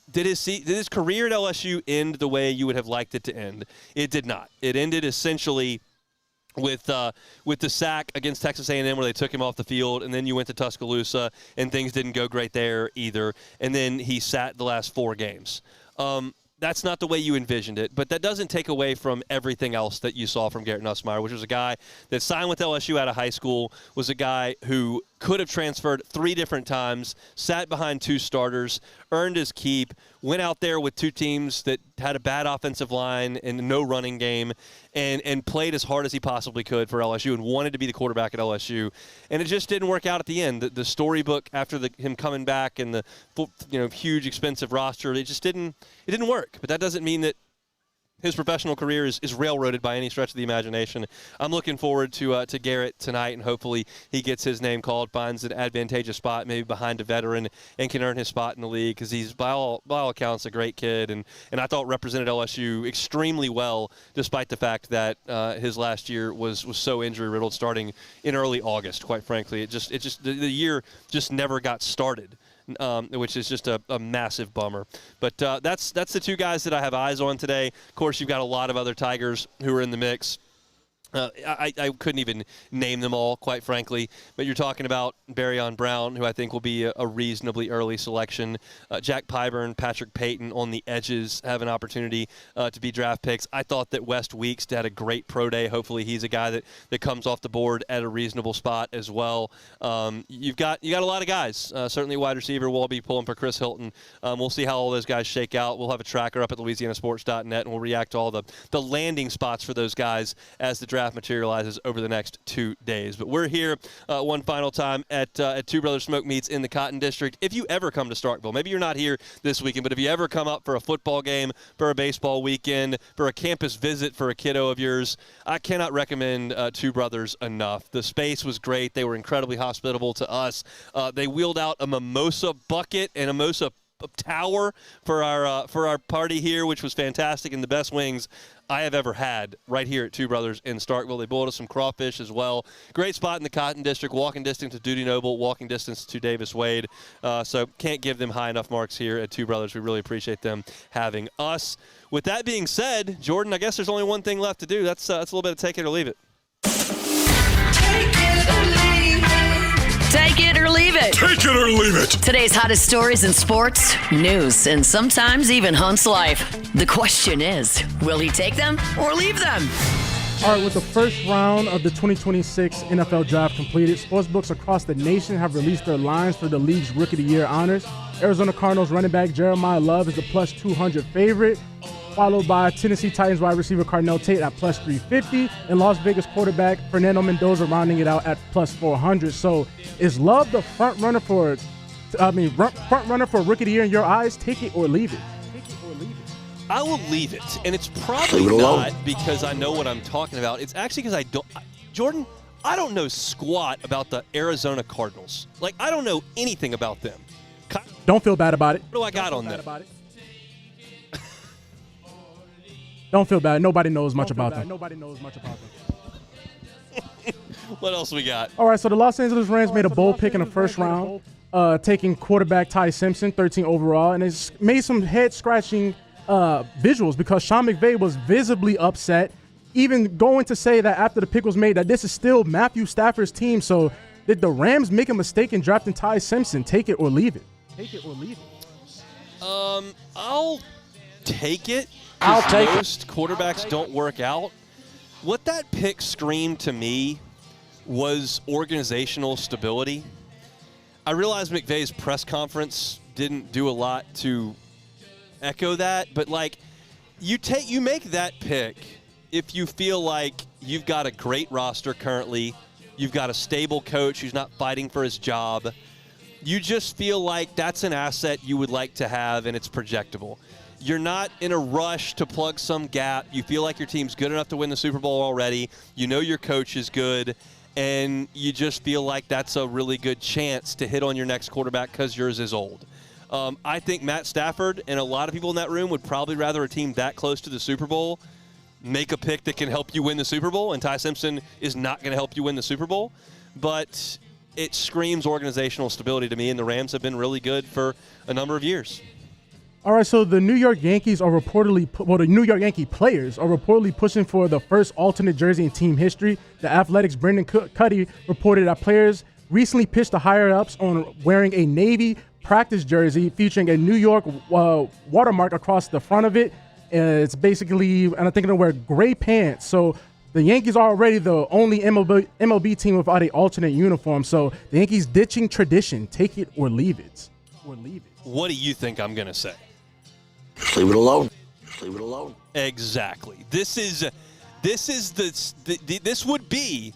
Did his career at LSU end the way you would have liked it to end? It did not. It ended essentially with the sack against Texas A&M where they took him off the field, and then you went to Tuscaloosa, and things didn't go great there either, and then he sat the last 4 games. That's not the way you envisioned it, but that doesn't take away from everything else that you saw from Garrett Nussmeier, which was a guy that signed with LSU out of high school, was a guy who could have transferred 3 different times, sat behind 2 starters, earned his keep, went out there with 2 teams that had a bad offensive line and no running game, and played as hard as he possibly could for LSU and wanted to be the quarterback at LSU. And it just didn't work out at the end. The storybook after him coming back and the huge expensive roster, it didn't work. But that doesn't mean that his professional career is railroaded by any stretch of the imagination. I'm looking forward to Garrett tonight, and hopefully he gets his name called, finds an advantageous spot, maybe behind a veteran, and can earn his spot in the league because he's, by all accounts, a great kid, and I thought represented LSU extremely well, despite the fact that his last year was so injury-riddled starting in early August, quite frankly. The year just never got started. Which is just a massive bummer. But that's the 2 guys that I have eyes on today. Of course, you've got a lot of other Tigers who are in the mix. I couldn't even name them all, quite frankly. But you're talking about Barryon Brown, who I think will be a reasonably early selection. Jack Pyburn, Patrick Payton on the edges have an opportunity to be draft picks. I thought that West Weeks had a great pro day. Hopefully he's a guy that comes off the board at a reasonable spot as well. You got a lot of guys. Certainly wide receiver, we'll be pulling for Chris Hilton. We'll see how all those guys shake out. We'll have a tracker up at LouisianaSports.net, and we'll react to all the landing spots for those guys as the draft materializes over the next 2 days. But we're here one final time at Two Brothers Smoke Meats in the Cotton District. If you ever come to Starkville, maybe you're not here this weekend, but if you ever come up for a football game, for a baseball weekend, for a campus visit for a kiddo of yours, I cannot recommend Two Brothers enough. The space was great. They were incredibly hospitable to us. They wheeled out a mimosa bucket and a mimosa tower for our party here, which was fantastic, and the best wings I have ever had right here at Two Brothers in Starkville. They boiled us some crawfish as well. Great spot in the Cotton District, walking distance to Dudy Noble, walking distance to Davis Wade. So can't give them high enough marks here at Two Brothers. We really appreciate them having us. With that being said, Jordyn, I guess there's only one thing left to do. That's a little bit of take it or leave it. Take it or leave it. Take it or leave it. Today's hottest stories in sports, news, and sometimes even Hunt's life. The question is, will he take them or leave them? All right, with the first round of the 2026 NFL Draft completed, sportsbooks across the nation have released their lines for the league's Rookie of the Year honors. Arizona Cardinals running back Jeremiah Love is the plus 200 favorite, followed by Tennessee Titans wide receiver Cardinal Tate at plus 350, and Las Vegas quarterback Fernando Mendoza rounding it out at plus 400. So is Love the front runner for Rookie of the Year in your eyes? Take it or leave it. I will leave it, and it's probably not because I know what I'm talking about. It's actually because I don't. Jordyn, I don't know squat about the Arizona Cardinals. Like, I don't know anything about them. Don't feel bad about it. What do I got on them? Don't feel bad. Nobody knows much about them. What else we got? All right, so the Los Angeles Rams made a bold pick in the first round, taking quarterback Ty Simpson, 13 overall, and it's made some head-scratching visuals because Sean McVay was visibly upset, even going to say that after the pick was made that this is still Matthew Stafford's team. So did the Rams make a mistake in drafting Ty Simpson? Take it or leave it. Take it or leave it. I'll take it. I'll take it. Most quarterbacks don't work out. What that pick screamed to me was organizational stability. I realized McVay's press conference didn't do a lot to echo that, but like you make that pick if you feel like you've got a great roster currently, you've got a stable coach who's not fighting for his job. You just feel like that's an asset you would like to have and it's projectable. You're not in a rush to plug some gap. You feel like your team's good enough to win the Super Bowl already. You know your coach is good, and you just feel like that's a really good chance to hit on your next quarterback because yours is old. I think Matt Stafford and a lot of people in that room would probably rather a team that close to the Super Bowl make a pick that can help you win the Super Bowl, and Ty Simpson is not going to help you win the Super Bowl. But it screams organizational stability to me, and the Rams have been really good for a number of years. All right, so the New York Yankees are reportedly, the New York Yankee players are reportedly pushing for the first alternate jersey in team history. The Athletic's Brendan Cuddy reported that players recently pitched the higher-ups on wearing a Navy practice jersey featuring a New York watermark across the front of it. It's basically, and I think they'll wear gray pants. So the Yankees are already the only MLB team without an alternate uniform. So the Yankees ditching tradition. Take it or leave it. What do you think I'm going to say? Just leave it alone. Just leave it alone. Exactly. This would be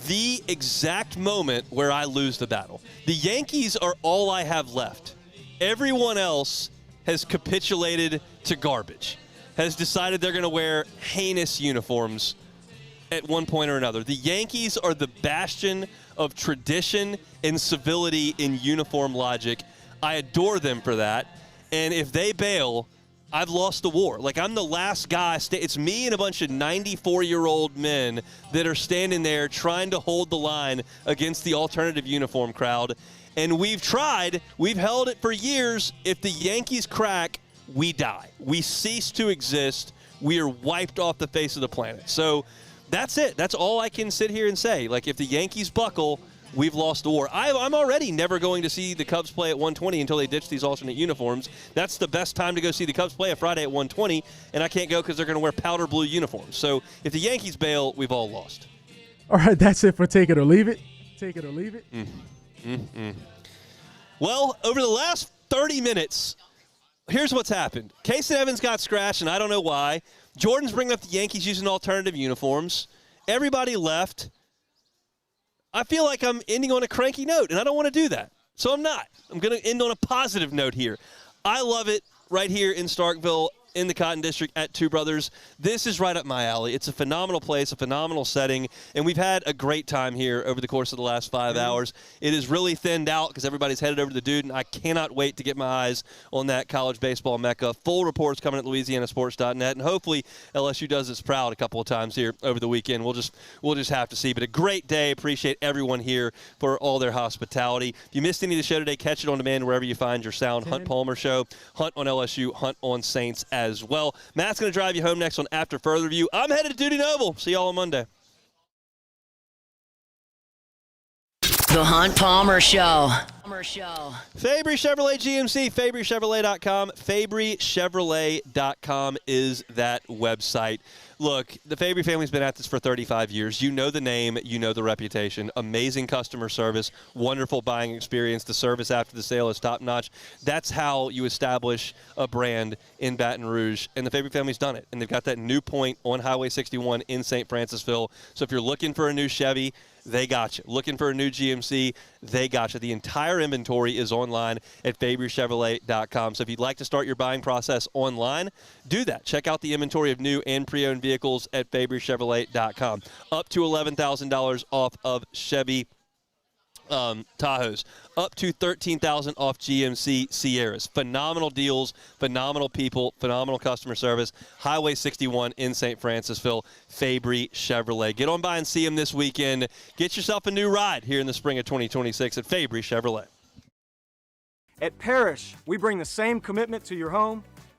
the exact moment where I lose the battle. The Yankees are all I have left. Everyone else has capitulated to garbage, has decided they're going to wear heinous uniforms at one point or another. The Yankees are the bastion of tradition and civility in uniform logic. I adore them for that. And if they bail, I've lost the war. Like, I'm the last guy. It's me and a bunch of 94-year-old men that are standing there trying to hold the line against the alternative uniform crowd. And we've tried. We've held it for years. If the Yankees crack, we die. We cease to exist. We are wiped off the face of the planet. So that's it. That's all I can sit here and say. Like, if the Yankees buckle, we've lost the war. I'm already never going to see the Cubs play at 1:20 until they ditch these alternate uniforms. That's the best time to go see the Cubs play, a Friday at 1:20, and I can't go because they're going to wear powder blue uniforms. So if the Yankees bail, we've all lost. All right, that's it for Take It or Leave It. Take it or leave it. Well, over the last 30 minutes, here's what's happened. Casey Evans got scratched, and I don't know why. Jordyn's bringing up the Yankees using alternative uniforms. Everybody left. I feel like I'm ending on a cranky note, and I don't want to do that. So I'm not. I'm going to end on a positive note here. I love it right here in Starkville, in the Cotton District at Two Brothers. This is right up my alley. It's a phenomenal place, a phenomenal setting, and we've had a great time here over the course of the last 5 hours. It is really thinned out because everybody's headed over to the Dude, and I cannot wait to get my eyes on that college baseball mecca. Full reports coming at LouisianaSports.net, and hopefully LSU does its proud a couple of times here over the weekend. We'll just have to see. But a great day. Appreciate everyone here for all their hospitality. If you missed any of the show today, catch it on demand wherever you find your sound. Hunt Palmer Show, Hunt on LSU, Hunt on Saints as well. Matt's going to drive you home next on After Further View. I'm headed to Duty Noble. See y'all on Monday. The Hunt Palmer Show. Fabry Chevrolet GMC, FabryChevrolet.com. FabryChevrolet.com is that website. Look, the Fabry family's been at this for 35 years. You know the name, you know the reputation. Amazing customer service, wonderful buying experience. The service after the sale is top-notch. That's how you establish a brand in Baton Rouge, and the Fabry family's done it. And they've got that new point on Highway 61 in St. Francisville. So if you're looking for a new Chevy, they got you. Looking for a new GMC, they got you. The entire inventory is online at FabryChevrolet.com. So if you'd like to start your buying process online, do that. Check out the inventory of new and pre-owned vehicles at FabryChevrolet.com. Up to $11,000 off of Chevy Tahoes, up to $13,000 off GMC Sierras. Phenomenal deals, phenomenal people, phenomenal customer service. Highway 61 in St. Francisville, Fabry Chevrolet. Get on by and see them this weekend. Get yourself a new ride here in the spring of 2026 at Fabry Chevrolet. At Parrish, we bring the same commitment to your home